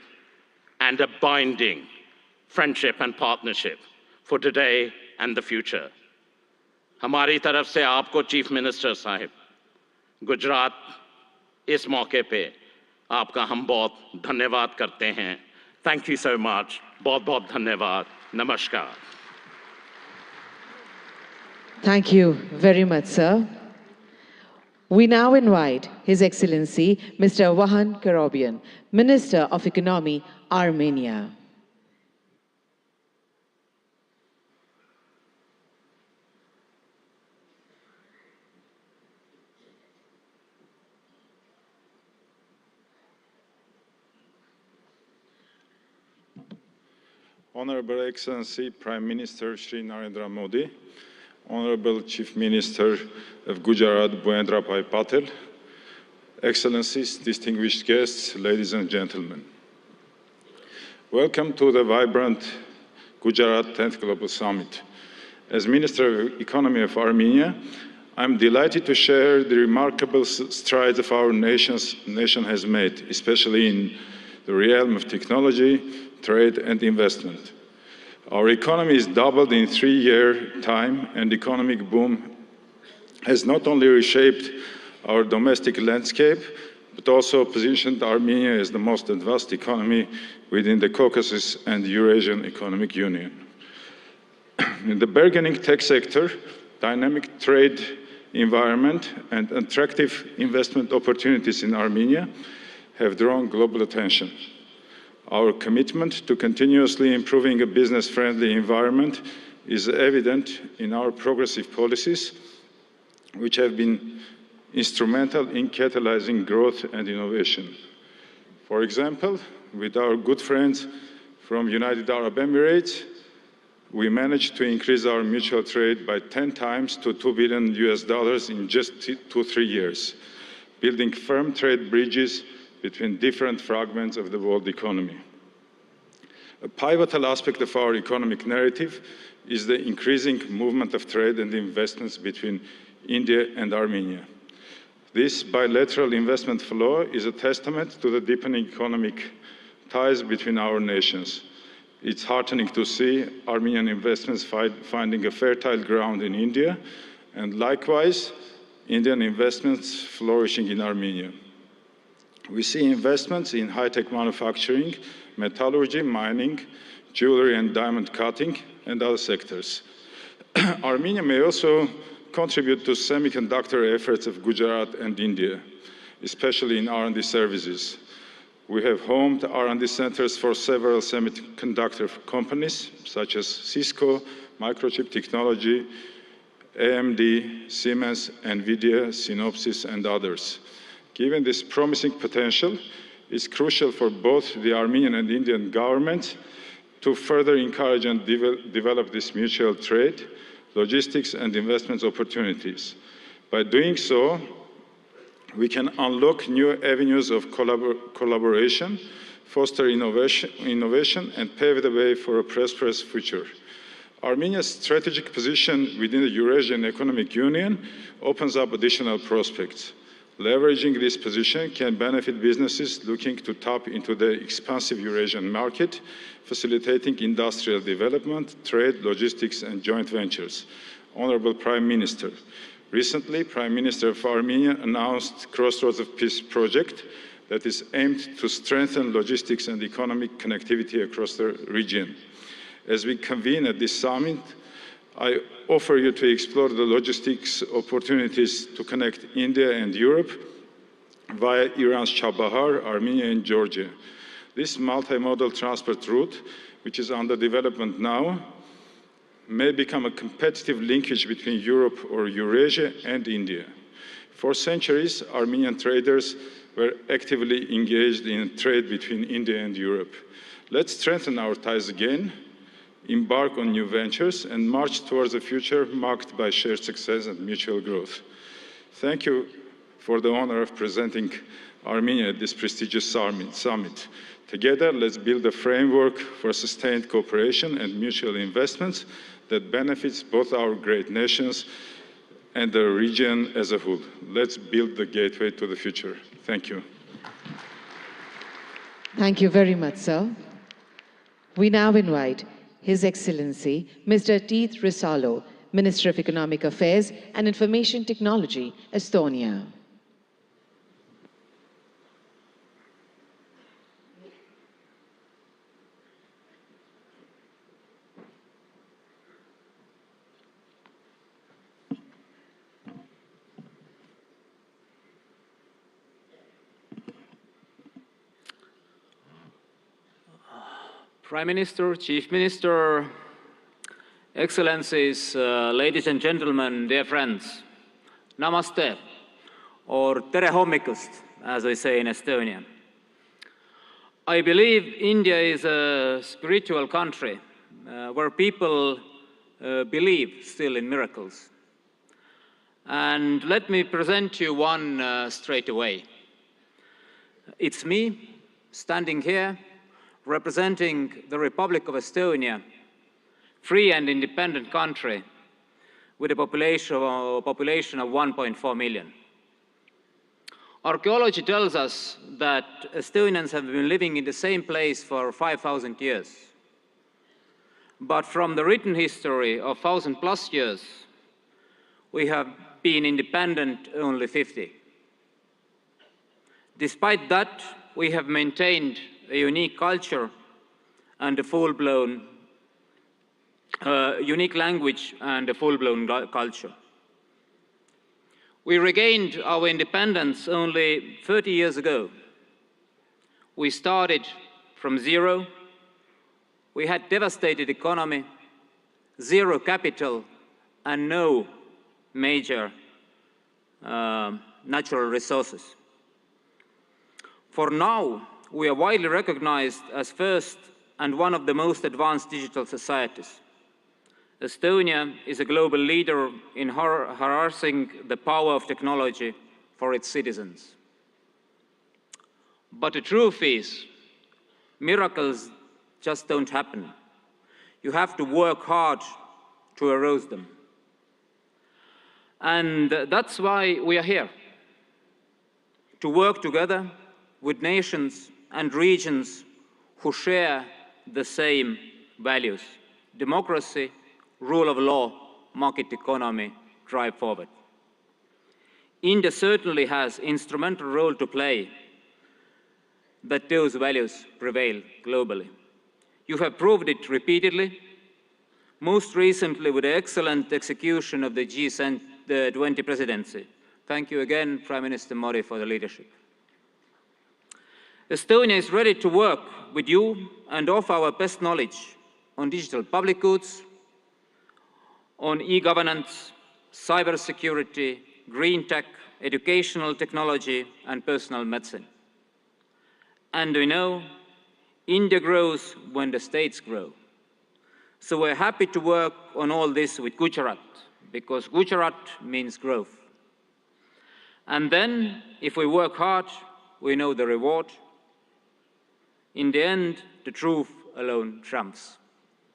Speaker 21: and a binding friendship and partnership for today and the future. हमारी तरफ से आपको चीफ मिनिस्टर साहिब, गुजरात इस मौके पे आपका हम बहुत धन्यवाद करते हैं. Thank you so much. बहुत बहुत धन्यवाद. Namaskar.
Speaker 7: Thank you very much, sir. We now invite His Excellency Mr. Vahan Karobian, Minister of Economy, Armenia.
Speaker 2: Honorable Excellency Prime Minister Shri Narendra Modi, Honorable Chief Minister of Gujarat Bhuendra Bhai Patel, Excellencies, distinguished guests, ladies and gentlemen. Welcome to the vibrant Gujarat 10th Global Summit. As Minister of Economy of Armenia, I'm delighted to share the remarkable strides of our nation has made, especially in the realm of technology, trade and investment. Our economy is doubled in 3-year time, and economic boom has not only reshaped our domestic landscape, but also positioned Armenia as the most advanced economy within the Caucasus and Eurasian Economic Union. In the burgeoning tech sector, dynamic trade environment and attractive investment opportunities in Armenia have drawn global attention. Our commitment to continuously improving a business-friendly environment is evident in our progressive policies, which have been instrumental in catalyzing growth and innovation. For example, with our good friends from United Arab Emirates, we managed to increase our mutual trade by 10 times to $2 billion in just 2-3 years, building firm trade bridges between different fragments of the world economy. A pivotal aspect of our economic narrative is the increasing movement of trade and investments between India and Armenia. This bilateral investment flow is a testament to the deepening economic ties between our nations. It's heartening to see Armenian investments finding a fertile ground in India, and likewise, Indian investments flourishing in Armenia. We see investments in high-tech manufacturing, metallurgy, mining, jewelry and diamond cutting, and other sectors. Armenia may also contribute to semiconductor efforts of Gujarat and India, especially in R&D services. We have homed R&D centers for several semiconductor companies, such as Cisco, Microchip Technology, AMD, Siemens, NVIDIA, Synopsys, and others. Given this promising potential, it's crucial for both the Armenian and Indian governments to further encourage and develop this mutual trade, logistics, and investment opportunities. By doing so, we can unlock new avenues of collaboration, foster innovation, and pave the way for a prosperous future. Armenia's strategic position within the Eurasian Economic Union opens up additional prospects. Leveraging this position can benefit businesses looking to tap into the expansive Eurasian market, facilitating industrial development, trade, logistics, and joint ventures. Honorable Prime Minister, recently, Prime Minister of Armenia announced Crossroads of Peace project that is aimed to strengthen logistics and economic connectivity across the region. As we convene at this summit, I offer you to explore the logistics opportunities to connect India and Europe via Iran's Chabahar, Armenia, and Georgia. This multimodal transport route, which is under development now, may become a competitive linkage between Europe or Eurasia and India. For centuries, Armenian traders were actively engaged in trade between India and Europe. Let's strengthen our ties again, embark on new ventures, and march towards a future marked by shared success and mutual growth. Thank you for the honor of presenting Armenia at this prestigious summit. Together, let's build a framework for sustained cooperation and mutual investments that benefits both our great nations and the region as a whole. Let's build the gateway to the future. Thank you.
Speaker 7: Thank you very much, sir. We now invite His Excellency, Mr. Teeth Risalo, Minister of Economic Affairs and Information Technology, Estonia.
Speaker 4: Prime Minister, Chief Minister, Excellencies, ladies and gentlemen, dear friends, Namaste, or Tere hommikust, as we say in Estonia. I believe India is a spiritual country where people believe still in miracles. And let me present you one straight away. It's me standing here representing the Republic of Estonia, free and independent country with a population of 1.4 million. Archaeology tells us that Estonians have been living in the same place for 5,000 years. But from the written history of 1,000+ years, we have been independent only 50. Despite that, we have maintained a unique culture and a full-blown, unique language and a full-blown culture. We regained our independence only 30 years ago. We started from zero. We had devastated economy, zero capital, and no major natural resources. For now, we are widely recognized as first and one of the most advanced digital societies. Estonia is a global leader in harnessing the power of technology for its citizens. But the truth is, miracles just don't happen. You have to work hard to arouse them. And that's why we are here, to work together with nations and regions who share the same values: democracy, rule of law, market economy, drive forward. India certainly has an instrumental role to play that those values prevail globally. You have proved it repeatedly, most recently with the excellent execution of the G20 presidency. Thank you again, Prime Minister Modi, for the leadership. Estonia is ready to work with you and offer our best knowledge on digital public goods, on e-governance, cybersecurity, green tech, educational technology, and personal medicine. And we know India grows when the states grow. So we're happy to work on all this with Gujarat, because Gujarat means growth. And then, if we work hard, we know the reward. In the end, the truth alone trumps.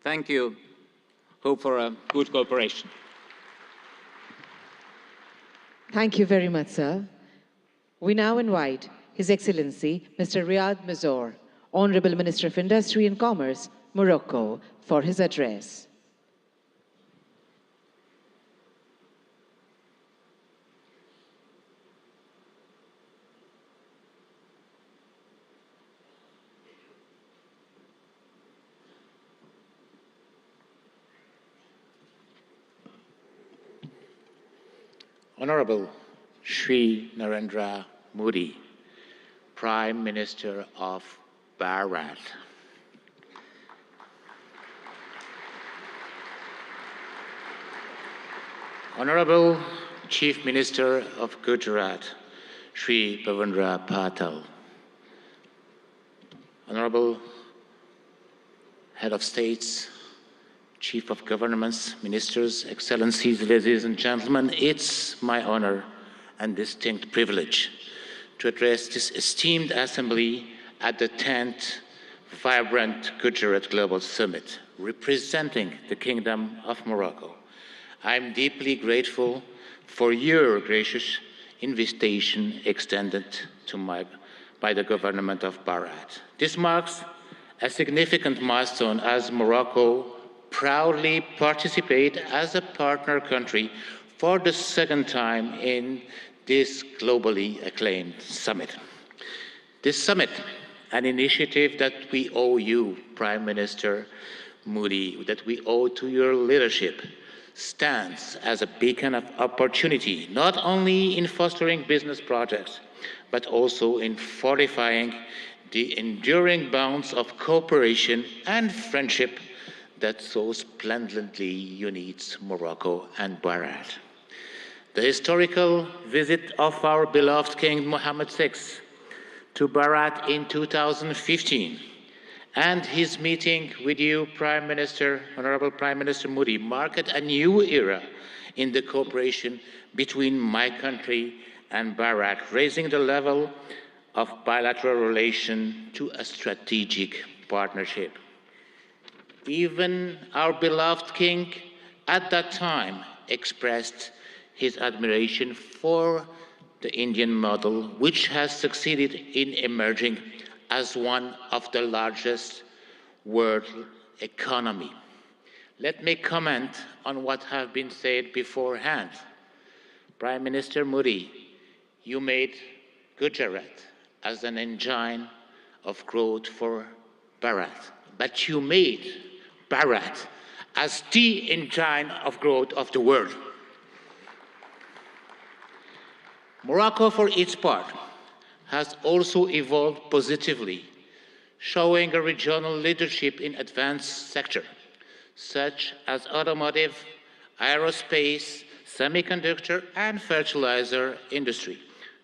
Speaker 4: Thank you. Hope for a good cooperation.
Speaker 7: Thank you very much, sir. We now invite His Excellency Mr. Riyad Mazzour, Honorable Minister of Industry and Commerce, Morocco, for his address.
Speaker 5: Honorable Shri Narendra Modi, Prime Minister of Bharat. Honorable Chief Minister of Gujarat, Shri Bhavendra Patel. Honorable Head of States, Chief of Governments, Ministers, Excellencies, ladies and gentlemen, it's my honor and distinct privilege to address this esteemed assembly at the 10th Vibrant Gujarat Global Summit, representing the Kingdom of Morocco. I'm deeply grateful for your gracious invitation extended to by the government of Bharat. This marks a significant milestone as Morocco proudly participate as a partner country for the second time in this globally acclaimed summit. This summit, an initiative that we owe you, Prime Minister Modi, that we owe to your leadership, stands as a beacon of opportunity, not only in fostering business projects, but also in fortifying the enduring bonds of cooperation and friendship that so splendidly unites Morocco and Bharat. The historical visit of our beloved King Mohammed VI to Bharat in 2015 and his meeting with you, Prime Minister, Honorable Prime Minister Modi, marked a new era in the cooperation between my country and Bharat, raising the level of bilateral relation to a strategic partnership. Even our beloved king at that time expressed his admiration for the Indian model, which has succeeded in emerging as one of the largest world economy. Let me comment on what has been said beforehand. Prime Minister Modi, you made Gujarat as an engine of growth for Bharat, but you made Bharat as the engine of growth of the world. Morocco, for its part, has also evolved positively, showing a regional leadership in advanced sectors, such as automotive, aerospace, semiconductor, and fertilizer industry,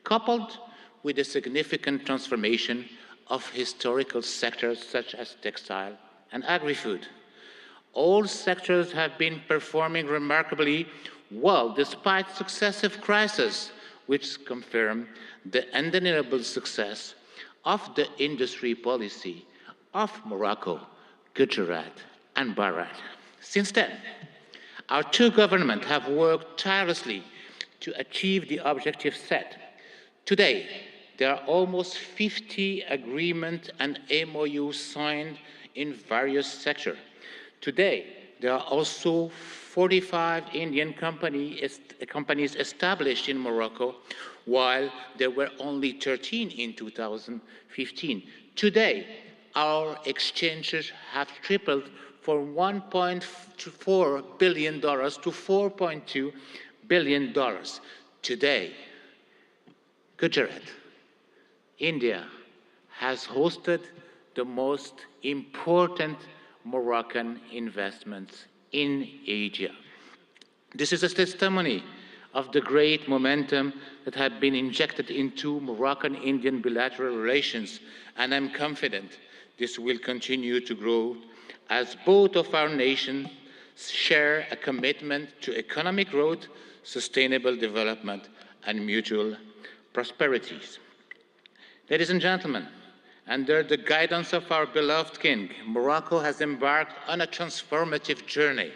Speaker 5: coupled with a significant transformation of historical sectors such as textile and agri-food. All sectors have been performing remarkably well despite successive crises, which confirm the undeniable success of the industry policy of Morocco, Gujarat, and Bharat. Since then, our two governments have worked tirelessly to achieve the objectives set. Today, there are almost 50 agreements and MOUs signed in various sectors. Today, there are also 45 Indian companies established in Morocco, while there were only 13 in 2015. Today, our exchanges have tripled from $1.4 billion to $4.2 billion. Today, Gujarat, India, has hosted the most important Moroccan investments in Asia. This is a testimony of the great momentum that had been injected into Moroccan-Indian bilateral relations, and I'm confident this will continue to grow as both of our nations share a commitment to economic growth, sustainable development, and mutual prosperities. Ladies and gentlemen, under the guidance of our beloved King, Morocco has embarked on a transformative journey,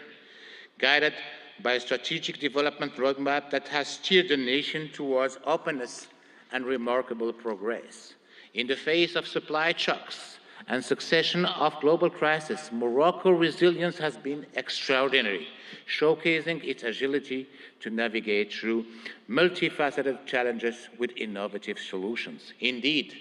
Speaker 5: guided by a strategic development roadmap that has steered the nation towards openness and remarkable progress. In the face of supply shocks and succession of global crises, Morocco's resilience has been extraordinary, showcasing its agility to navigate through multifaceted challenges with innovative solutions. Indeed,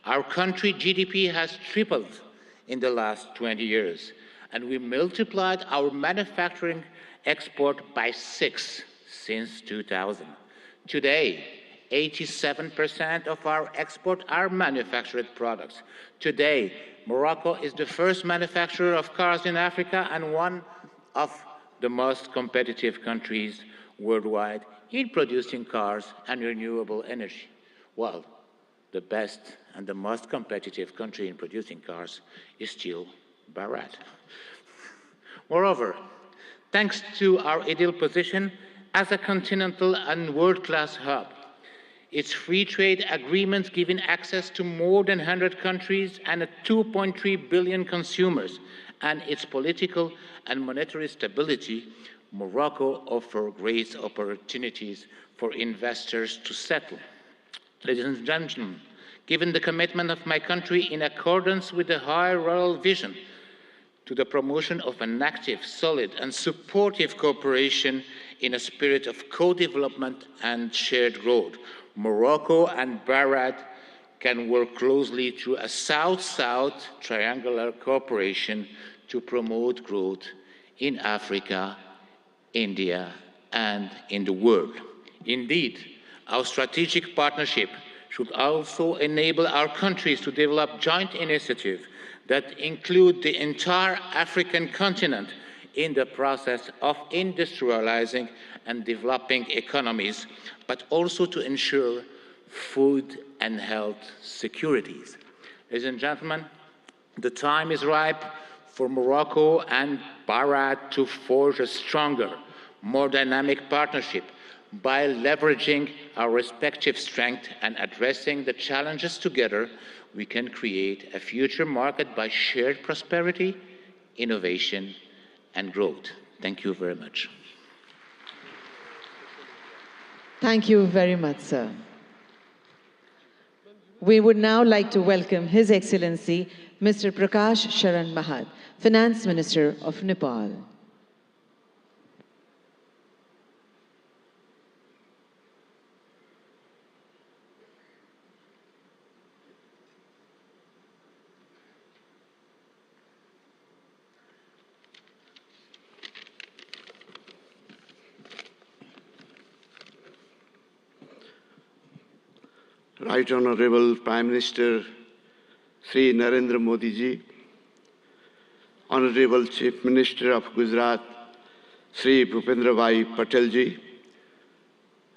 Speaker 5: our country's GDP has tripled in the last 20 years, and we multiplied our manufacturing export by 6 since 2000. Today, 87% of our export are manufactured products. Today, Morocco is the first manufacturer of cars in Africa and one of the most competitive countries worldwide in producing cars and renewable energy. Well, the best and the most competitive country in producing cars is still Bharat. Moreover, thanks to our ideal position as a continental and world-class hub, its free trade agreements giving access to more than 100 countries and 2.3 billion consumers, and its political and monetary stability, Morocco offers great opportunities for investors to settle. Ladies and gentlemen, given the commitment of my country in accordance with the high royal vision to the promotion of an active, solid, and supportive cooperation in a spirit of co-development and shared growth, Morocco and Bharat can work closely through a South-South triangular cooperation to promote growth in Africa, India, and in the world. Indeed, our strategic partnership should also enable our countries to develop joint initiatives that include the entire African continent in the process of industrializing and developing economies, but also to ensure food and health securities. Ladies and gentlemen, the time is ripe for Morocco and Bharat to forge a stronger, more dynamic partnership by leveraging our respective strengths and addressing the challenges together. We can create a future market by shared prosperity, innovation, and growth. Thank you very much.
Speaker 7: Thank you very much, sir. We would now like to welcome His Excellency Mr. Prakash Sharan Mahad, Finance Minister of Nepal.
Speaker 6: Right Honorable Prime Minister Shri Narendra Modi ji, Honorable Chief Minister of Gujarat Shri Bhupendra Bhai Patel ji,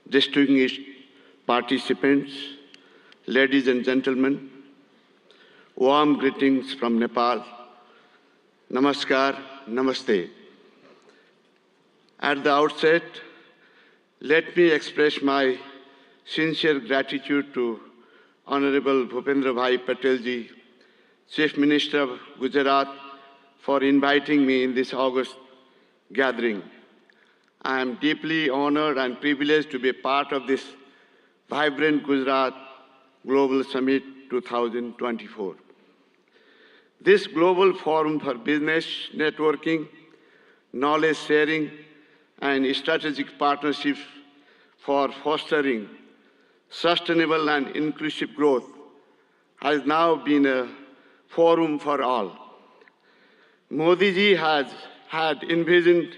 Speaker 6: distinguished participants, ladies and gentlemen, warm greetings from Nepal. Namaskar, Namaste. At the outset, let me express my sincere gratitude to Honorable Bhupendra Bhai Patel ji, Chief Minister of Gujarat, for inviting me in this August gathering. I am deeply honored and privileged to be a part of this vibrant Gujarat Global Summit 2024. This global forum for business networking, knowledge sharing, and strategic partnerships for fostering sustainable and inclusive growth has now been a forum for all. Modi ji has had envisioned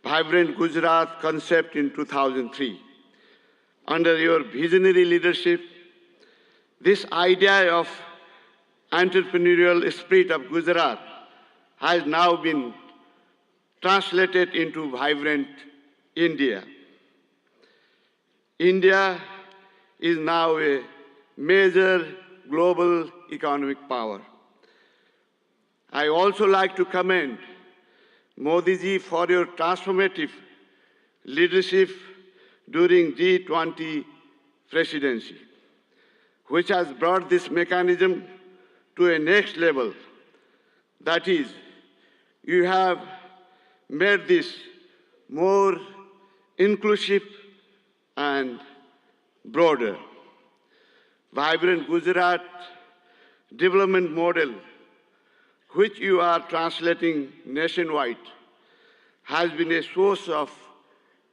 Speaker 6: vibrant Gujarat concept in 2003. Under your visionary leadership, this idea of entrepreneurial spirit of Gujarat has now been translated into vibrant India. India is now a major global economic power. I also like to commend Modi ji for your transformative leadership during G20 presidency, which has brought this mechanism to a next level. That is, you have made this more inclusive and broader. Vibrant Gujarat development model, which you are translating nationwide, has been a source of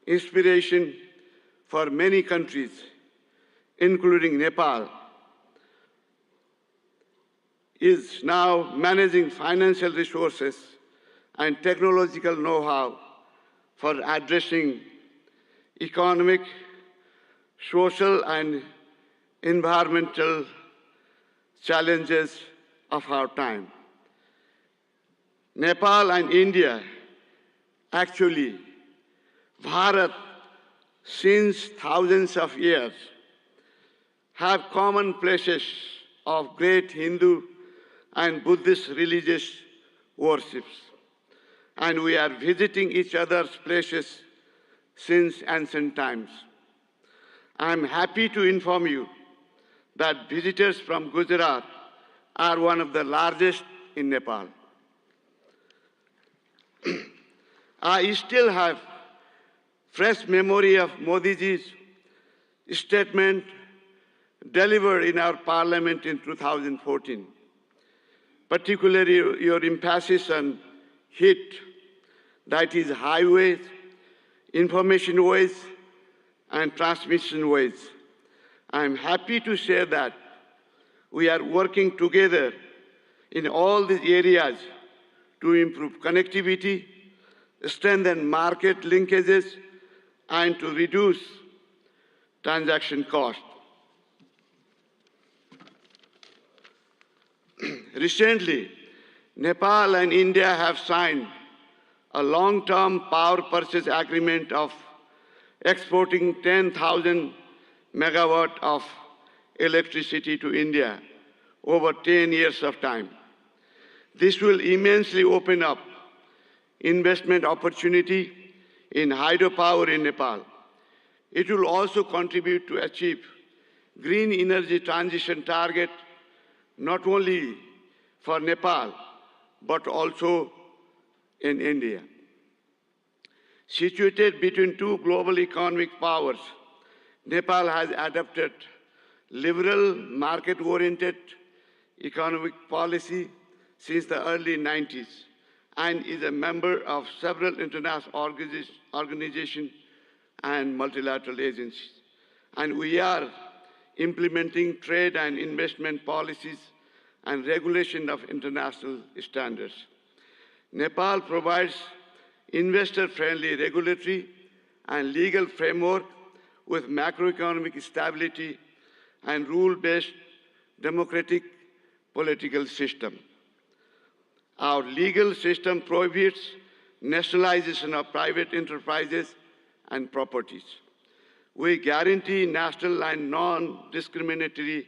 Speaker 6: inspiration for many countries, including Nepal, is now managing financial resources and technological know-how for addressing economic, social, and environmental challenges of our time. Nepal and India, actually, Bharat, since thousands of years, have common places of great Hindu and Buddhist religious worships. And we are visiting each other's places since ancient times. I am happy to inform you that visitors from Gujarat are one of the largest in Nepal. I still have fresh memory of Modi ji's statement delivered in our parliament in 2014, particularly your emphasis on HIT, that is highways, information ways, and transmission ways. I am happy to share that we are working together in all these areas to improve connectivity, strengthen market linkages, and to reduce transaction costs. Recently, Nepal and India have signed a long-term power purchase agreement of exporting 10,000 megawatt of electricity to India over 10 years of time. This will immensely open up investment opportunity in hydropower in Nepal. It will also contribute to achieve green energy transition target not only for Nepal, but also in India. Situated between two global economic powers, Nepal has adopted liberal, market-oriented economic policy since the early 90s and is a member of several international organizations and multilateral agencies. And we are implementing trade and investment policies and regulation of international standards. Nepal provides investor-friendly regulatory and legal framework with macroeconomic stability and rule-based democratic political system. Our legal system prohibits nationalization of private enterprises and properties. We guarantee national and non-discriminatory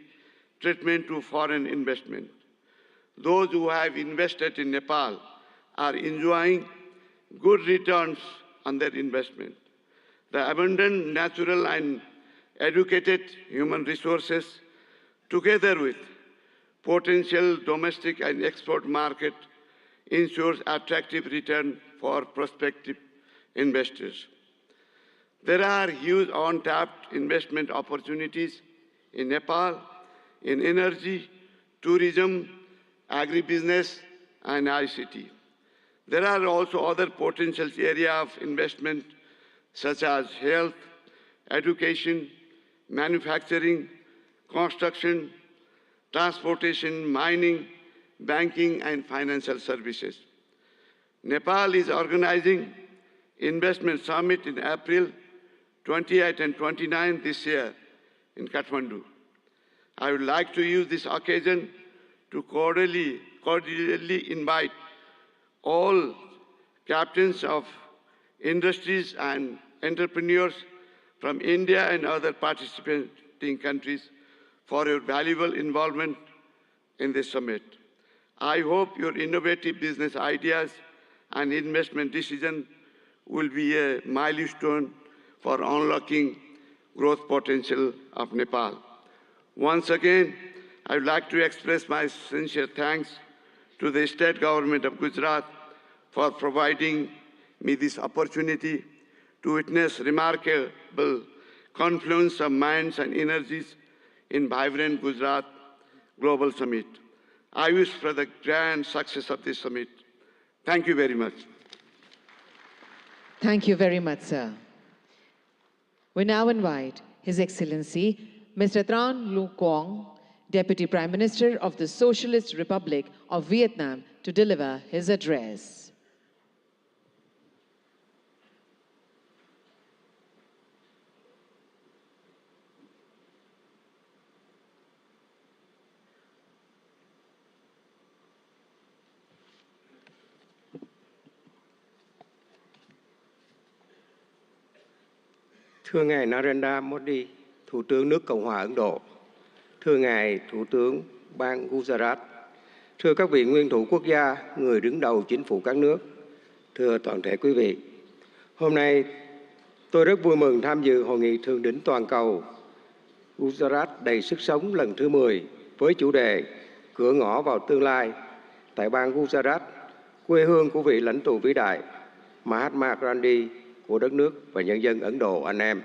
Speaker 6: treatment to foreign investment. Those who have invested in Nepal are enjoying good returns on their investment. The abundant natural and educated human resources, together with potential domestic and export market, ensures attractive return for prospective investors. There are huge untapped investment opportunities in Nepal, in energy, tourism, agribusiness, and ICT. There are also other potential areas of investment such as health, education, manufacturing, construction, transportation, mining, banking, and financial services. Nepal is organizing investment summit in April 28 and 29 this year in Kathmandu. I would like to use this occasion to cordially invite all captains of industries and entrepreneurs from India and other participating countries for your valuable involvement in this summit. I hope your innovative business ideas and investment decisions will be a milestone for unlocking growth potential of Nepal. Once again, I would like to express my sincere thanks to the state government of Gujarat for providing me this opportunity to witness remarkable confluence of minds and energies in vibrant Gujarat Global Summit. I wish for the grand success of this summit. Thank you very much.
Speaker 7: Thank you very much, sir. We now invite His Excellency Mr. Tran Lu Quang, Deputy Prime Minister of the Socialist Republic of Vietnam, to deliver his address.
Speaker 8: Thưa Ngài Narendra Modi, Thủ tướng nước Cộng hòa Ấn Độ, thưa Ngài Thủ tướng bang Gujarat, thưa các vị nguyên thủ quốc gia, người đứng đầu chính phủ các nước, thưa toàn thể quý vị. Hôm nay, tôi rất vui mừng tham dự Hội nghị Thượng đỉnh toàn cầu Gujarat đầy sức sống lần thứ 10 với chủ đề Cửa ngõ vào tương lai tại bang Gujarat, quê hương của vị lãnh tụ vĩ đại Mahatma Gandhi của đất nước và nhân dân Ấn Độ anh em,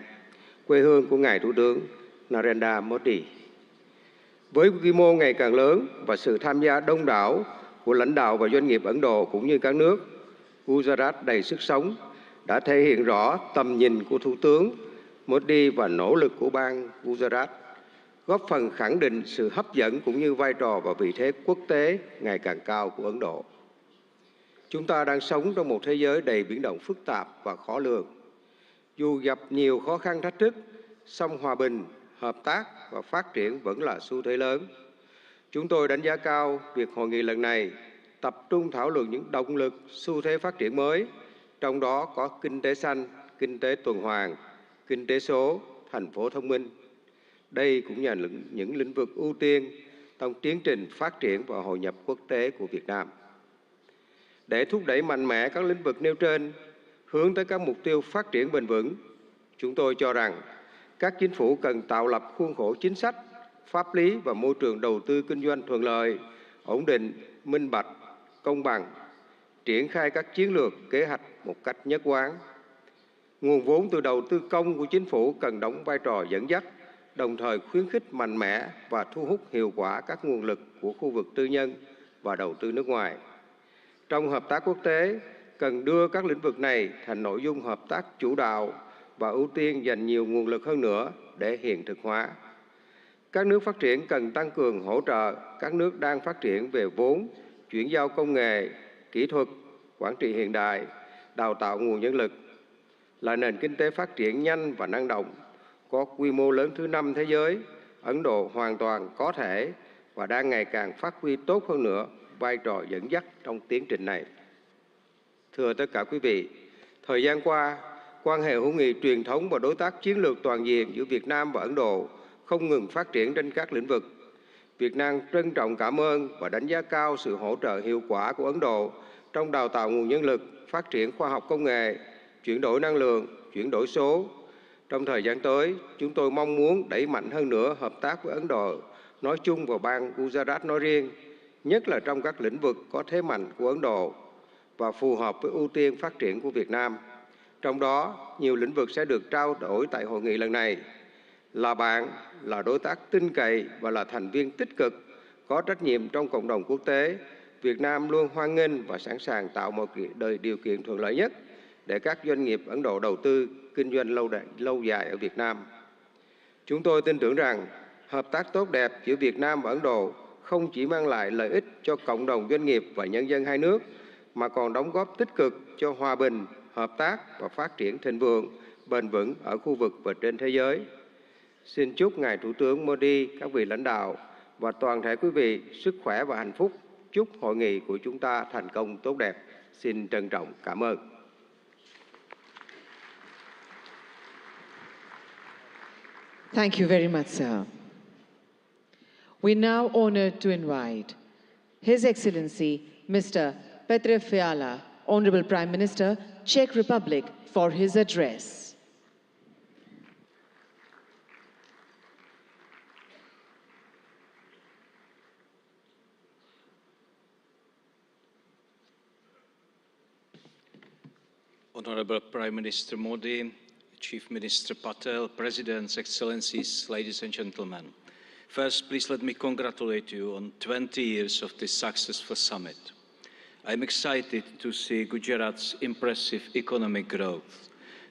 Speaker 8: quê hương của Ngài Thủ tướng Narendra Modi. Với quy mô ngày càng lớn và sự tham gia đông đảo của lãnh đạo và doanh nghiệp Ấn Độ cũng như các nước, Gujarat đầy sức sống đã thể hiện rõ tầm nhìn của Thủ tướng Modi và nỗ lực của bang Gujarat, góp phần khẳng định sự hấp dẫn cũng như vai trò và vị thế quốc tế ngày càng cao của Ấn Độ. Chúng ta đang sống trong một thế giới đầy biến động phức tạp và khó lường. Dù gặp nhiều khó khăn thách thức, song hòa bình, hợp tác và phát triển vẫn là xu thế lớn. Chúng tôi đánh giá cao việc hội nghị lần này tập trung thảo luận những động lực, xu thế phát triển mới, trong đó có kinh tế xanh, kinh tế tuần hoàn, kinh tế số, thành phố thông minh. Đây cũng là những lĩnh vực ưu tiên trong tiến trình phát triển và hội nhập quốc tế của Việt Nam. Để thúc đẩy mạnh mẽ các lĩnh vực nêu trên, hướng tới các mục tiêu phát triển bền vững, chúng tôi cho rằng các chính phủ cần tạo lập khuôn khổ chính sách, pháp lý và môi trường đầu tư kinh doanh thuận lợi, ổn định, minh bạch, công bằng, triển khai các chiến lược, kế hoạch một cách nhất quán. Nguồn vốn từ đầu tư công của chính phủ cần đóng vai trò dẫn dắt, đồng thời khuyến khích mạnh mẽ và thu hút hiệu quả các nguồn lực của khu vực tư nhân và đầu tư nước ngoài. Trong hợp tác quốc tế, cần đưa các lĩnh vực này thành nội dung hợp tác chủ đạo và ưu tiên dành nhiều nguồn lực hơn nữa để hiện thực hóa. Các nước phát triển cần tăng cường hỗ trợ các nước đang phát triển về vốn, chuyển giao công nghệ, kỹ thuật, quản trị hiện đại, đào tạo nguồn nhân lực. Là nền kinh tế phát triển nhanh và năng động, có quy mô lớn thứ 5 thế giới, Ấn Độ hoàn toàn có thể và đang ngày càng phát huy tốt hơn nữa vai trò dẫn dắt trong tiến trình này. Thưa tất cả quý vị, thời gian qua, quan hệ hữu nghị truyền thống và đối tác chiến lược toàn diện giữa Việt Nam và Ấn Độ không ngừng phát triển trên các lĩnh vực. Việt Nam trân trọng cảm ơn và đánh giá cao sự hỗ trợ hiệu quả của Ấn Độ trong đào tạo nguồn nhân lực, phát triển khoa học công nghệ, chuyển đổi năng lượng, chuyển đổi số. Trong thời gian tới, chúng tôi mong muốn đẩy mạnh hơn nữa hợp tác với Ấn Độ nói chung và bang Gujarat nói riêng, nhất là trong các lĩnh vực có thế mạnh của Ấn Độ và phù hợp với ưu tiên phát triển của Việt Nam. Trong đó, nhiều lĩnh vực sẽ được trao đổi tại hội nghị lần này. Là bạn, là đối tác tin cậy và là thành viên tích cực, có trách nhiệm trong cộng đồng quốc tế, Việt Nam luôn hoan nghênh và sẵn sàng tạo một điều kiện thuận lợi nhất để các doanh nghiệp Ấn Độ đầu tư, kinh doanh lâu dài ở Việt Nam. Chúng tôi tin tưởng rằng hợp tác tốt đẹp giữa Việt Nam và Ấn Độ không chỉ mang lại lợi ích cho cộng đồng doanh nghiệp và nhân dân hai nước, mà còn đóng góp tích cực cho hòa bình, hợp tác và phát triển thịnh vượng, bền vững ở khu vực và trên thế giới. Xin chúc Ngài Thủ tướng Modi, các vị lãnh đạo và toàn thể quý vị sức khỏe và hạnh phúc. Chúc hội nghị của chúng ta thành công tốt đẹp. Xin trân trọng cảm ơn.
Speaker 7: Thank you very much, sir. We now honored to invite His Excellency Mr. Petr Fiala, Honorable Prime Minister, Czech Republic, for his address.
Speaker 1: Honorable Prime Minister Modi, Chief Minister Patel, Presidents, Excellencies, ladies and gentlemen. First, please let me congratulate you on 20 years of this successful summit. I'm excited to see Gujarat's impressive economic growth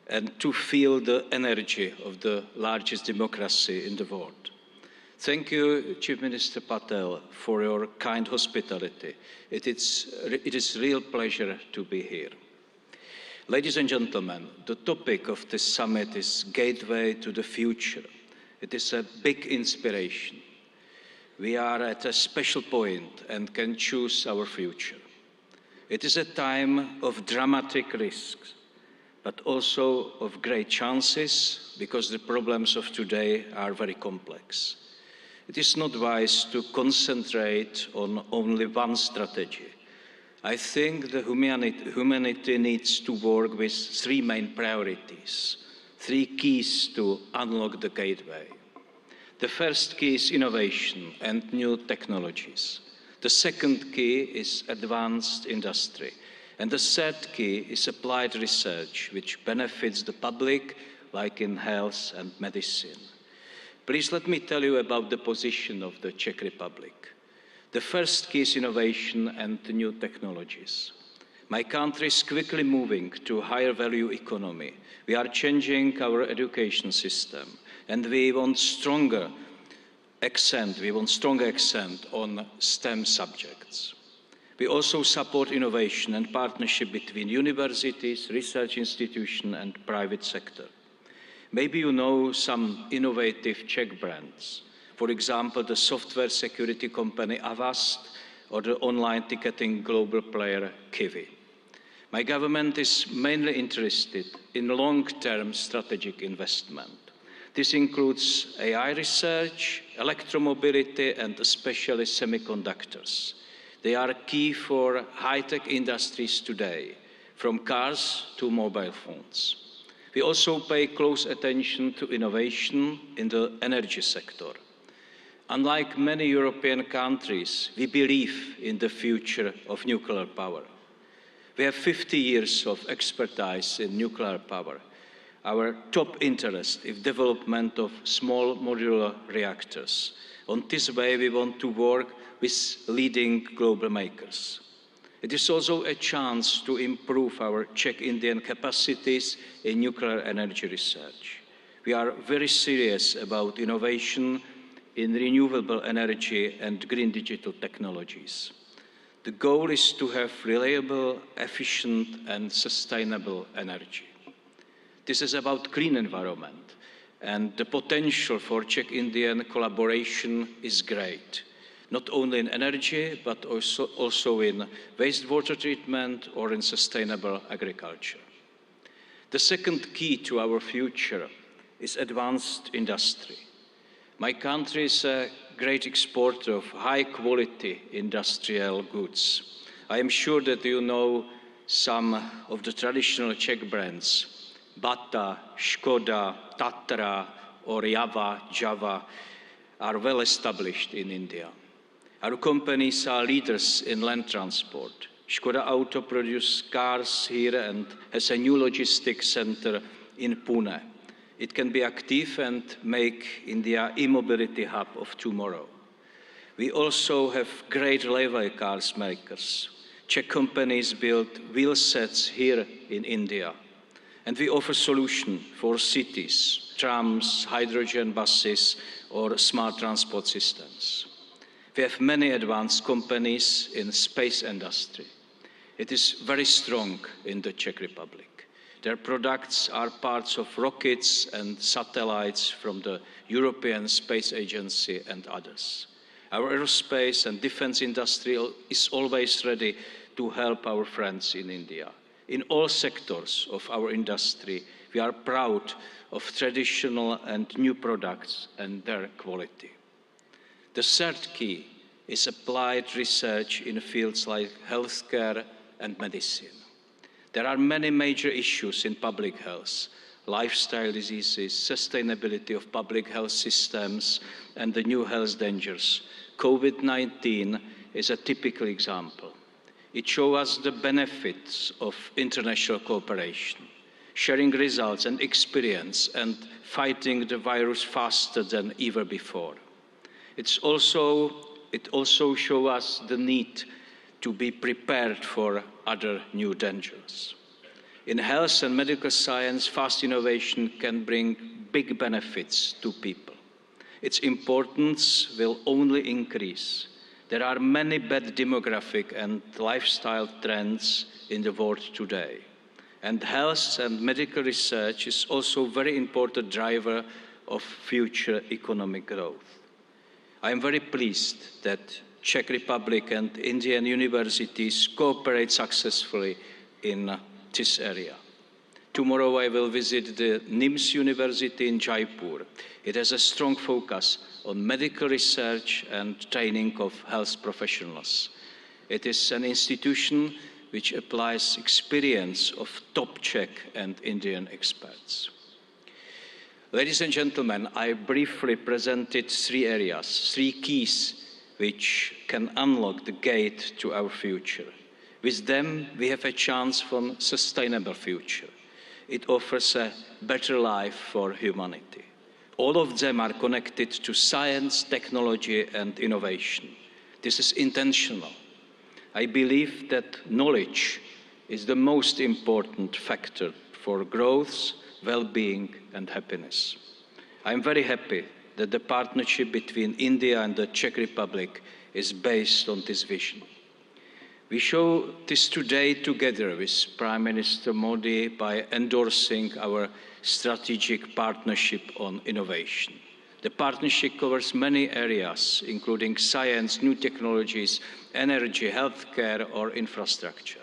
Speaker 1: and to feel the energy of the largest democracy in the world. Thank you, Chief Minister Patel, for your kind hospitality. It is a real pleasure to be here. Ladies and gentlemen, the topic of this summit is Gateway to the Future. It is a big inspiration. We are at a special point and can choose our future. It is a time of dramatic risks, but also of great chances, because the problems of today are very complex. It is not wise to concentrate on only one strategy. I think the humanity needs to work with three main priorities, three keys to unlock the gateway. The first key is innovation and new technologies. The second key is advanced industry. And the third key is applied research, which benefits the public, like in health and medicine. Please let me tell you about the position of the Czech Republic. The first key is innovation and new technologies. My country is quickly moving to a higher value economy. We are changing our education system, and we want stronger accent on STEM subjects. We also support innovation and partnership between universities, research institutions, and private sector. Maybe you know some innovative Czech brands. For example, the software security company Avast or the online ticketing global player Kiwi. My government is mainly interested in long-term strategic investment. This includes AI research, electromobility, and especially semiconductors. They are key for high-tech industries today, from cars to mobile phones. We also pay close attention to innovation in the energy sector. Unlike many European countries, we believe in the future of nuclear power. We have 50 years of expertise in nuclear power. Our top interest is development of small modular reactors. On this way, we want to work with leading global makers. It is also a chance to improve our Czech-Indian capacities in nuclear energy research. We are very serious about innovation in renewable energy and green digital technologies. The goal is to have reliable, efficient, and sustainable energy. This is about clean environment, and the potential for Czech-Indian collaboration is great, not only in energy, but also in wastewater treatment or in sustainable agriculture. The second key to our future is advanced industry. My country is a great exporter of high-quality industrial goods. I am sure that you know some of the traditional Czech brands. Bata, Škoda, Tatra, or Java are well established in India. Our companies are leaders in land transport. Škoda Auto produces cars here and has a new logistics center in Pune. It can be active and make India e-mobility hub of tomorrow. We also have great railway cars makers. Czech companies build wheel sets here in India. And we offer solutions for cities, trams, hydrogen buses, or smart transport systems. We have many advanced companies in the space industry. It is very strong in the Czech Republic. Their products are parts of rockets and satellites from the European Space Agency and others. Our aerospace and defense industry is always ready to help our friends in India. In all sectors of our industry, we are proud of traditional and new products and their quality. The third key is applied research in fields like healthcare and medicine. There are many major issues in public health: lifestyle diseases, sustainability of public health systems, and the new health dangers. COVID-19 is a typical example. It shows us the benefits of international cooperation, sharing results and experience, and fighting the virus faster than ever before. It also shows us the need to be prepared for other new dangers. In health and medical science, fast innovation can bring big benefits to people. Its importance will only increase. There are many bad demographic and lifestyle trends in the world today. And health and medical research is also a very important driver of future economic growth. I am very pleased that Czech Republic and Indian universities cooperate successfully in this area. Tomorrow I will visit the NIMS University in Jaipur. It has a strong focus on medical research and training of health professionals. It is an institution which applies experience of top Czech and Indian experts. Ladies and gentlemen, I briefly presented three areas, three keys which can unlock the gate to our future. With them, we have a chance for a sustainable future. It offers a better life for humanity. All of them are connected to science, technology, and innovation. This is intentional. I believe that knowledge is the most important factor for growth, well-being, and happiness. I am very happy that the partnership between India and the Czech Republic is based on this vision. We show this today together with Prime Minister Modi by endorsing our strategic partnership on innovation. The partnership covers many areas, including science, new technologies, energy, healthcare, or infrastructure.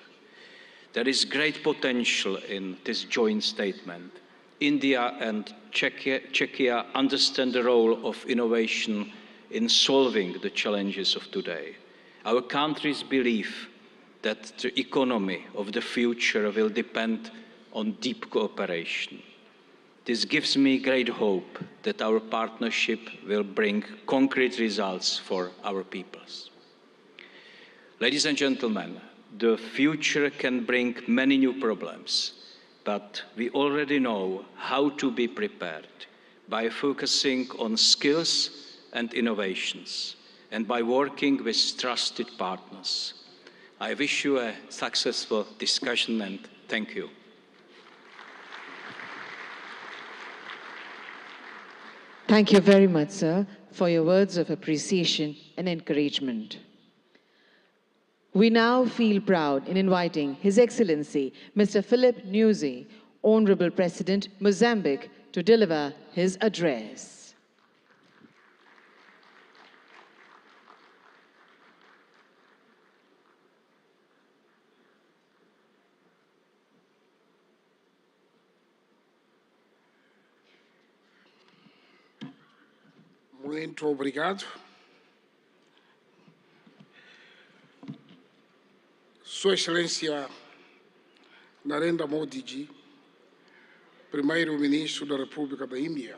Speaker 1: There is great potential in this joint statement. India and Czechia understand the role of innovation in solving the challenges of today. Our countries believe that the economy of the future will depend on deep cooperation. This gives me great hope that our partnership will bring concrete results for our peoples. Ladies and gentlemen, the future can bring many new problems, but we already know how to be prepared by focusing on skills and innovations and by working with trusted partners. I wish you a successful discussion and thank you.
Speaker 7: Thank you very much, sir, for your words of appreciation and encouragement. We now feel proud in inviting His Excellency, Mr. Philip Nyusi, Honorable President, Mozambique, to deliver his address.
Speaker 3: Muito obrigado. Sua Excelência Narendra Modi ji, Primeiro-Ministro da República da Índia.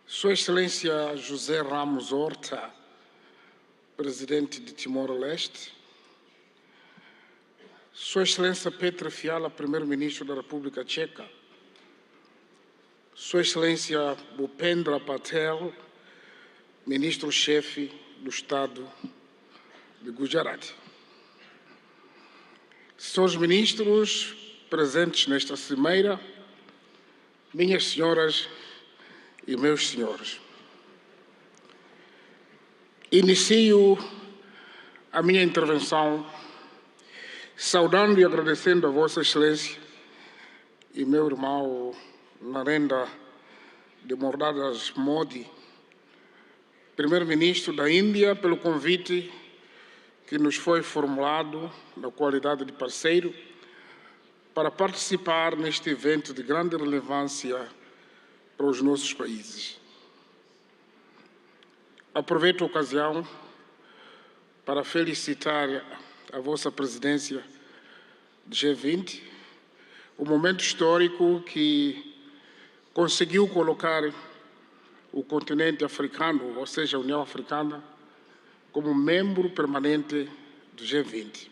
Speaker 3: Sua Excelência José Ramos Horta, Presidente de Timor-Leste. Sua Excelência Petra Fiala, Primeiro-Ministro da República Tcheca. Sua Excelência Bhupendra Patel, Ministro-Chefe do Estado de Gujarat. Senhores ministros presentes nesta cimeira, minhas senhoras e meus senhores. Inicio a minha intervenção saudando e agradecendo a Vossa Excelência e meu irmão Narendra de Mordadas Modi Primeiro-Ministro da Índia, pelo convite que nos foi formulado na qualidade de parceiro para participar neste evento de grande relevância para os nossos países. Aproveito a ocasião para felicitar a vossa presidência do G20, o momento histórico que conseguiu colocar o continente africano, ou seja, a União Africana, como membro permanente do G20.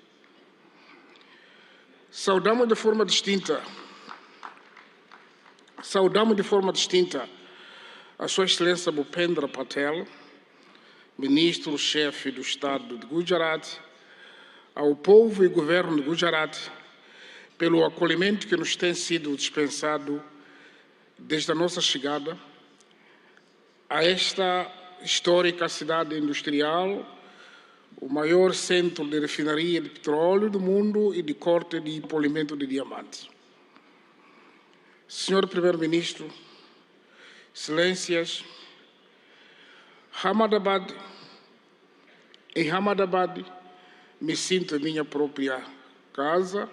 Speaker 3: Saudamos de forma distinta a Sua Excelência Bhupendra Patel, Ministro-Chefe do Estado de Gujarat, ao povo e governo de Gujarat, pelo acolhimento que nos tem sido dispensado desde a nossa chegada a esta histórica cidade industrial, o maior centro de refinaria de petróleo do mundo e de corte de polimento de diamantes. Senhor Primeiro-Ministro, Excelências, em Ahmedabad me sinto em minha própria casa,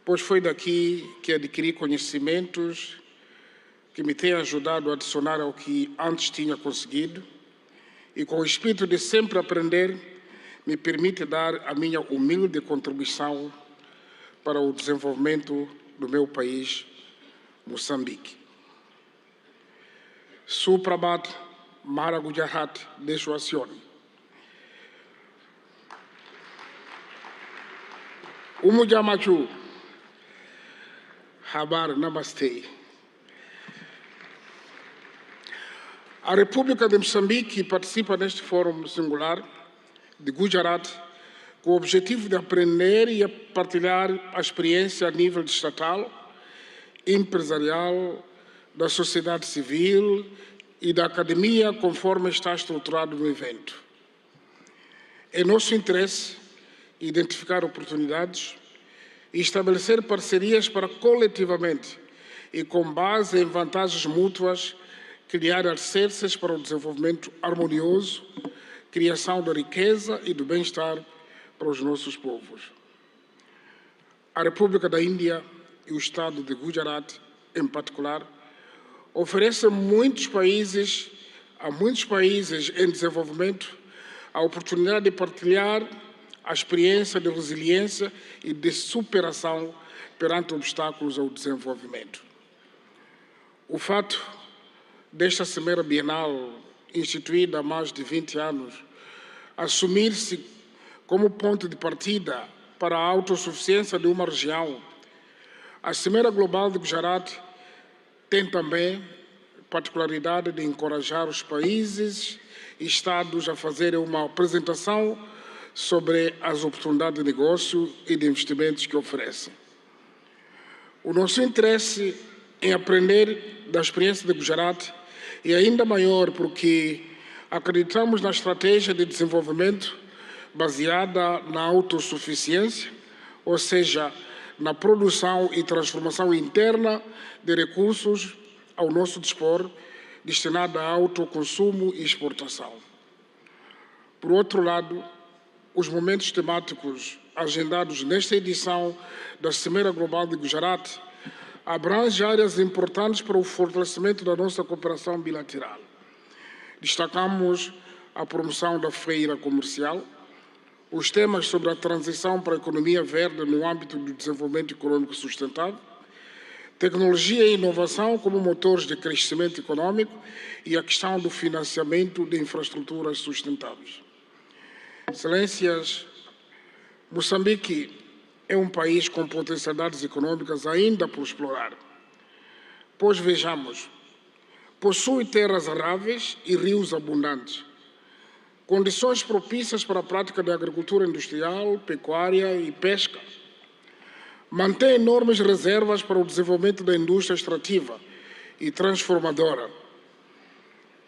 Speaker 3: pois foi daqui que adquiri conhecimentos que me têm ajudado a adicionar ao que antes tinha conseguido e, com o espírito de sempre aprender, me permite dar a minha humilde contribuição para o desenvolvimento do meu país, Moçambique. Suprabhat Mara Gujarat Deshwasiyon. Umujamachu Habar Namaste. A República de Moçambique participa neste fórum singular de Gujarat com o objetivo de aprender e partilhar a experiência a nível estatal, empresarial, da sociedade civil e da academia, conforme está estruturado no evento. É nosso interesse identificar oportunidades e estabelecer parcerias para coletivamente e com base em vantagens mútuas criar alicerces para o desenvolvimento harmonioso, criação da riqueza e do bem-estar para os nossos povos. A República da Índia e o Estado de Gujarat, em particular, oferecem a muitos países em desenvolvimento a oportunidade de partilhar a experiência de resiliência e de superação perante obstáculos ao desenvolvimento. O fato desta Cimeira Bienal, instituída há mais de 20 anos, assumir-se como ponto de partida para a autossuficiência de uma região, a Cimeira Global de Gujarat tem também a particularidade de encorajar os países e Estados a fazerem uma apresentação sobre as oportunidades de negócio e de investimentos que oferecem. O nosso interesse em aprender da experiência de Gujarat é ainda maior porque acreditamos na estratégia de desenvolvimento baseada na autossuficiência, ou seja, na produção e transformação interna de recursos ao nosso dispor, destinada a autoconsumo e exportação. Por outro lado, os momentos temáticos agendados nesta edição da Cimeira Global de Gujarat abrangem áreas importantes para o fortalecimento da nossa cooperação bilateral. Destacamos a promoção da feira comercial, os temas sobre a transição para a economia verde no âmbito do desenvolvimento econômico sustentável, tecnologia e inovação como motores de crescimento econômico e a questão do financiamento de infraestruturas sustentáveis. Excelências, Moçambique é um país com potencialidades econômicas ainda por explorar. Pois vejamos, possui terras aráveis e rios abundantes, condições propícias para a prática da agricultura industrial, pecuária e pesca. Mantém enormes reservas para o desenvolvimento da indústria extrativa e transformadora.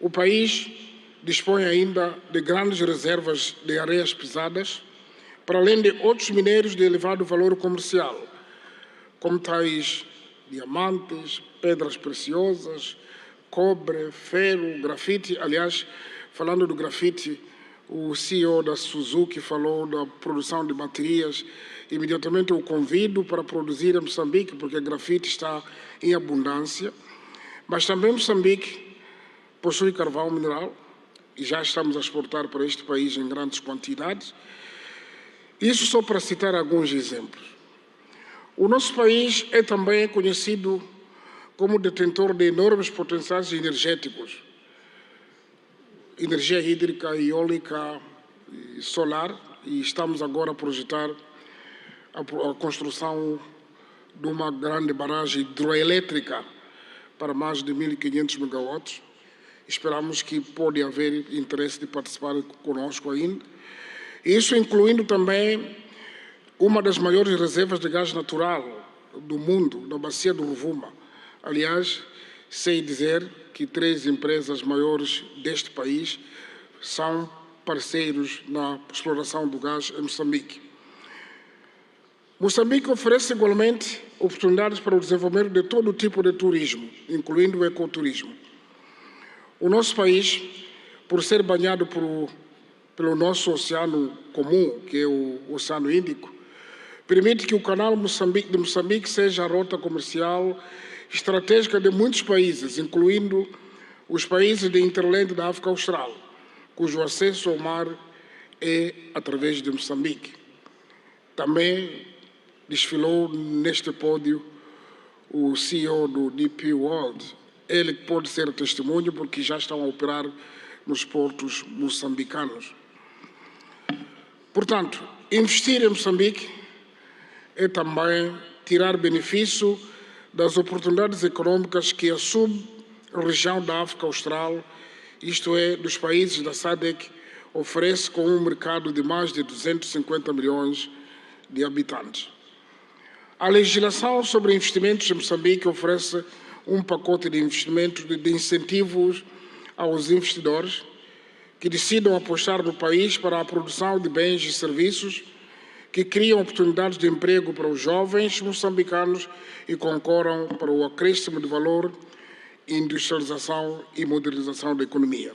Speaker 3: O país dispõe ainda de grandes reservas de areias pesadas, para além de outros minérios de elevado valor comercial, como tais diamantes, pedras preciosas, cobre, ferro, grafite, aliás, Falando do grafite, o CEO da Suzuki falou da produção de baterias. Imediatamente eu convido para produzir em Moçambique, porque grafite está em abundância. Mas também Moçambique possui carvão mineral e já estamos a exportar para este país em grandes quantidades. Isso só para citar alguns exemplos. O nosso país é também conhecido como detentor de enormes potenciais energéticos, energia hídrica, eólica e solar, e estamos agora a projetar a construção de uma grande barragem hidroelétrica para mais de 1.500 megawatts. Esperamos que pode haver interesse de participar conosco ainda. Isso incluindo também uma das maiores reservas de gás natural do mundo, na bacia do Rovuma. Aliás, sei dizer que 3 empresas maiores deste país são parceiros na exploração do gás em Moçambique. Moçambique oferece igualmente oportunidades para o desenvolvimento de todo tipo de turismo, incluindo o ecoturismo. O nosso país, por ser banhado pelo nosso oceano comum, que é o Oceano Índico, permite que o canal de Moçambique seja a rota comercial estratégica de muitos países, incluindo os países de Interland da África Austral, cujo acesso ao mar é através de Moçambique. Também desfilou neste pódio o CEO do DP World. Ele pode ser testemunho porque já estão a operar nos portos moçambicanos. Portanto, investir em Moçambique é também tirar benefício das oportunidades econômicas que a sub-região da África Austral, isto é, dos países da SADC, oferece com um mercado de mais de 250 milhões de habitantes. A legislação sobre investimentos em Moçambique oferece um pacote de investimentos de incentivos aos investidores que decidam apostar no país para a produção de bens e serviços que criam oportunidades de emprego para os jovens moçambicanos e concorram para o acréscimo de valor, industrialização e modernização da economia.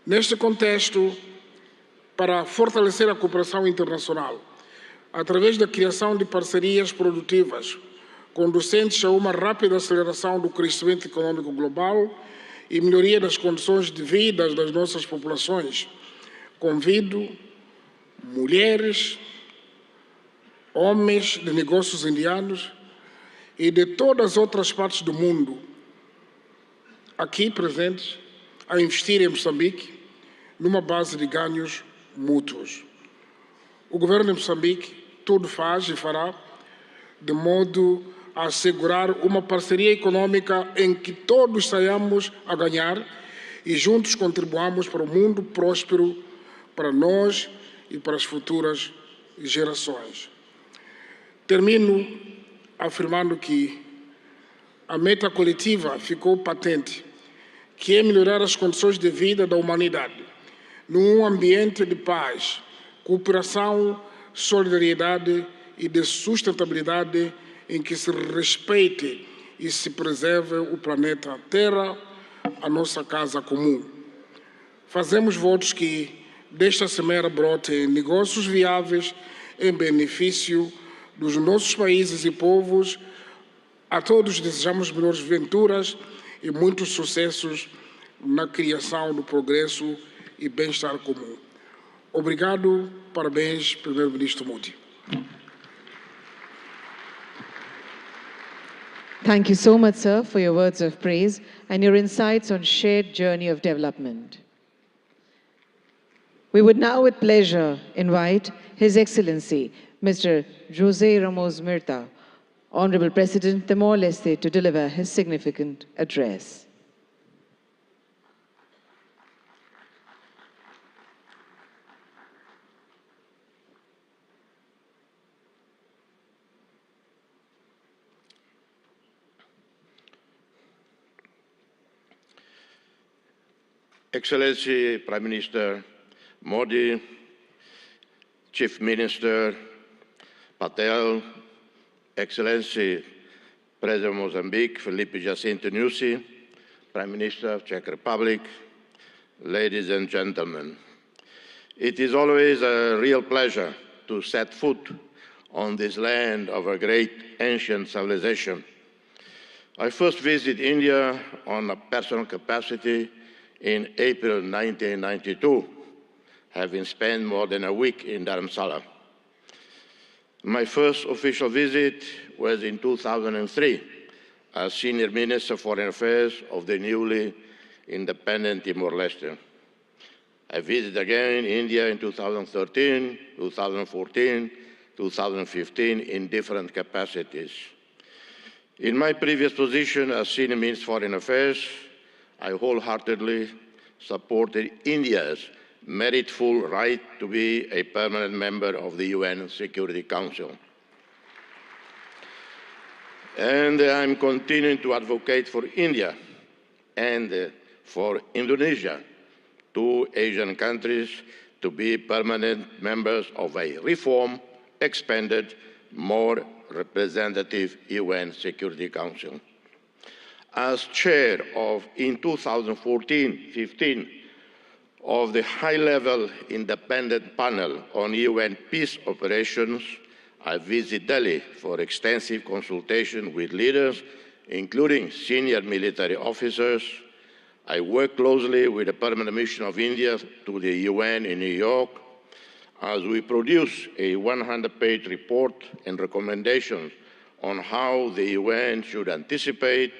Speaker 3: Neste contexto, para fortalecer a cooperação internacional, através da criação de parcerias produtivas, conducentes a uma rápida aceleração do crescimento econômico global e melhoria das condições de vida das nossas populações, convido mulheres, homens de negócios indianos e de todas as outras partes do mundo aqui presentes a investir em Moçambique numa base de ganhos mútuos. O governo de Moçambique tudo faz e fará de modo a assegurar uma parceria econômica em que todos saiamos a ganhar e juntos contribuamos para um mundo próspero para nós e para as futuras gerações. Termino afirmando que a meta coletiva ficou patente, que é melhorar as condições de vida da humanidade, num ambiente de paz, cooperação, solidariedade e de sustentabilidade em que se respeite e se preserve o planeta Terra, a nossa casa comum. Fazemos votos que desta semeira brotem negócios viáveis em benefício dos nossos países e povos. A todos desejamos melhores venturas e muitos sucessos na criação do progresso e bem-estar comum. Obrigado, parabéns, Primeiro-Ministro Modi.
Speaker 7: Thank you so much, sir, for your words of praise and your insights on shared journey of development. We would now with pleasure invite His Excellency, Mr. José Ramos Mirta, Honorable President Timor-Leste, to deliver his significant address.
Speaker 21: Excellency Prime Minister Modi, Chief Minister Patel, Excellency President of Mozambique, Felipe Jacinto Nyusi, Prime Minister of Czech Republic,
Speaker 9: ladies and gentlemen. It is always a real pleasure to set foot on this land of a great ancient civilization. I first visited India on a personal capacity in April 1992, having spent more than a week in Dharamsala. My first official visit was in 2003 as Senior Minister of Foreign Affairs of the newly independent Timor-Leste. I visited again India in 2013, 2014, 2015 in different capacities. In my previous position as Senior Minister of Foreign Affairs, I wholeheartedly supported India's meritful right to be a permanent member of the UN Security Council. And I'm continuing to advocate for India and for Indonesia, two Asian countries, to be permanent members of a reformed, expanded, more representative UN Security Council. As chair of, in 2014-15, of the high-level independent panel on UN peace operations, I visited Delhi for extensive consultation with leaders, including senior military officers. I worked closely with the Permanent Mission of India to the UN in New York as we produce a 100-page report and recommendations on how the UN should anticipate,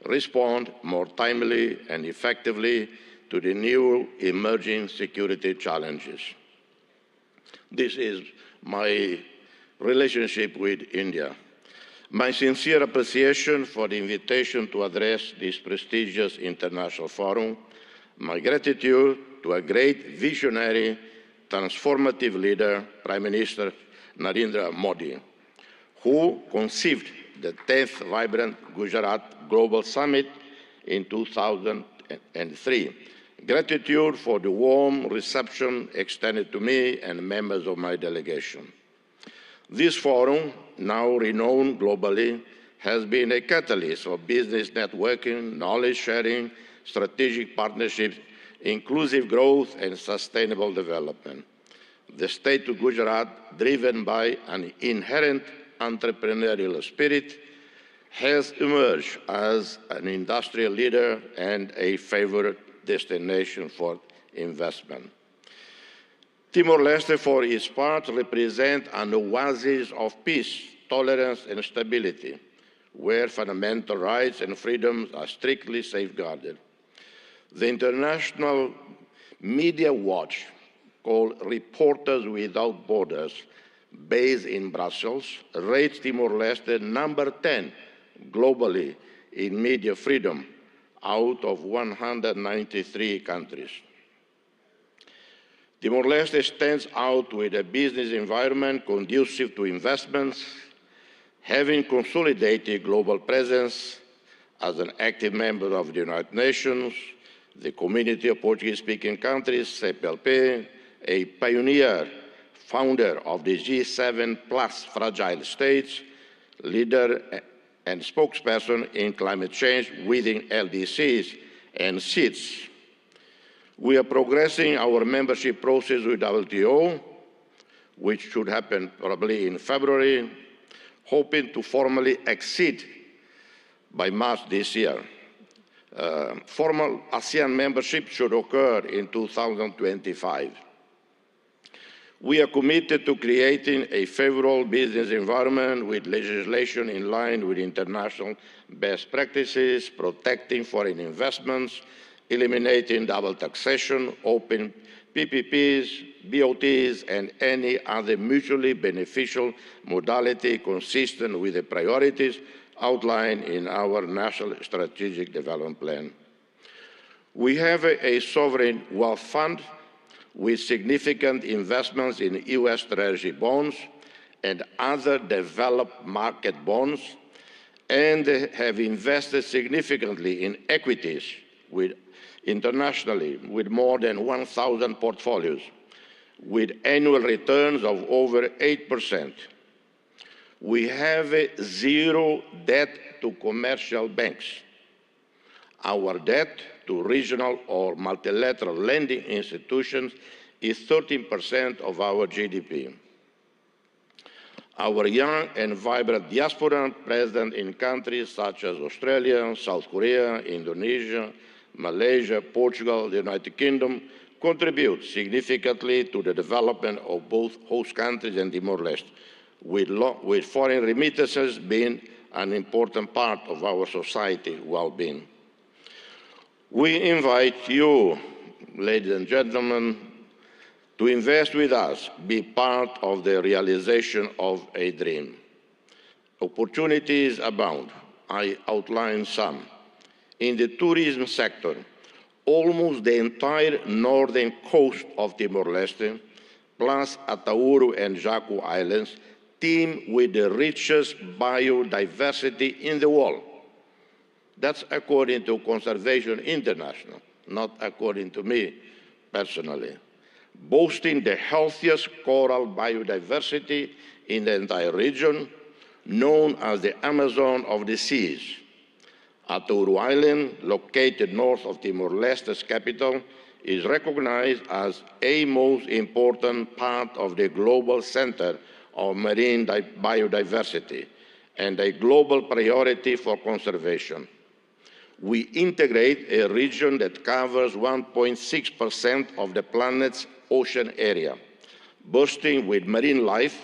Speaker 9: respond more timely and effectively to the new emerging security challenges. This is my relationship with India. My sincere appreciation for the invitation to address this prestigious international forum, my gratitude to a great visionary, transformative leader, Prime Minister Narendra Modi, who conceived the 10th Vibrant Gujarat Global Summit in 2003. Gratitude for the warm reception extended to me and members of my delegation. This forum, now renowned globally, has been a catalyst for business networking, knowledge sharing, strategic partnerships, inclusive growth, and sustainable development. The state of Gujarat, driven by an inherent entrepreneurial spirit, has emerged as an industrial leader and a favored destination for investment. Timor-Leste, for its part, represents an oasis of peace, tolerance, and stability, where fundamental rights and freedoms are strictly safeguarded. The International Media Watch, called Reporters Without Borders, based in Brussels, rates Timor-Leste number 10 globally in media freedom out of 193 countries. Timor-Leste stands out with a business environment conducive to investments, having consolidated global presence as an active member of the United Nations, the Community of Portuguese-speaking countries, CPLP, a pioneer, founder of the G7 Plus Fragile States, leader and spokesperson in climate change within LDCs and SEEDS. We are progressing our membership process with WTO, which should happen probably in February, hoping to formally exceed by March this year. Formal ASEAN membership should occur in 2025. We are committed to creating a favorable business environment with legislation in line with international best practices, protecting foreign investments, eliminating double taxation, open PPPs, BOTs, and any other mutually beneficial modality consistent with the priorities outlined in our National Strategic Development Plan. We have a sovereign wealth fund with significant investments in US Treasury bonds and other developed market bonds, and have invested significantly in equities internationally with more than 1,000 portfolios, with annual returns of over 8%. We have zero debt to commercial banks. Our debt to regional or multilateral lending institutions is 13% of our GDP. Our young and vibrant diaspora present in countries such as Australia, South Korea, Indonesia, Malaysia, Portugal, the United Kingdom contribute significantly to the development of both host countries and Timor-Leste, with foreign remittances being an important part of our society well-being. We invite you, ladies and gentlemen, to invest with us, be part of the realization of a dream. Opportunities abound. I outline some. In the tourism sector, almost the entire northern coast of Timor-Leste, plus Atauro and Jaco Islands, teem with the richest biodiversity in the world. That's according to Conservation International, not according to me personally. Boasting the healthiest coral biodiversity in the entire region, known as the Amazon of the seas. Atauro Island, located north of Timor-Leste's capital, is recognized as a most important part of the global center of marine biodiversity and a global priority for conservation. We integrate a region that covers 1.6% of the planet's ocean area, bursting with marine life,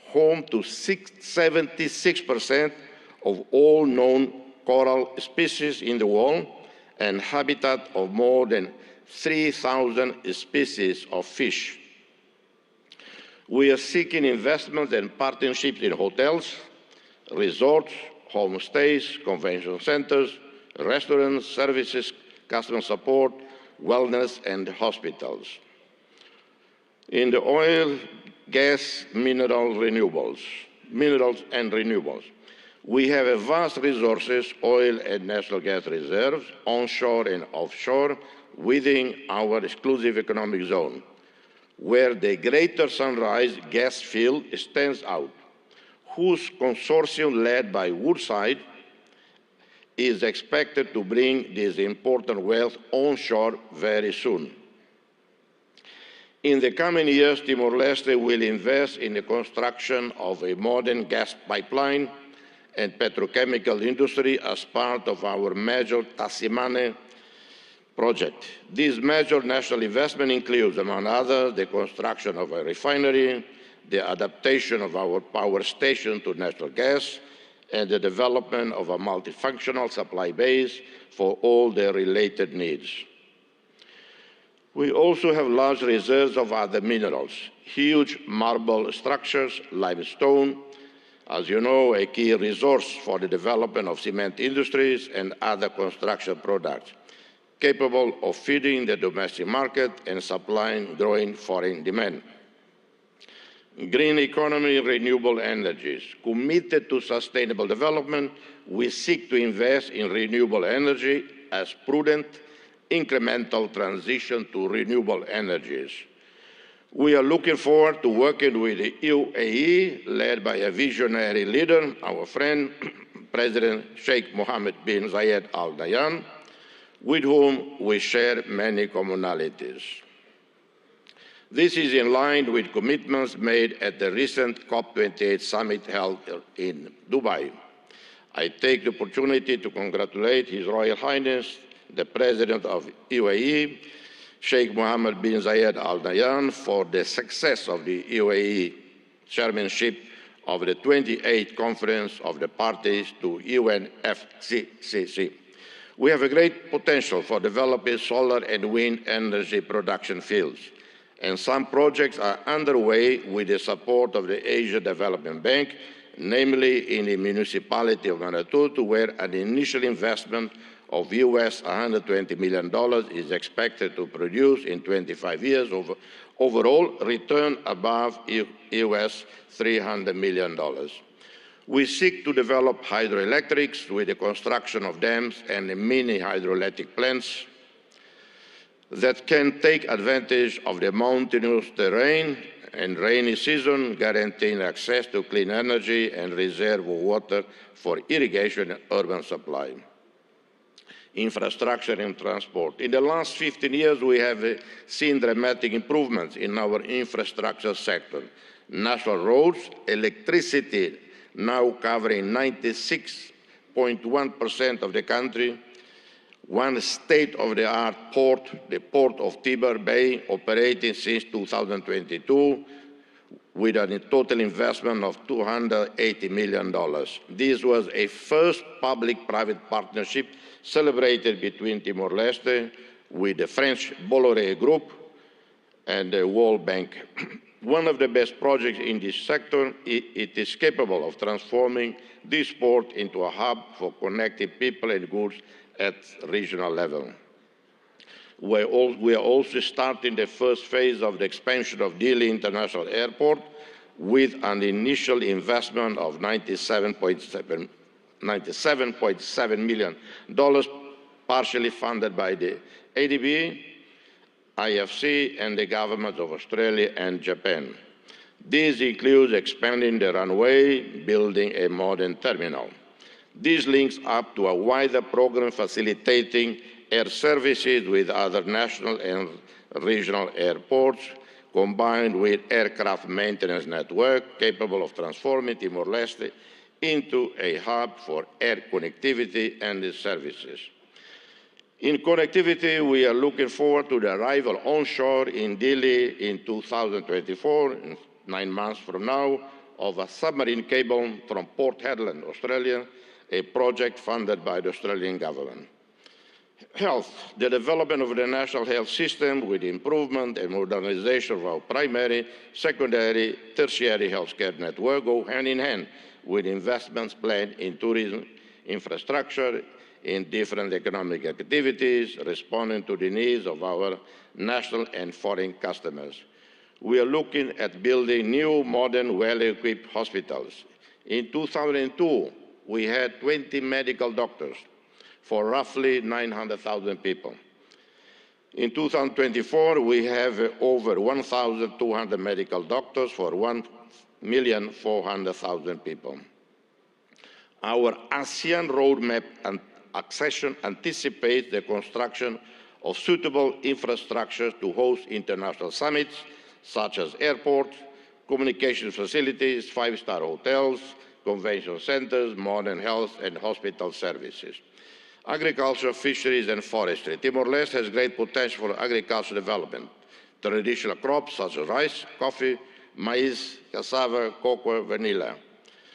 Speaker 9: home to 76% of all known coral species in the world, and habitat of more than 3,000 species of fish. We are seeking investments and partnerships in hotels, resorts, homestays, convention centers, restaurants, services, customer support, wellness, and hospitals. In the oil, gas, minerals and renewables, we have a vast resources, oil and natural gas reserves, onshore and offshore, within our exclusive economic zone, where the Greater Sunrise gas field stands out, whose consortium led by Woodside is expected to bring this important wealth onshore very soon. In the coming years, Timor-Leste will invest in the construction of a modern gas pipeline and petrochemical industry as part of our major Tasimane project. This major national investment includes, among others, the construction of a refinery, the adaptation of our power station to natural gas, and the development of a multifunctional supply base for all their related needs. We also have large reserves of other minerals, huge marble structures, limestone, as you know, a key resource for the development of cement industries and other construction products, capable of feeding the domestic market and supplying growing foreign demand. Green economy, renewable energies. Committed to sustainable development, we seek to invest in renewable energy as prudent, incremental transition to renewable energies. We are looking forward to working with the UAE, led by a visionary leader, our friend, President Sheikh Mohammed bin Zayed Al Nahyan, with whom we share many commonalities. This is in line with commitments made at the recent COP28 summit held in Dubai. I take the opportunity to congratulate His Royal Highness, the President of UAE, Sheikh Mohammed bin Zayed Al Nahyan, for the success of the UAE chairmanship of the 28th Conference of the Parties to UNFCCC. We have a great potential for developing solar and wind energy production fields, and some projects are underway with the support of the Asia Development Bank, namely in the municipality of Manatutu, where an initial investment of US $120 million is expected to produce in 25 years, overall return above US $300 million. We seek to develop hydroelectrics with the construction of dams and mini hydroelectric plants that can take advantage of the mountainous terrain and rainy season, guaranteeing access to clean energy and reserve water for irrigation and urban supply. infrastructure and transport. In the last 15 years, we have seen dramatic improvements in our infrastructure sector. National roads, electricity now covering 96.1% of the country, one state-of-the-art port, the Port of Tiber Bay, operating since 2022, with a total investment of $280 million. This was a first public-private partnership celebrated between Timor-Leste with the French Bolloré Group and the World Bank. One of the best projects in this sector, it is capable of transforming this port into a hub for connecting people and goods at regional level. We are also starting the first phase of the expansion of Dili International Airport with an initial investment of $97.7 million, partially funded by the ADB, IFC, and the governments of Australia and Japan. This includes expanding the runway, building a modern terminal. This links up to a wider program facilitating air services with other national and regional airports, combined with aircraft maintenance network capable of transforming Timor-Leste into a hub for air connectivity and services. In connectivity, we are looking forward to the arrival onshore in Dili in 2024, 9 months from now, of a submarine cable from Port Hedland, Australia, a project funded by the Australian government. Health, the development of the national health system with improvement and modernization of our primary, secondary, tertiary healthcare network go hand in hand with investments planned in tourism, infrastructure, in different economic activities, responding to the needs of our national and foreign customers. We are looking at building new, modern, well-equipped hospitals. In 2002, we had 20 medical doctors for roughly 900,000 people. In 2024, we have over 1,200 medical doctors for 1,400,000 people. Our ASEAN roadmap and accession anticipates the construction of suitable infrastructure to host international summits, such as airports, communication facilities, five-star hotels, convention centers, modern health and hospital services. Agriculture, fisheries, and forestry. Timor-Leste has great potential for agricultural development. Traditional crops such as rice, coffee, maize, cassava, cocoa, vanilla.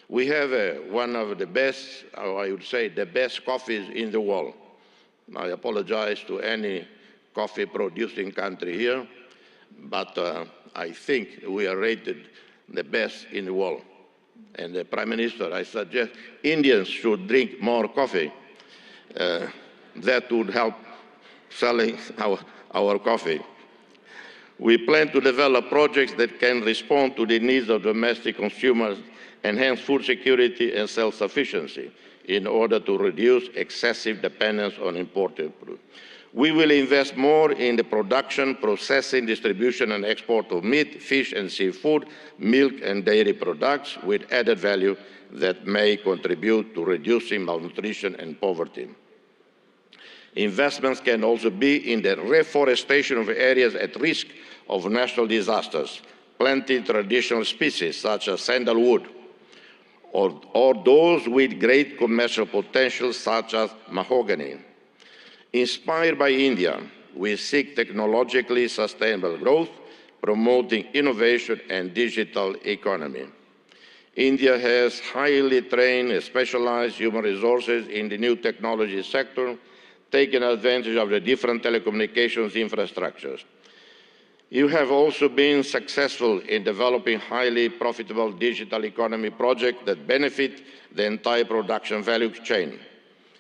Speaker 9: We have one of the best, or I would say the best coffees in the world. I apologize to any coffee producing country here, but I think we are rated the best in the world. And the Prime Minister, I suggest Indians should drink more coffee. That would help selling our coffee. We plan to develop projects that can respond to the needs of domestic consumers, enhance food security and self-sufficiency in order to reduce excessive dependence on imported food. We will invest more in the production, processing, distribution, and export of meat, fish, and seafood, milk, and dairy products with added value that may contribute to reducing malnutrition and poverty. Investments can also be in the reforestation of areas at risk of natural disasters, planting traditional species such as sandalwood, or those with great commercial potential such as mahogany. Inspired by India, we seek technologically sustainable growth, promoting innovation and digital economy. India has highly trained and specialized human resources in the new technology sector, taking advantage of the different telecommunications infrastructures. You have also been successful in developing highly profitable digital economy projects that benefit the entire production value chain.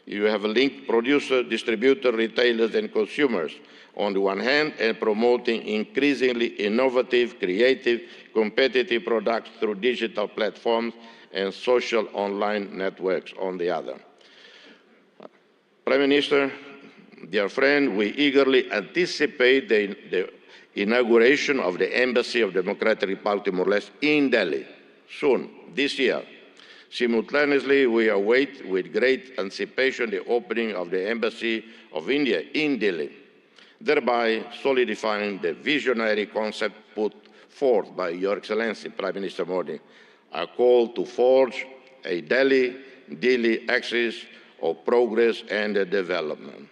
Speaker 9: You have linked producers, distributors, retailers, and consumers on the one hand, and promoting increasingly innovative, creative, competitive products through digital platforms and social online networks on the other. Prime Minister, dear friend, we eagerly anticipate the inauguration of the Embassy of Democratic Republic of Timor-Leste in Delhi soon, this year. Simultaneously, we await with great anticipation the opening of the Embassy of India in Delhi, thereby solidifying the visionary concept put forth by Your Excellency Prime Minister Modi, a call to forge a Delhi axis of progress and development.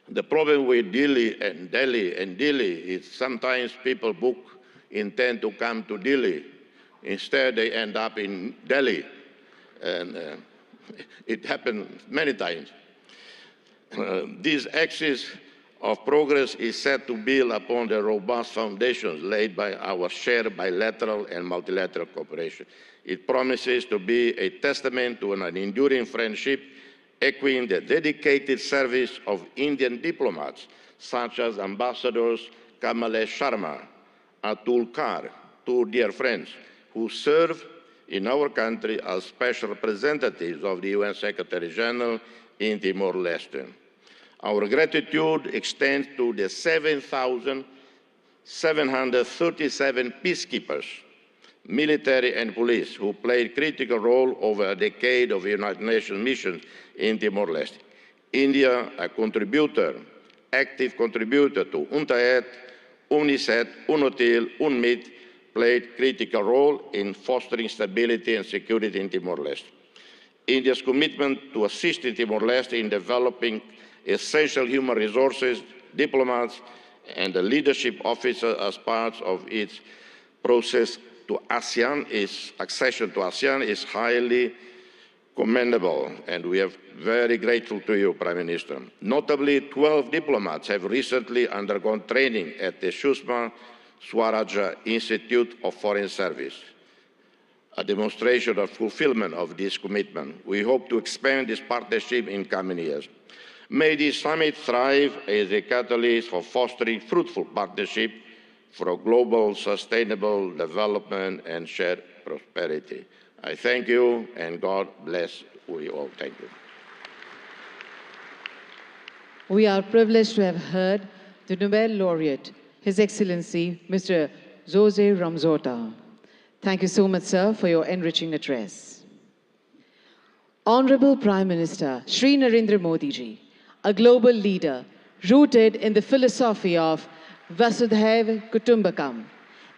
Speaker 9: The problem with Delhi is sometimes people intend to come to Delhi. Instead, they end up in Delhi. And it happened many times. This axis of progress is set to build upon the robust foundations laid by our shared bilateral and multilateral cooperation. It promises to be a testament to an enduring friendship, echoing the dedicated service of Indian diplomats, such as Ambassadors Kamalesh Sharma, Atul Kar, two dear friends, who serve in our country as special representatives of the UN Secretary General in Timor-Leste. Our gratitude extends to the 7,737 peacekeepers, military and police, who played a critical role over a decade of United Nations missions in Timor-Leste. India, a active contributor to UNTAED, UNICEF, UNOTIL, UNMIT, played a critical role in fostering stability and security in Timor-Leste. India's commitment to assisting Timor-Leste in developing essential human resources, diplomats, and the leadership officers as part of its process to accession to ASEAN is highly commendable, and we are very grateful to you, Prime Minister. Notably, 12 diplomats have recently undergone training at the Sushma Swaraj Institute of Foreign Service, a demonstration of fulfillment of this commitment. We hope to expand this partnership in coming years. May this summit thrive as a catalyst for fostering fruitful partnership for global sustainable development and shared prosperity. I thank you, and God bless you all. Thank you.
Speaker 7: We are privileged to have heard the Nobel laureate, His Excellency Mr. Jose Ramzota. Thank you so much, sir, for your enriching address. Honorable Prime Minister Shri Narendra Modi ji, a global leader rooted in the philosophy of Vasudhaiva Kutumbakam,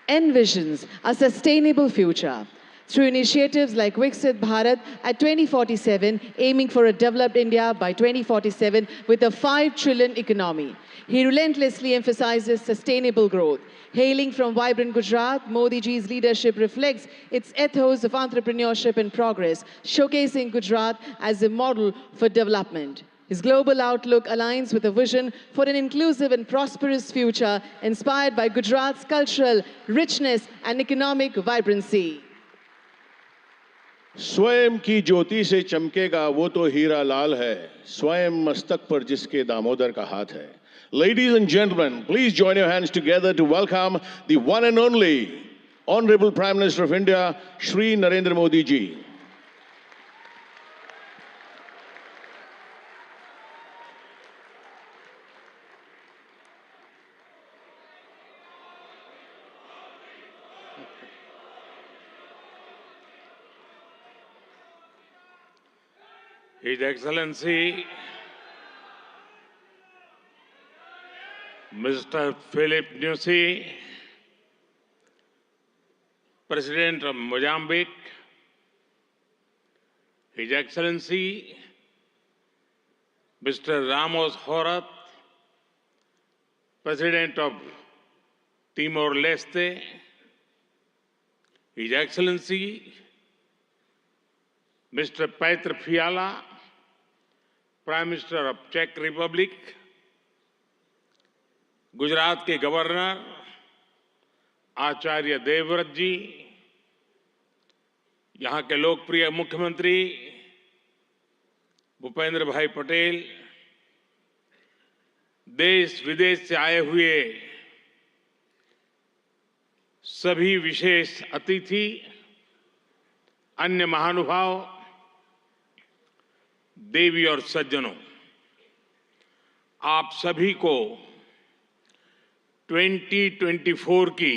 Speaker 7: envisions a sustainable future through initiatives like Viksit Bharat at 2047, aiming for a developed India by 2047 with a 5 trillion economy. He relentlessly emphasizes sustainable growth. Hailing from vibrant Gujarat, Modi ji's leadership reflects its ethos of entrepreneurship and progress, showcasing Gujarat as a model for development. His global outlook aligns with a vision for an inclusive and prosperous future inspired by Gujarat's cultural richness and economic vibrancy.
Speaker 10: स्वयं की ज्योति से चमकेगा वो तो हीरा लाल है, स्वयं मस्तक पर जिसके दामोदर का हाथ है. Ladies and gentlemen, please join your hands together to welcome the one and only Honorable Prime Minister of India, Shri Narendra Modi ji.
Speaker 22: His Excellency Mr. Philip Nyusi, President of Mozambique, His Excellency Mr. Ramos Horat, President of Timor-Leste, His Excellency Mr. Petr Fiala, Prime Minister of Czech Republic, Gujarat के governor Acharya Devvrat जी, यहाँ के लोकप्रिय मुख्यमंत्री भूपेंद्र भाई पटेल, देश विदेश से आए हुए सभी विशेष अतिथि, अन्य महानुभाव, देवी और सज्जनों, आप सभी को 2024 की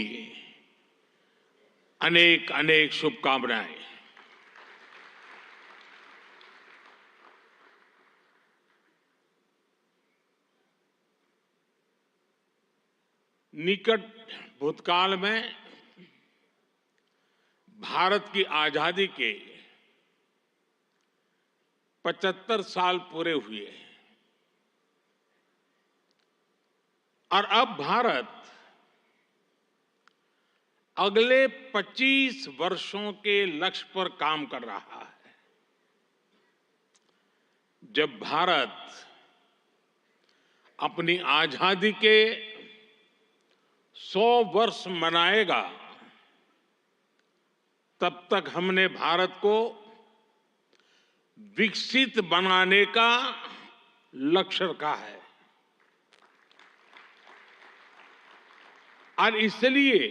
Speaker 22: अनेक अनेक शुभकामनाएं। निकट भूतकाल में भारत की आजादी के 75 साल पूरे हुए और अब भारत अगले 25 वर्षों के लक्ष्य पर काम कर रहा है। जब भारत अपनी आजादी के 100 वर्ष मनाएगा, तब तक हमने भारत को विकसित बनाने का लक्ष्य रखा है और इसलिए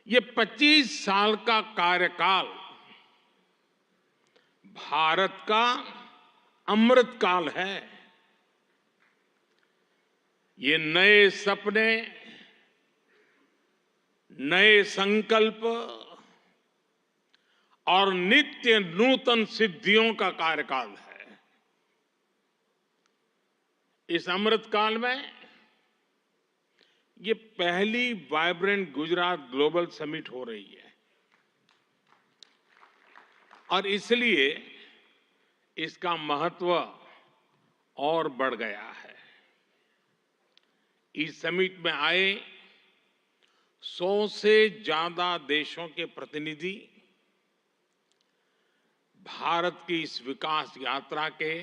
Speaker 22: ये 25 साल का कार्यकाल भारत का अमृत काल है। ये नए सपने, नए संकल्प और नित्य नूतन सिद्धियों का कार्यकाल है। इस अमृत काल में ये पहली वाइब्रेंट गुजरात ग्लोबल समिट हो रही है और इसलिए इसका महत्व और बढ़ गया है। इस समिट में आए 100 से ज्यादा देशों के प्रतिनिधि भारत की इस विकास यात्रा के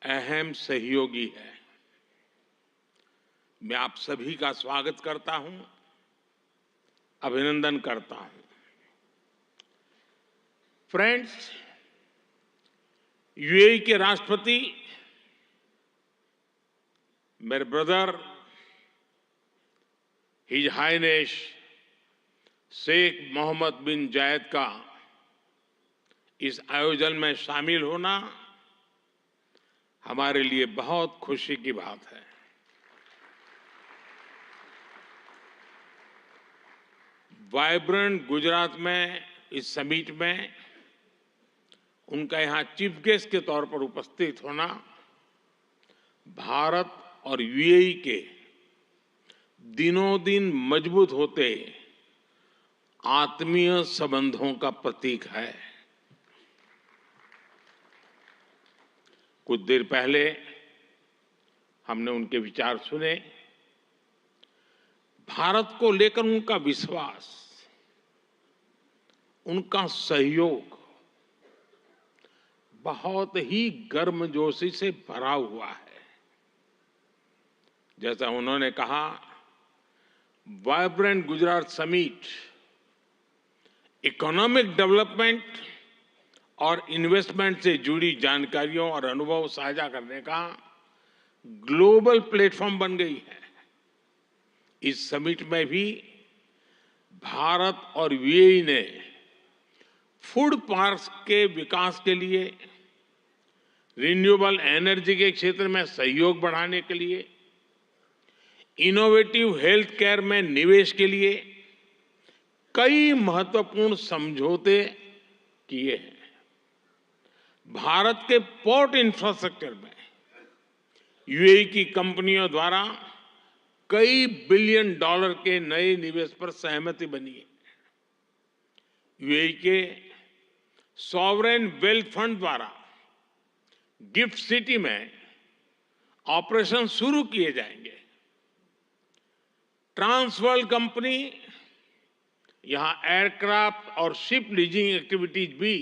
Speaker 22: अहम सहयोगी हैं। मैं आप सभी का स्वागत करता हूं, अभिनंदन करता हूं। फ्रेंड्स, यूएई के राष्ट्रपति मेरे brother his highness Sheikh Mohammed bin Zayed का इस आयोजन में शामिल होना हमारे लिए बहुत खुशी की बात है। वाइब्रेंट गुजरात में इस समिट में उनका यहां चीफ गेस्ट के तौर पर उपस्थित होना भारत और यूएई के दिनों दिन मजबूत होते आत्मीय संबंधों का प्रतीक है। कुछ देर पहले हमने उनके विचार सुने। भारत को लेकर उनका विश्वास, उनका सहयोग बहुत ही गर्मजोशी से भरा हुआ है। जैसा उन्होंने कहा, vibrant Gujarat summit economic development और इन्वेस्टमेंट से जुड़ी जानकारियों और अनुभव साझा करने का ग्लोबल प्लेटफॉर्म बन गई है। इस समिट में भी भारत और यूएई ने फूड पार्क्स के विकास के लिए, रिन्यूएबल एनर्जी के क्षेत्र में सहयोग बढ़ाने के लिए, इनोवेटिव हेल्थ केयर में निवेश के लिए कई महत्वपूर्ण समझौते किए हैं। भारत के पोर्ट इंफ्रास्ट्रक्चर में यूएई की कंपनियों द्वारा कई बिलियन डॉलर के नए निवेश पर सहमति बनी है। यूएई के सॉवरेन वेल्थ फंड द्वारा गिफ्ट सिटी में ऑपरेशन शुरू किए जाएंगे। ट्रांसवर्ल्ड कंपनी यहां एयरक्राफ्ट और शिप लीजिंग एक्टिविटीज भी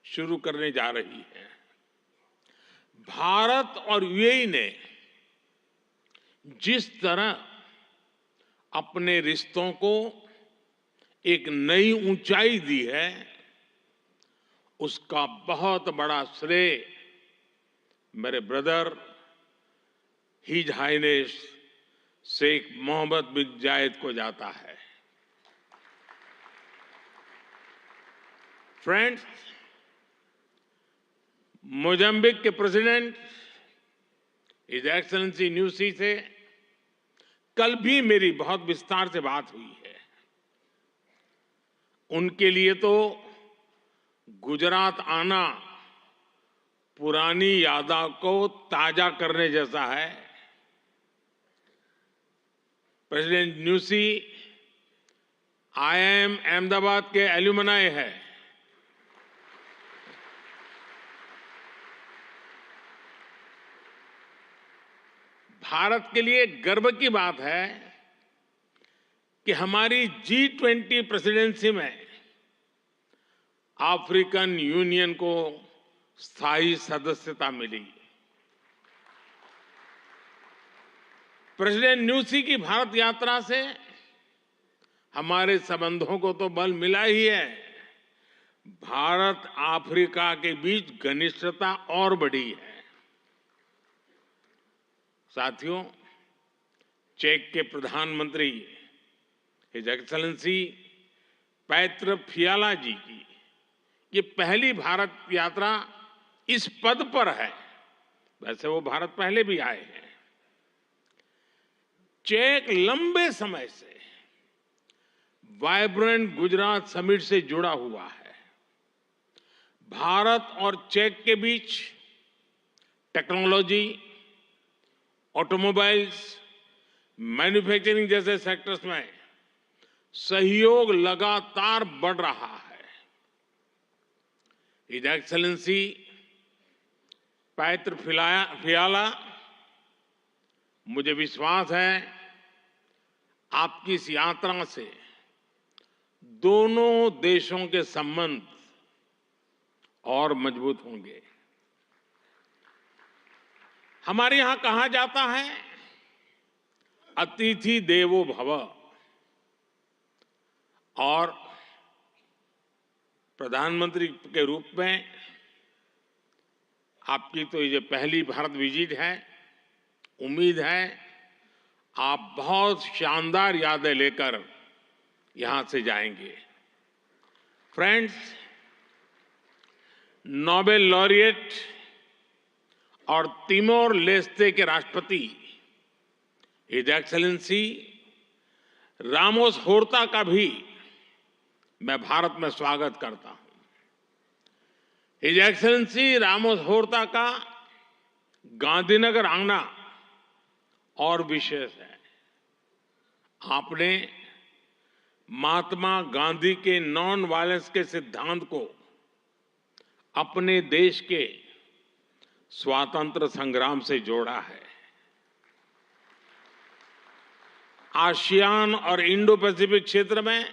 Speaker 22: शुरू करने जा रही है। भारत और यूएई ने जिस तरह अपने रिश्तों को एक नई ऊंचाई दी है, उसका बहुत बड़ा श्रेय मेरे brother his highness Sheikh Mohammed bin Zayed को जाता है। फ्रेंड्स, मोजाम्बिक के प्रेसिडेंट हिज एक्सेलेंसी न्यूसी से कल भी मेरी बहुत विस्तार से बात हुई है। उनके लिए तो गुजरात आना पुरानी यादों को ताजा करने जैसा है। प्रेसिडेंट न्यूसी IIM अहमदाबाद के एल्यूमनाई है। भारत के लिए गर्व की बात है कि हमारी G20 प्रेसिडेंसी में अफ्रीकन यूनियन को स्थायी सदस्यता मिली। प्रेसिडेंट न्यूसी की भारत यात्रा से हमारे संबंधों को तो बल मिला ही है, भारत अफ्रीका के बीच घनिष्ठता और बढ़ी है। साथियों, चेक के प्रधानमंत्री हिज एक्सेलेंसी पैत्र फियाला जी की ये पहली भारत यात्रा इस पद पर है। वैसे वो भारत पहले भी आए हैं। चेक लंबे समय से वाइब्रेंट गुजरात समिट से जुड़ा हुआ है। भारत और चेक के बीच टेक्नोलॉजी, ऑटोमोबाइल्स, मैन्युफैक्चरिंग जैसे सेक्टर्स में सहयोग लगातार बढ़ रहा है। हिज एक्सेलेंसी पैत्र फियाला, मुझे विश्वास है आपकी इस यात्रा से दोनों देशों के संबंध और मजबूत होंगे। हमारे यहां कहा जाता है अतिथि देवो भव, और प्रधानमंत्री के रूप में आपकी तो ये पहली भारत विजिट है। उम्मीद है आप बहुत शानदार यादें लेकर यहां से जाएंगे। फ्रेंड्स, नोबेल लॉरिएट और तिमोर लेस्ते के राष्ट्रपति हिज एक्सेलेंसी रामोस होर्ता का भी मैं भारत में स्वागत करता हूं। हिज एक्सेलेंसी रामोस होर्ता का गांधीनगर आना और विशेष है। आपने महात्मा गांधी के नॉन वायलेंस के सिद्धांत को अपने देश के स्वातंत्र संग्राम से जोड़ा है। आसियान और इंडो पैसिफिक क्षेत्र में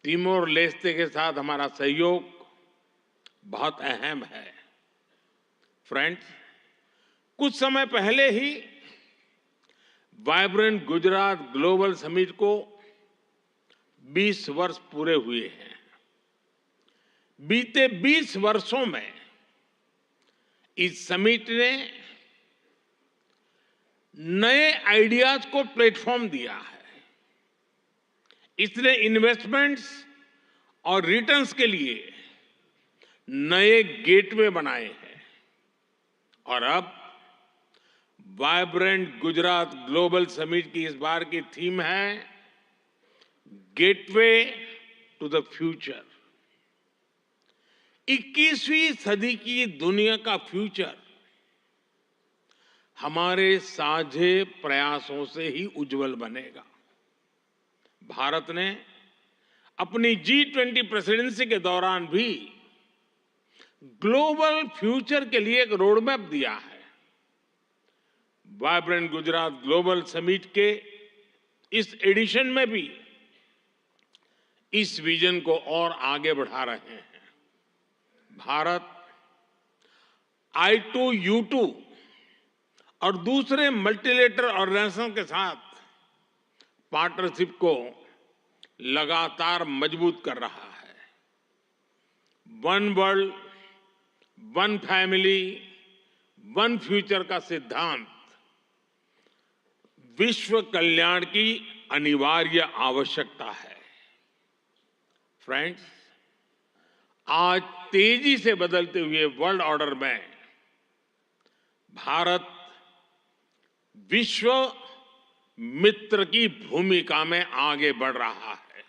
Speaker 22: तिमोर लेस्ते के साथ हमारा सहयोग बहुत अहम है। फ्रेंड्स, कुछ समय पहले ही वाइब्रेंट गुजरात ग्लोबल समिट को 20 वर्ष पूरे हुए हैं। बीते 20 वर्षों में इस समिट ने नए आइडियाज को प्लेटफॉर्म दिया है। इसने इन्वेस्टमेंट्स और रिटर्न्स के लिए नए गेटवे बनाए हैं। और अब वाइब्रेंट गुजरात ग्लोबल समिट की इस बार की थीम है गेटवे टू द फ्यूचर। 21वीं सदी की दुनिया का फ्यूचर हमारे साझे प्रयासों से ही उज्जवल बनेगा। भारत ने अपनी G20 प्रेसिडेंसी के दौरान भी ग्लोबल फ्यूचर के लिए एक रोडमैप दिया है। वाइब्रेंट गुजरात ग्लोबल समिट के इस एडिशन में भी इस विजन को और आगे बढ़ा रहे हैं। भारत I2U2 और दूसरे मल्टीलेटरल ऑर्गेनाइजेशन के साथ पार्टनरशिप को लगातार मजबूत कर रहा है। One world, one family, one future का सिद्धांत विश्व कल्याण की अनिवार्य आवश्यकता है। फ्रेंड्स, आज तेजी से बदलते हुए वर्ल्ड ऑर्डर में भारत विश्व मित्र की भूमिका में आगे बढ़ रहा है।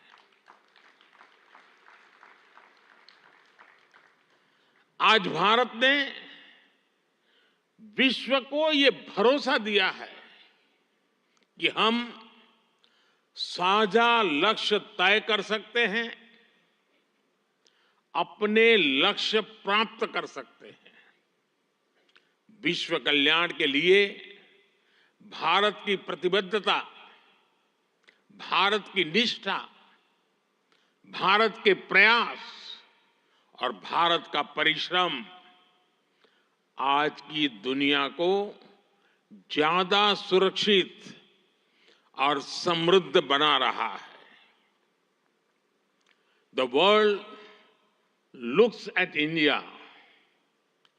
Speaker 22: आज भारत ने विश्व को ये भरोसा दिया है कि हम साझा लक्ष्य तय कर सकते हैं, अपने लक्ष्य प्राप्त कर सकते हैं। विश्व कल्याण के लिए भारत की प्रतिबद्धता, भारत की निष्ठा, भारत के प्रयास और भारत का परिश्रम आज की दुनिया को ज्यादा सुरक्षित और समृद्ध बना रहा है। The world looks at India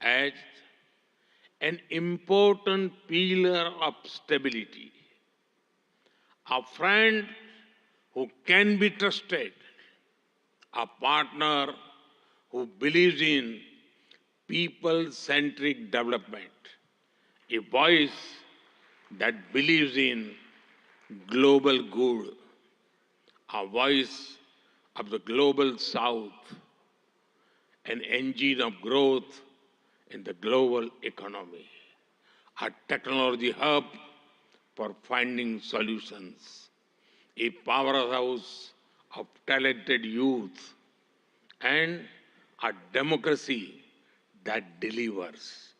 Speaker 22: as an important pillar of stability, a friend who can be trusted, a partner who believes in people-centric development, a voice that believes in global good, a voice of the global south, an engine of growth in the global economy, a technology hub for finding solutions, a powerhouse of talented youth, and a democracy that delivers.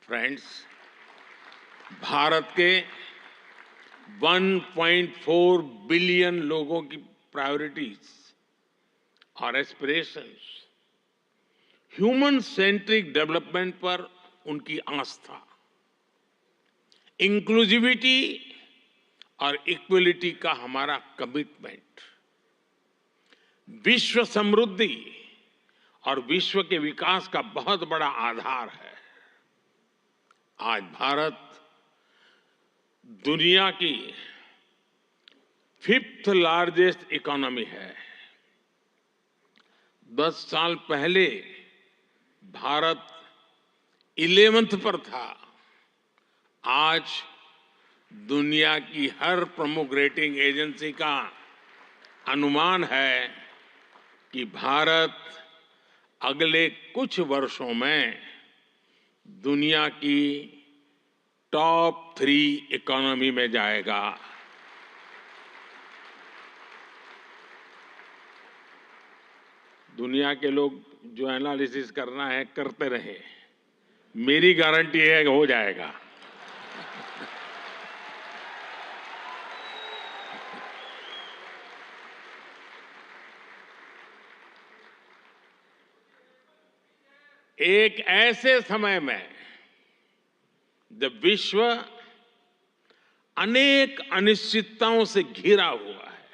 Speaker 22: Friends, Bharat के 1.4 billion लोगों की priorities और aspirations, human centric development पर उनकी आस्था, inclusivity और equality का हमारा commitment, विश्व समृद्धि और विश्व के विकास का बहुत बड़ा आधार है। आज भारत दुनिया की 5th लार्जेस्ट इकोनॉमी है। 10 साल पहले भारत 11th पर था। आज दुनिया की हर प्रमुख रेटिंग एजेंसी का अनुमान है कि भारत अगले कुछ वर्षों में दुनिया की टॉप 3 इकोनॉमी में जाएगा। दुनिया के लोग जो एनालिसिस करना है करते रहे, मेरी गारंटी है कि हो जाएगा। एक ऐसे समय में जब विश्व अनेक अनिश्चितताओं से घिरा हुआ है,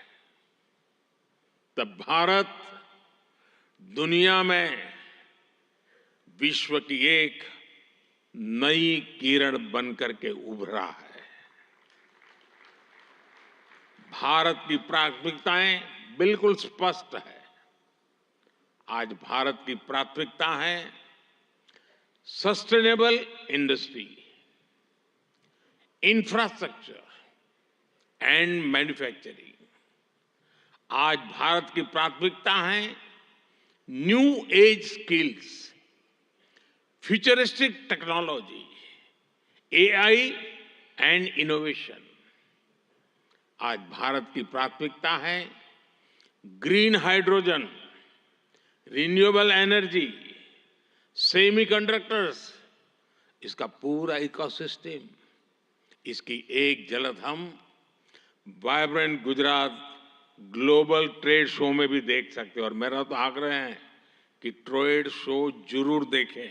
Speaker 22: तब भारत दुनिया में विश्व की एक नई किरण बनकर के उभरा है। भारत की प्राथमिकताएं बिल्कुल स्पष्ट है। आज भारत की प्राथमिकता है sustainable industry, infrastructure and manufacturing. आज भारत की प्राथमिकता है new age skills, futuristic technology, AI and innovation. आज भारत की प्राथमिकता है green hydrogen, renewable energy, semiconductors, इसका पूरा इकोसिस्टम। इसकी एक झलक हम vibrant Gujarat global trade show में भी देख सकते हैं। और मेरा तो आग्रह है कि ट्रेड शो जरूर देखें।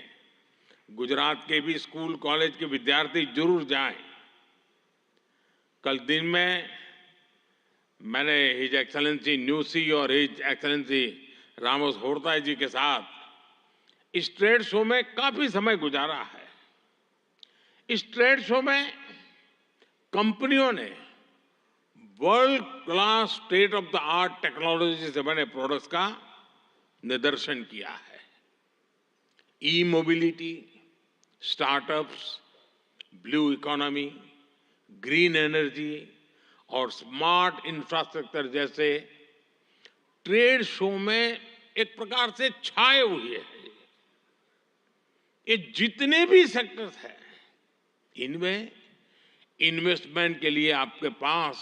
Speaker 22: गुजरात के भी स्कूल कॉलेज के विद्यार्थी जरूर जाएं। कल दिन में मैंने हिज एक्सेलेंसी न्यूसी और हिज एक्सेलेंसी रामोस होर्ता जी के साथ इस ट्रेड शो में काफी समय गुजारा है। इस ट्रेड शो में कंपनियों ने world class state of the art technology से बने प्रोडक्ट्स का निदर्शन किया है। E mobility, startups, blue economy, green energy और स्मार्ट इंफ्रास्ट्रक्चर जैसे ट्रेड शो में एक प्रकार से छाए हुए हैं। ये जितने भी सेक्टर्स हैं, इनमें इन्वेस्टमेंट के लिए आपके पास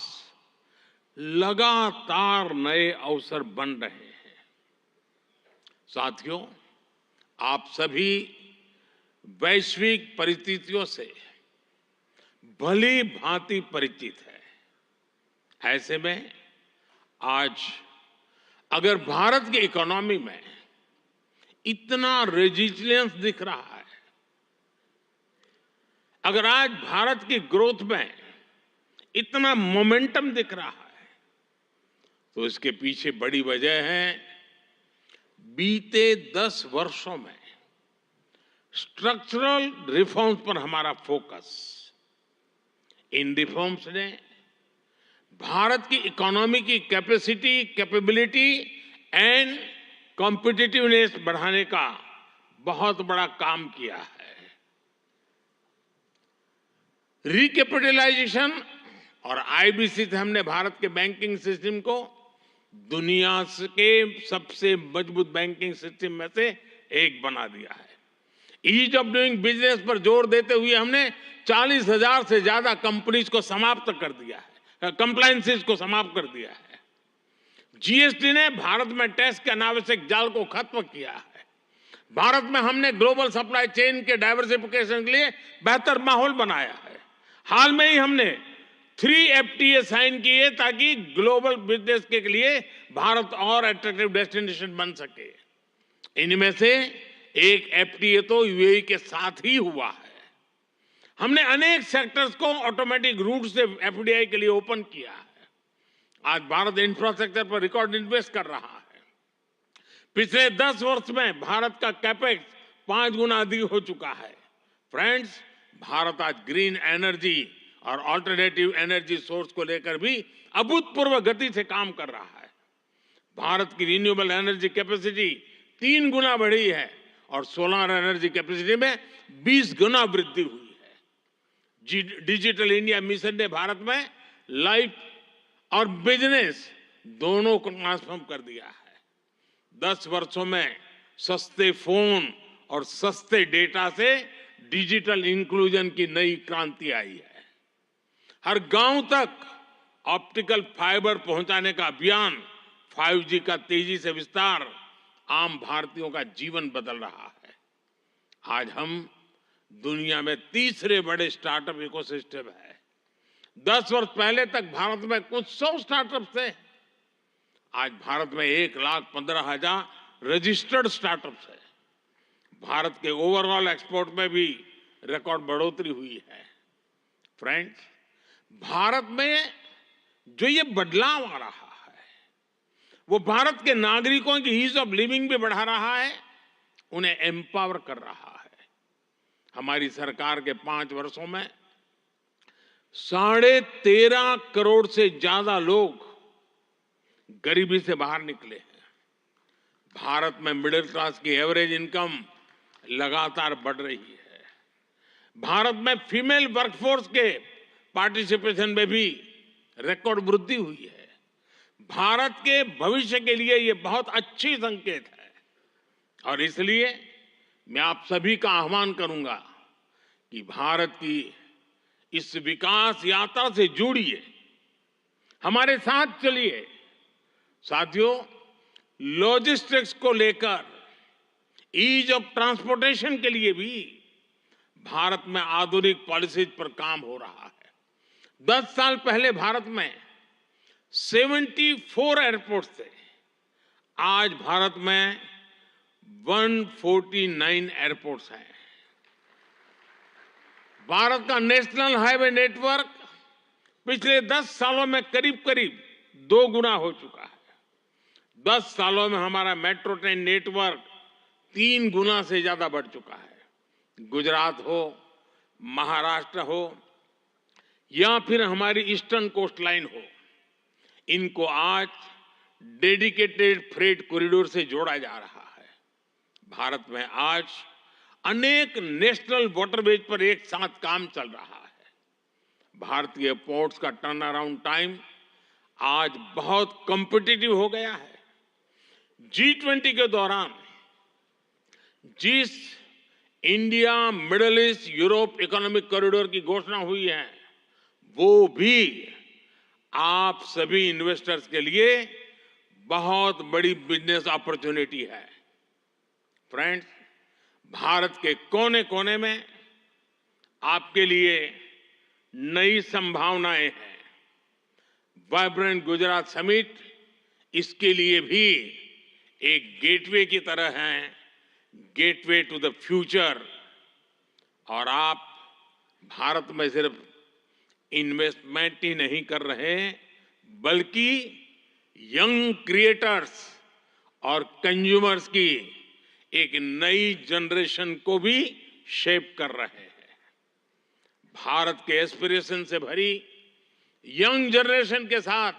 Speaker 22: लगातार नए अवसर बन रहे हैं। साथियों, आप सभी वैश्विक परिस्थितियों से भली भांति परिचित है। ऐसे में आज अगर भारत की इकोनॉमी में इतना रेजिलियंस दिख रहा है, अगर आज भारत की ग्रोथ में इतना मोमेंटम दिख रहा है, तो इसके पीछे बड़ी वजह है बीते 10 वर्षों में स्ट्रक्चरल रिफॉर्म्स पर हमारा फोकस। इन रिफॉर्म्स ने भारत की इकोनॉमी की कैपेसिटी, कैपेबिलिटी एंड कॉम्पिटिटिवनेस बढ़ाने का बहुत बड़ा काम किया है। रिकैपिटलाइजेशन और आईबीसी से हमने भारत के बैंकिंग सिस्टम को दुनिया के सबसे मजबूत बैंकिंग सिस्टम में से एक बना दिया है। ईज ऑफ डूइंग बिजनेस पर जोर देते हुए हमने 40,000 से ज्यादा कंपनीज को समाप्त कर दिया है, कंप्लायंसेस को समाप्त कर दिया है। जीएसटी ने भारत में टैक्स के अनावश्यक जाल को खत्म किया है। भारत में हमने ग्लोबल सप्लाई चेन के डाइवर्सिफिकेशन के लिए बेहतर माहौल बनाया है। हाल में ही हमने 3 FTA साइन किए ताकि ग्लोबल बिजनेस के लिए भारत और अट्रैक्टिव डेस्टिनेशन बन सके। इनमें से एक FTA तो यूएई के साथ ही हुआ है। हमने अनेक सेक्टर्स को ऑटोमेटिक रूट से FDI के लिए ओपन किया है। आज भारत इंफ्रास्ट्रक्चर पर रिकॉर्ड इन्वेस्ट कर रहा है। पिछले 10 वर्ष में भारत का कैपेक्स 5 गुना अधिक हो चुका है। फ्रेंड्स, भारत आज ग्रीन एनर्जी और अल्टरनेटिव एनर्जी सोर्स को लेकर भी अभूतपूर्व गति से काम कर रहा है। भारत की रिन्यूएबल एनर्जी कैपेसिटी 3 गुना बढ़ी है और सोलर एनर्जी कैपेसिटी में 20 गुना वृद्धि हुई है। डिजिटल इंडिया मिशन ने भारत में लाइफ और बिजनेस दोनों को ट्रांसफॉर्म कर दिया है। 10 वर्षों में सस्ते फोन और सस्ते डेटा से डिजिटल इंक्लूजन की नई क्रांति आई है। हर गांव तक ऑप्टिकल फाइबर पहुंचाने का अभियान, 5G का तेजी से विस्तार आम भारतीयों का जीवन बदल रहा है। आज हम दुनिया में तीसरे बड़े स्टार्टअप इकोसिस्टम है। 10 वर्ष पहले तक भारत में कुछ 100 स्टार्टअप थे। आज भारत में 1,15,000 रजिस्टर्ड स्टार्टअप्स है। भारत के ओवरऑल एक्सपोर्ट में भी रिकॉर्ड बढ़ोतरी हुई है। फ्रेंड्स, भारत में जो ये बदलाव आ रहा है, वो भारत के नागरिकों की ईज ऑफ लिविंग भी बढ़ा रहा है, उन्हें एम्पावर कर रहा है। हमारी सरकार के 5 वर्षों में 13.5 करोड़ से ज्यादा लोग गरीबी से बाहर निकले हैं। भारत में मिडिल क्लास की एवरेज इनकम लगातार बढ़ रही है। भारत में फीमेल वर्कफोर्स के पार्टिसिपेशन में भी रिकॉर्ड वृद्धि हुई है। भारत के भविष्य के लिए ये बहुत अच्छी संकेत है और इसलिए मैं आप सभी का आह्वान करूंगा कि भारत की इस विकास यात्रा से जुड़िए, हमारे साथ चलिए। साथियों, लॉजिस्टिक्स को लेकर ईज ऑफ ट्रांसपोर्टेशन के लिए भी भारत में आधुनिक पॉलिसीज पर काम हो रहा है। 10 साल पहले भारत में 74 एयरपोर्ट थे। आज भारत में 149 एयरपोर्ट्स हैं। भारत का नेशनल हाईवे नेटवर्क पिछले 10 सालों में करीब करीब 2 गुना हो चुका है। 10 सालों में हमारा मेट्रो ट्रेन नेटवर्क 3 गुना से ज्यादा बढ़ चुका है। गुजरात हो, महाराष्ट्र हो या फिर हमारी ईस्टर्न कोस्ट लाइन हो, इनको आज डेडिकेटेड फ्रेट कॉरिडोर से जोड़ा जा रहा है। भारत में आज अनेक नेशनल वाटरवेज पर एक साथ काम चल रहा है। भारतीय पोर्ट्स का टर्न अराउंड टाइम आज बहुत कॉम्पिटिटिव हो गया है। G20 के दौरान जिस India middle east Europe economic corridor की घोषणा हुई है, वो भी आप सभी इन्वेस्टर्स के लिए बहुत बड़ी बिजनेस अपॉर्चुनिटी है। फ्रेंड्स, भारत के कोने कोने में आपके लिए नई संभावनाएं हैं। वाइब्रेंट गुजरात समिट इसके लिए भी एक गेटवे की तरह है, गेटवे टू द फ्यूचर। और आप भारत में सिर्फ इन्वेस्टमेंट ही नहीं कर रहे, बल्कि यंग क्रिएटर्स और कंज्यूमर्स की एक नई जनरेशन को भी शेप कर रहे हैं। भारत के एस्पिरेशन से भरी यंग जनरेशन के साथ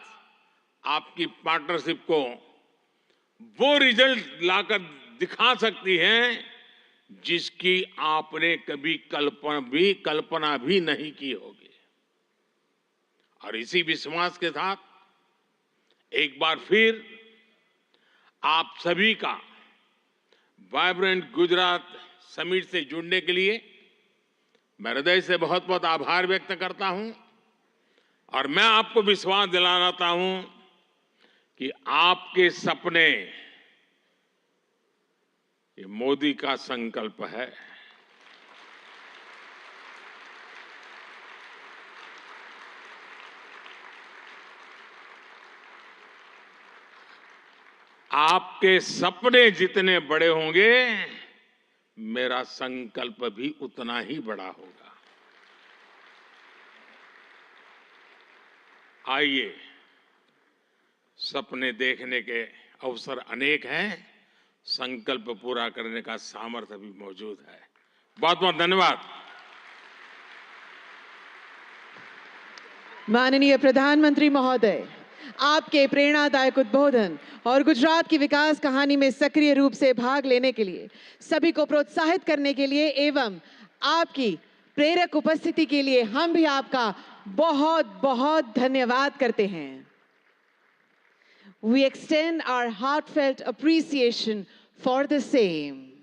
Speaker 22: आपकी पार्टनरशिप को वो रिजल्ट लाकर दिखा सकती है जिसकी आपने कभी कल्पना भी नहीं की होगी। और इसी विश्वास के साथ एक बार फिर आप सभी का वाइब्रेंट गुजरात समिट से जुड़ने के लिए मैं हृदय से बहुत बहुत आभार व्यक्त करता हूं। और मैं आपको विश्वास दिलाता हूं कि आपके सपने ये मोदी का संकल्प है। आपके सपने जितने बड़े होंगे, मेरा संकल्प भी उतना ही बड़ा होगा। आइए, सपने देखने के अवसर अनेक हैं, संकल्प पूरा करने का सामर्थ्य भी मौजूद है। बहुत बहुत धन्यवाद।
Speaker 7: माननीय प्रधानमंत्री महोदय, आपके प्रेरणादायक उद्बोधन और गुजरात की विकास कहानी में सक्रिय रूप से भाग लेने के लिए, सभी को प्रोत्साहित करने के लिए एवं आपकी प्रेरक उपस्थिति के लिए हम भी आपका बहुत बहुत धन्यवाद करते हैं। We extend our heartfelt appreciation for the same.